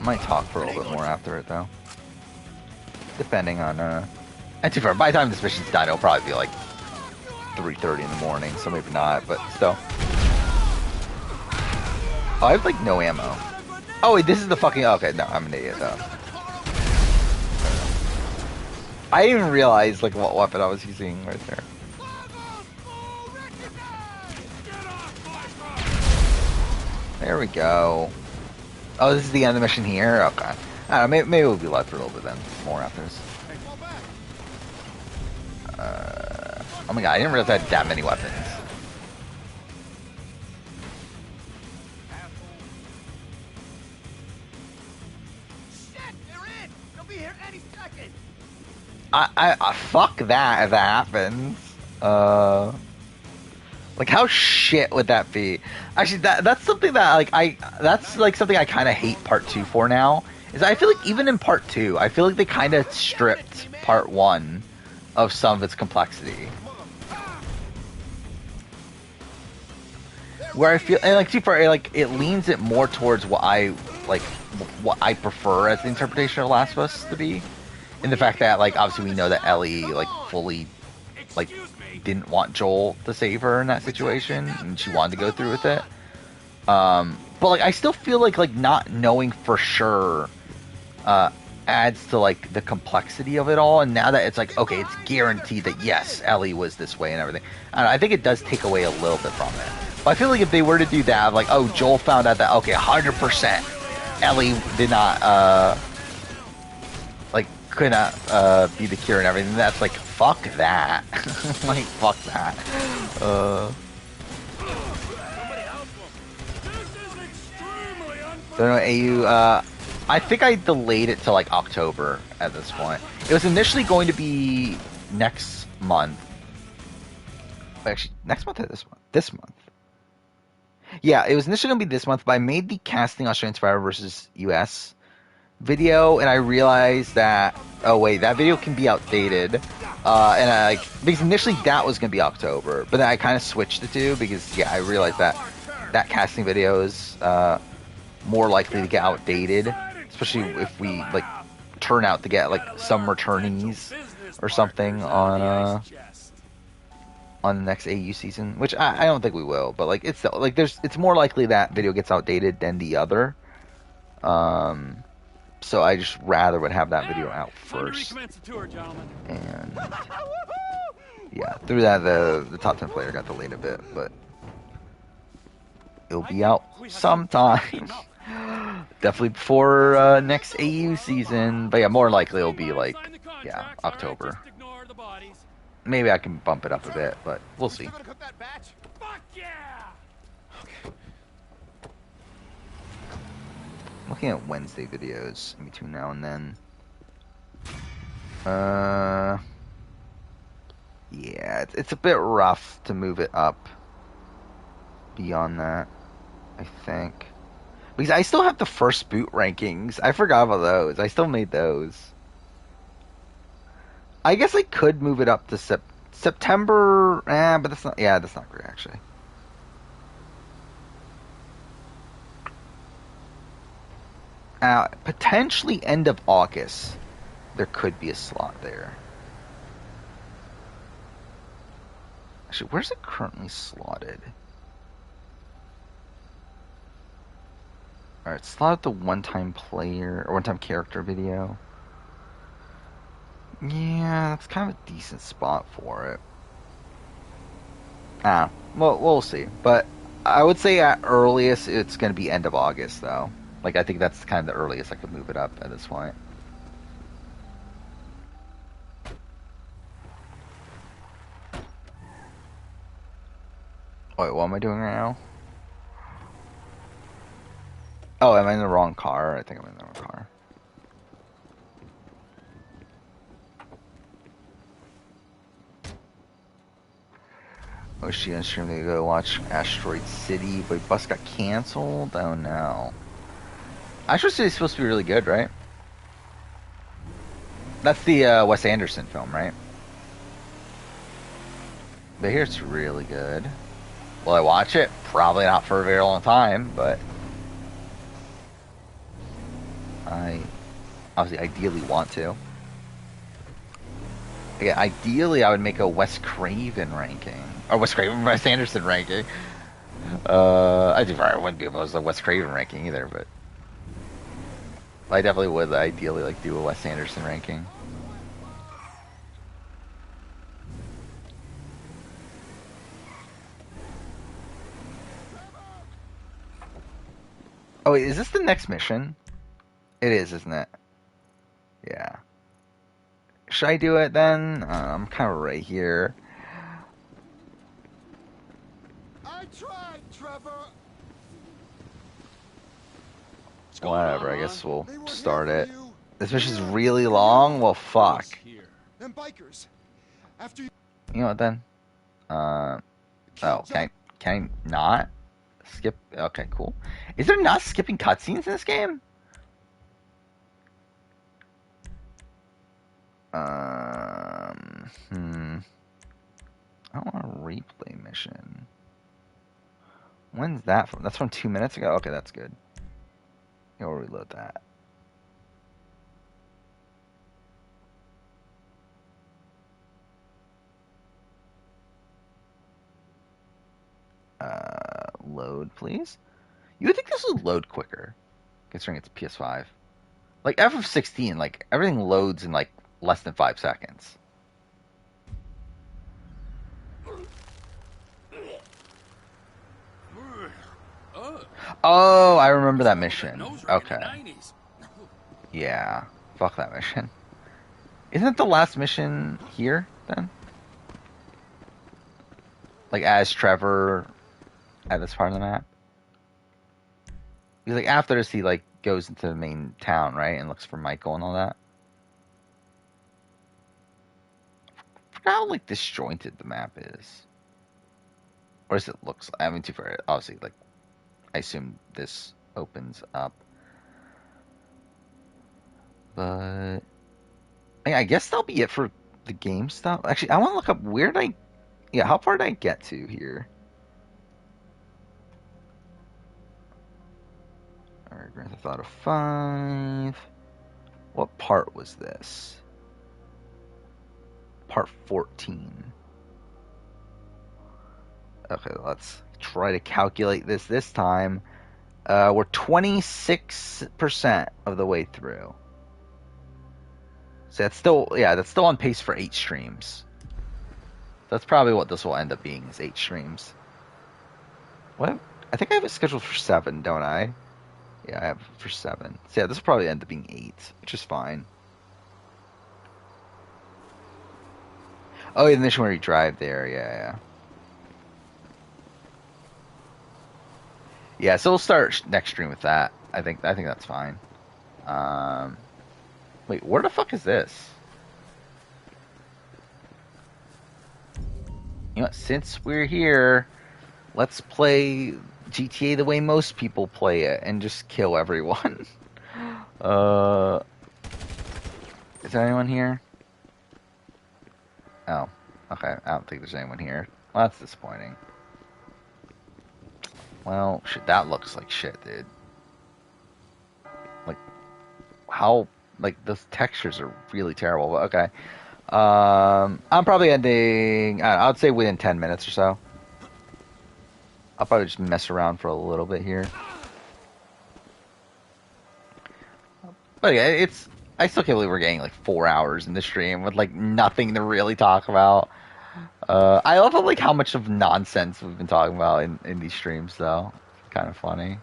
Might talk for a little bit more after it, though. Depending on, And too far, by the time this mission's done, it'll probably be like 3:30 in the morning, so maybe not, but still. Oh, I have, like, no ammo. Oh, wait, this is the fucking... Okay, no, I'm an idiot, though. I didn't even realize, like, what weapon I was using right there. There we go. Oh, this is the end of the mission here? Okay. I don't know, maybe we'll be left for a little bit then. More after this. Oh my god, I didn't realize I had that many weapons. Shit, they're in. They'll be here any second. I fuck that if that happens. Like how shit would that be? Actually, that's something that that's like something I kind of hate Part 2 for now. Is I feel like even in Part 2, I feel like they kind of stripped Part 1 of some of its complexity. Where I feel, and like too far, like it leans it more towards what I prefer as the interpretation of Last of Us to be, in the fact that like obviously we know that Ellie like fully like didn't want Joel to save her in that situation, and she wanted to go through with it. But like I still feel like not knowing for sure adds to like the complexity of it all. And now that it's like okay, it's guaranteed that yes, Ellie was this way and everything. I think it does take away a little bit from it. But I feel like if they were to do that, like oh, Joel found out that okay, 100% Ellie did not could not be the cure and everything. That's like fuck that. Like fuck that. Don't know, AU. I think I delayed it to like October at this point. It was initially going to be next month. Actually, next month or this month? This month. Yeah, it was initially going to be this month, but I made the casting Australian Survivor versus US video, and I realized that oh wait, that video can be outdated, and I because initially that was going to be October, but then I kind of switched the two because yeah, I realized that casting video is more likely to get outdated, especially if we like turn out to get like some returnees or something on the next AU season, which I don't think we will, but like it's still, like it's more likely that video gets outdated than the other. So I just rather would have that video out first. And yeah, through that the top 10 player got delayed a bit, but it'll be out sometime. Definitely before next AU season, but yeah, more likely it'll be like yeah, October. Maybe I can bump it up a bit, but we'll see. Looking at Wednesday videos in between now and then. Yeah, it's a bit rough to move it up beyond that, I think. Because I still have the first boot rankings. I forgot about those. I still made those. I guess I could move it up to September, but that's not, yeah, that's not great actually. Potentially end of August, there could be a slot there. Actually, where's it currently slotted? Alright, slot the one-time player, or one-time character video. Yeah, that's kind of a decent spot for it. Well, we'll see. But I would say at earliest, it's going to be end of August, though. Like, I think that's kind of the earliest I could move it up at this point. Wait, what am I doing right now? Oh, am I in the wrong car? I think I'm in the wrong car. Oh, is she on stream to go watch Asteroid City, but bus got canceled? Oh no. Asteroid City is supposed to be really good, right? That's the Wes Anderson film, right? But here it's really good. Will I watch it? Probably not for a very long time, but I obviously ideally want to. Yeah, ideally I would make a Wes Craven ranking. Or Wes Anderson ranking. I wouldn't be opposed to Wes Craven ranking either, but I definitely would ideally like do a Wes Anderson ranking. Oh wait, is this the next mission? It is, isn't it? Yeah. Should I do it then? I'm kind of right here. I tried, Trevor. Whatever, I guess we'll start it. This mission's really long? Well, fuck. Them bikers. After you know what then? Oh, can I not skip? Okay, cool. Is there not skipping cutscenes in this game? I don't want a replay mission. When's that from? That's from 2 minutes ago? Okay, that's good. We'll reload that. Load, please. You would think this would load quicker, considering it's PS5. Like FF16, like everything loads in like less than 5 seconds. Oh, I remember that mission. Okay. Yeah. Fuck that mission. Isn't it the last mission here, then? Like, as Trevor at this part of the map? Because, like, after this, he, like, goes into the main town, right? And looks for Michael and all that. I forgot how, like, disjointed the map is. Or as it looks like. I mean, too far. Obviously, like, I assume this opens up. But I guess that'll be it for the game stuff. Actually, I want to look up where did I... Yeah, how far did I get to here? Alright, Grand Theft Auto 5. What part was this? Part 14. Okay, let's try to calculate this time. We're 26% of the way through. So that's still on pace for 8 streams. That's probably what this will end up being, is 8 streams. What? I think I have it scheduled for 7, don't I? Yeah, I have it for 7. So yeah, this will probably end up being 8, which is fine. Oh, yeah, the mission where you drive there, yeah. Yeah, so we'll start next stream with that. I think that's fine. Wait, where the fuck is this? You know what, since we're here, let's play GTA the way most people play it and just kill everyone. Is there anyone here? Oh, okay. I don't think there's anyone here. Well, that's disappointing. Well, shit, that looks like shit, dude. Like, how... Like, those textures are really terrible, but okay. I'm probably ending... I would say within 10 minutes or so. I'll probably just mess around for a little bit here. But yeah, I still can't believe we're getting like 4 hours in the stream with like nothing to really talk about. I love like how much of nonsense we've been talking about in these streams, though. It's kind of funny.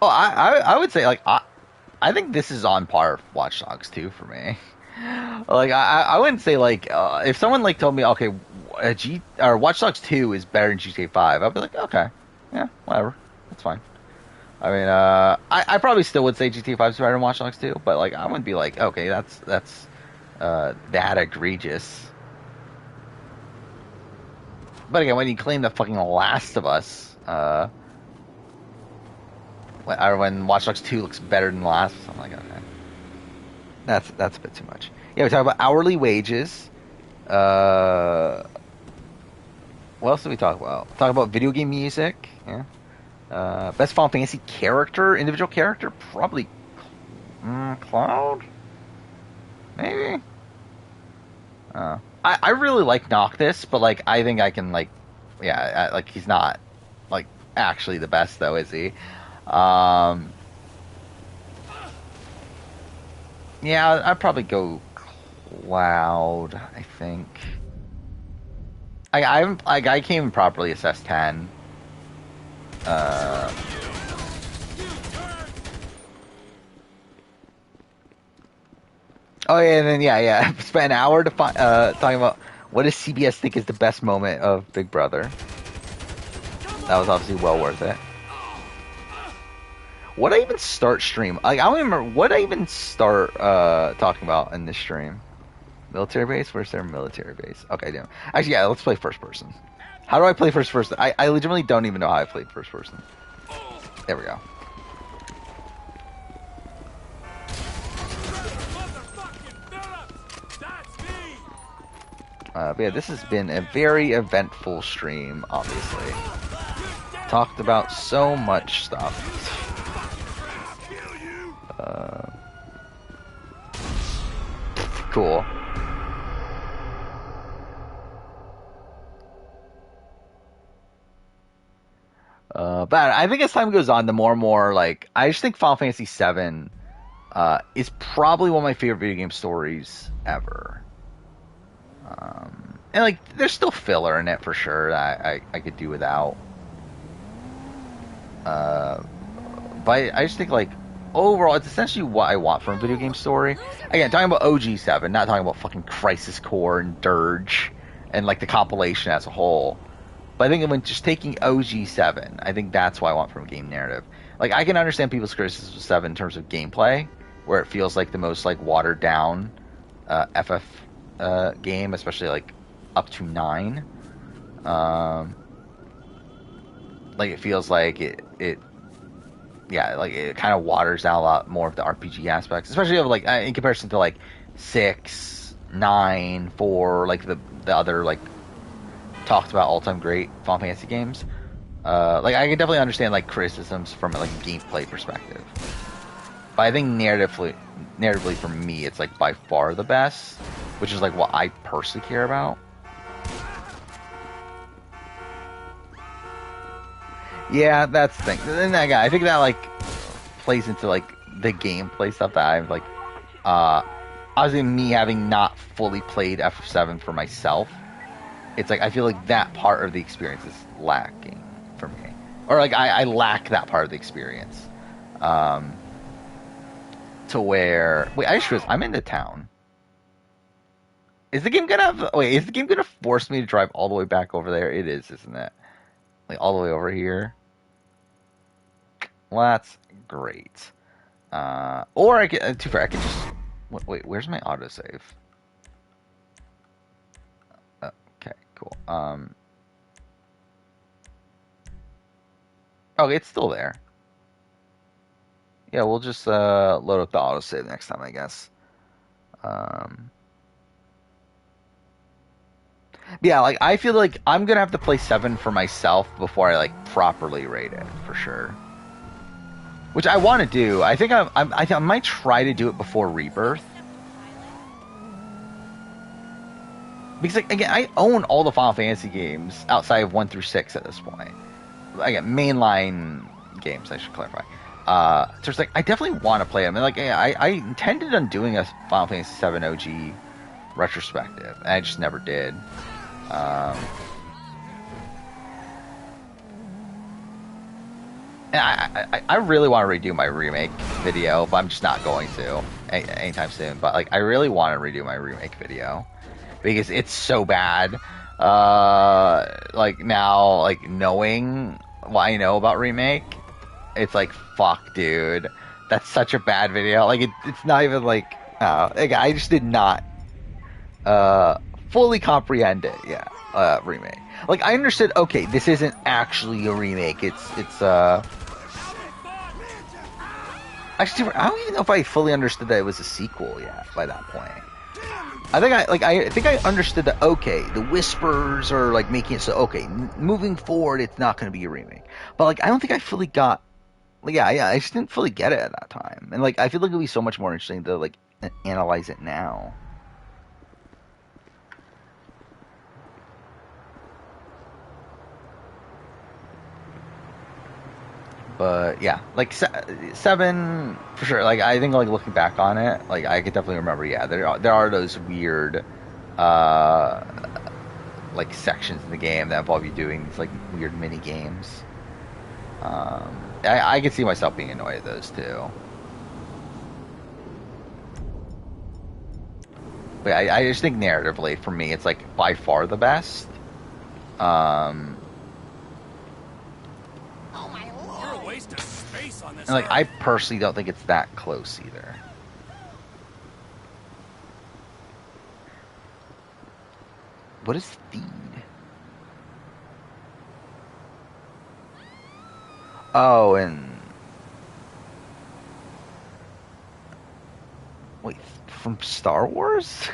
Oh, I would say like I think this is on par with Watch Dogs 2 for me. Like I wouldn't say like if someone like told me okay, Watch Dogs 2 is better than GTA 5, I'd be like okay, yeah, whatever, that's fine. I mean, I probably still would say GTA 5 is better than Watch Dogs 2, but like I wouldn't be like okay, that's that egregious. But again, when you claim the fucking Last of Us, when Watch Dogs 2 looks better than the last. I'm like, okay, that's a bit too much. Yeah, we talk about hourly wages. What else did we talk about? Talk about video game music. Yeah. Best Final Fantasy character, individual character, probably Cloud. Maybe. I really like Noctis, but like I think I can like, yeah, like he's not like actually the best though, is he? Yeah, I'd probably go Cloud. I think. I can't even properly assess 10. Oh yeah, and then yeah. Spent an hour to talking about what does CBS think is the best moment of Big Brother. That was obviously well worth it. What I even start stream? Like I don't even remember what I even start talking about in this stream. Military base? Where's their military base? Okay, damn. Actually, yeah, let's play first person. How do I play first person? I legitimately don't even know how I played first person. There we go. But yeah, this has been a very eventful stream, obviously. Talked about so much stuff. Cool. But I think as time goes on, the more and more, like, I just think Final Fantasy VII is probably one of my favorite video game stories ever. And, like, there's still filler in it for sure that I could do without. But I just think, like, overall, it's essentially what I want from a video game story. Again, talking about OG7, not talking about fucking Crisis Core and Dirge and, like, the compilation as a whole. But I think when just taking OG7, I think that's what I want from a game narrative. Like, I can understand people's criticism of 7 in terms of gameplay, where it feels like the most, like, watered-down FF game, especially, like, up to 9. Like, it feels like it kind of waters down a lot more of the RPG aspects, especially of, like, in comparison to, like, 6, 9, 4, like, the other, like, talked about all-time great Final Fantasy games. Like, I can definitely understand, like, criticisms from, like, a gameplay perspective. But I think narratively for me, it's, like, by far the best, which is, like, what I personally care about. Yeah, that's the thing. And I think that, like, plays into, like, the gameplay stuff that I've, like, obviously me having not fully played FF7 for myself, it's like I feel like that part of the experience is lacking for me, or like I lack that part of the experience. To where wait, I just realized I'm in the town. Is the game gonna force me to drive all the way back over there? It is, isn't it? Like all the way over here. Well, that's great. Or I can too far. I can just wait. Where's my autosave? Okay, cool. Okay, it's still there. Yeah, we'll just load up the autosave next time, I guess. Yeah, like I feel like I'm gonna have to play 7 for myself before I like properly rate it for sure. Which I want to do. I think I might try to do it before Rebirth. Because like, again, I own all the Final Fantasy games outside of 1 through 6 at this point. Again, mainline games, I should clarify. So it's like I definitely want to play them. And like I intended on doing a Final Fantasy 7 OG retrospective, and I just never did. And I really want to redo my remake video, but I'm just not going to anytime soon. But like I really want to redo my remake video because it's so bad. Like now, like knowing what I know about remake, it's like fuck, dude, that's such a bad video. Like it's not even like I just did not fully comprehend it. Yeah, remake. Like I understood. Okay, this isn't actually a remake. It's Actually, I don't even know if I fully understood that it was a sequel yet by that point. I think I understood that. Okay, the whispers are like making it so. Okay, moving forward, it's not going to be a remake. But like, I don't think I fully got. Like, yeah, I just didn't fully get it at that time. And like, I feel like it'd be so much more interesting to like analyze it now. But yeah, like 7 for sure. Like I think like looking back on it, like I could definitely remember. Yeah, there are those weird, like sections in the game that involve you doing these like weird mini games. I could see myself being annoyed at those too. But I just think narratively, for me, it's like by far the best. And like, I personally don't think it's that close either. What is feed? Oh, and wait, from Star Wars?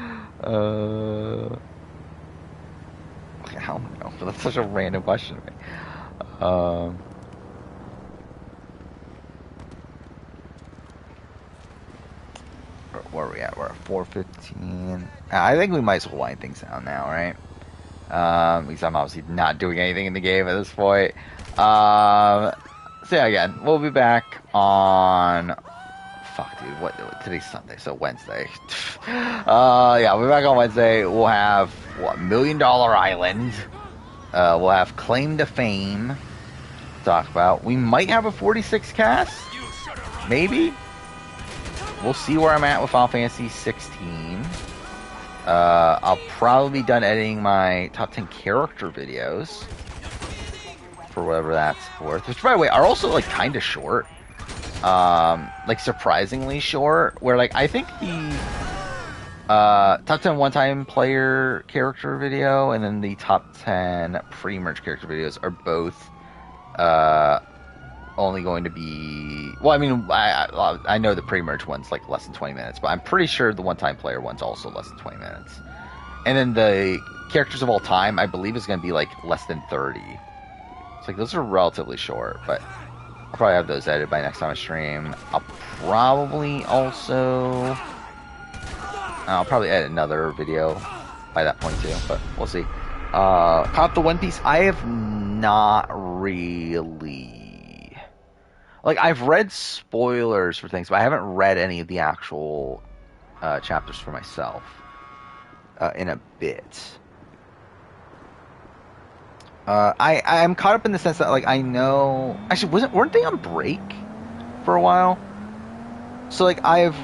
I don't know, but that's such a random question to me. Where are we at? We're at 4:15. I think we might as well wind things down now, right? Because I'm obviously not doing anything in the game at this point. So yeah, again, we'll be back on... Fuck, dude. What? Today's Sunday, so Wednesday. Yeah, we'll be back on Wednesday. We'll have, what, $1 Million Island. We'll have Claim to Fame to talk about. We might have a 46 cast. Maybe. We'll see where I'm at with Final Fantasy 16. I'll probably be done editing my top 10 character videos for whatever that's worth. Which, by the way, are also like kind of short, like surprisingly short. Where like I think the top 10 one-time player character video and then the top 10 pre-merge character videos are both only going to be, well, I mean, I know the pre-merge one's like less than 20 minutes, but I'm pretty sure the one-time player one's also less than 20 minutes. And then the characters of all time, I believe, is going to be like less than 30. It's like those are relatively short, but I'll probably have those edited by next time I stream. I'll probably edit another video by that point too, but we'll see. Caught the One Piece. I have not really. Like, I've read spoilers for things, but I haven't read any of the actual chapters for myself in a bit. I'm caught up in the sense that, like, I know... Actually, weren't they on break for a while? So, like, I've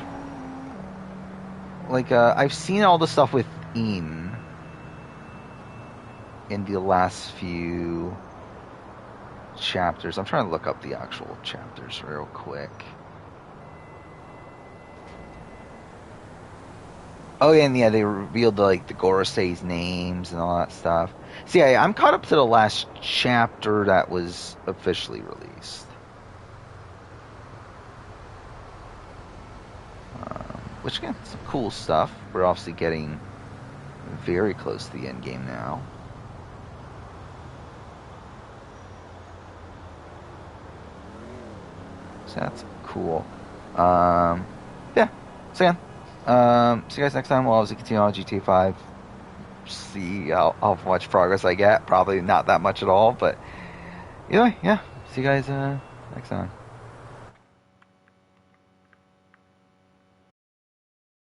seen all the stuff with Ian in the last few chapters. I'm trying to look up the actual chapters real quick. Oh yeah, and yeah, they revealed the Gorosei's names and all that stuff. So yeah, I'm caught up to the last chapter that was officially released. Which again, some cool stuff. We're obviously getting very close to the end game now. So that's cool. Yeah. So again, see you guys next time. We'll obviously continue on GTA 5. See how much progress I get. Probably not that much at all, but anyway, yeah. See you guys next time.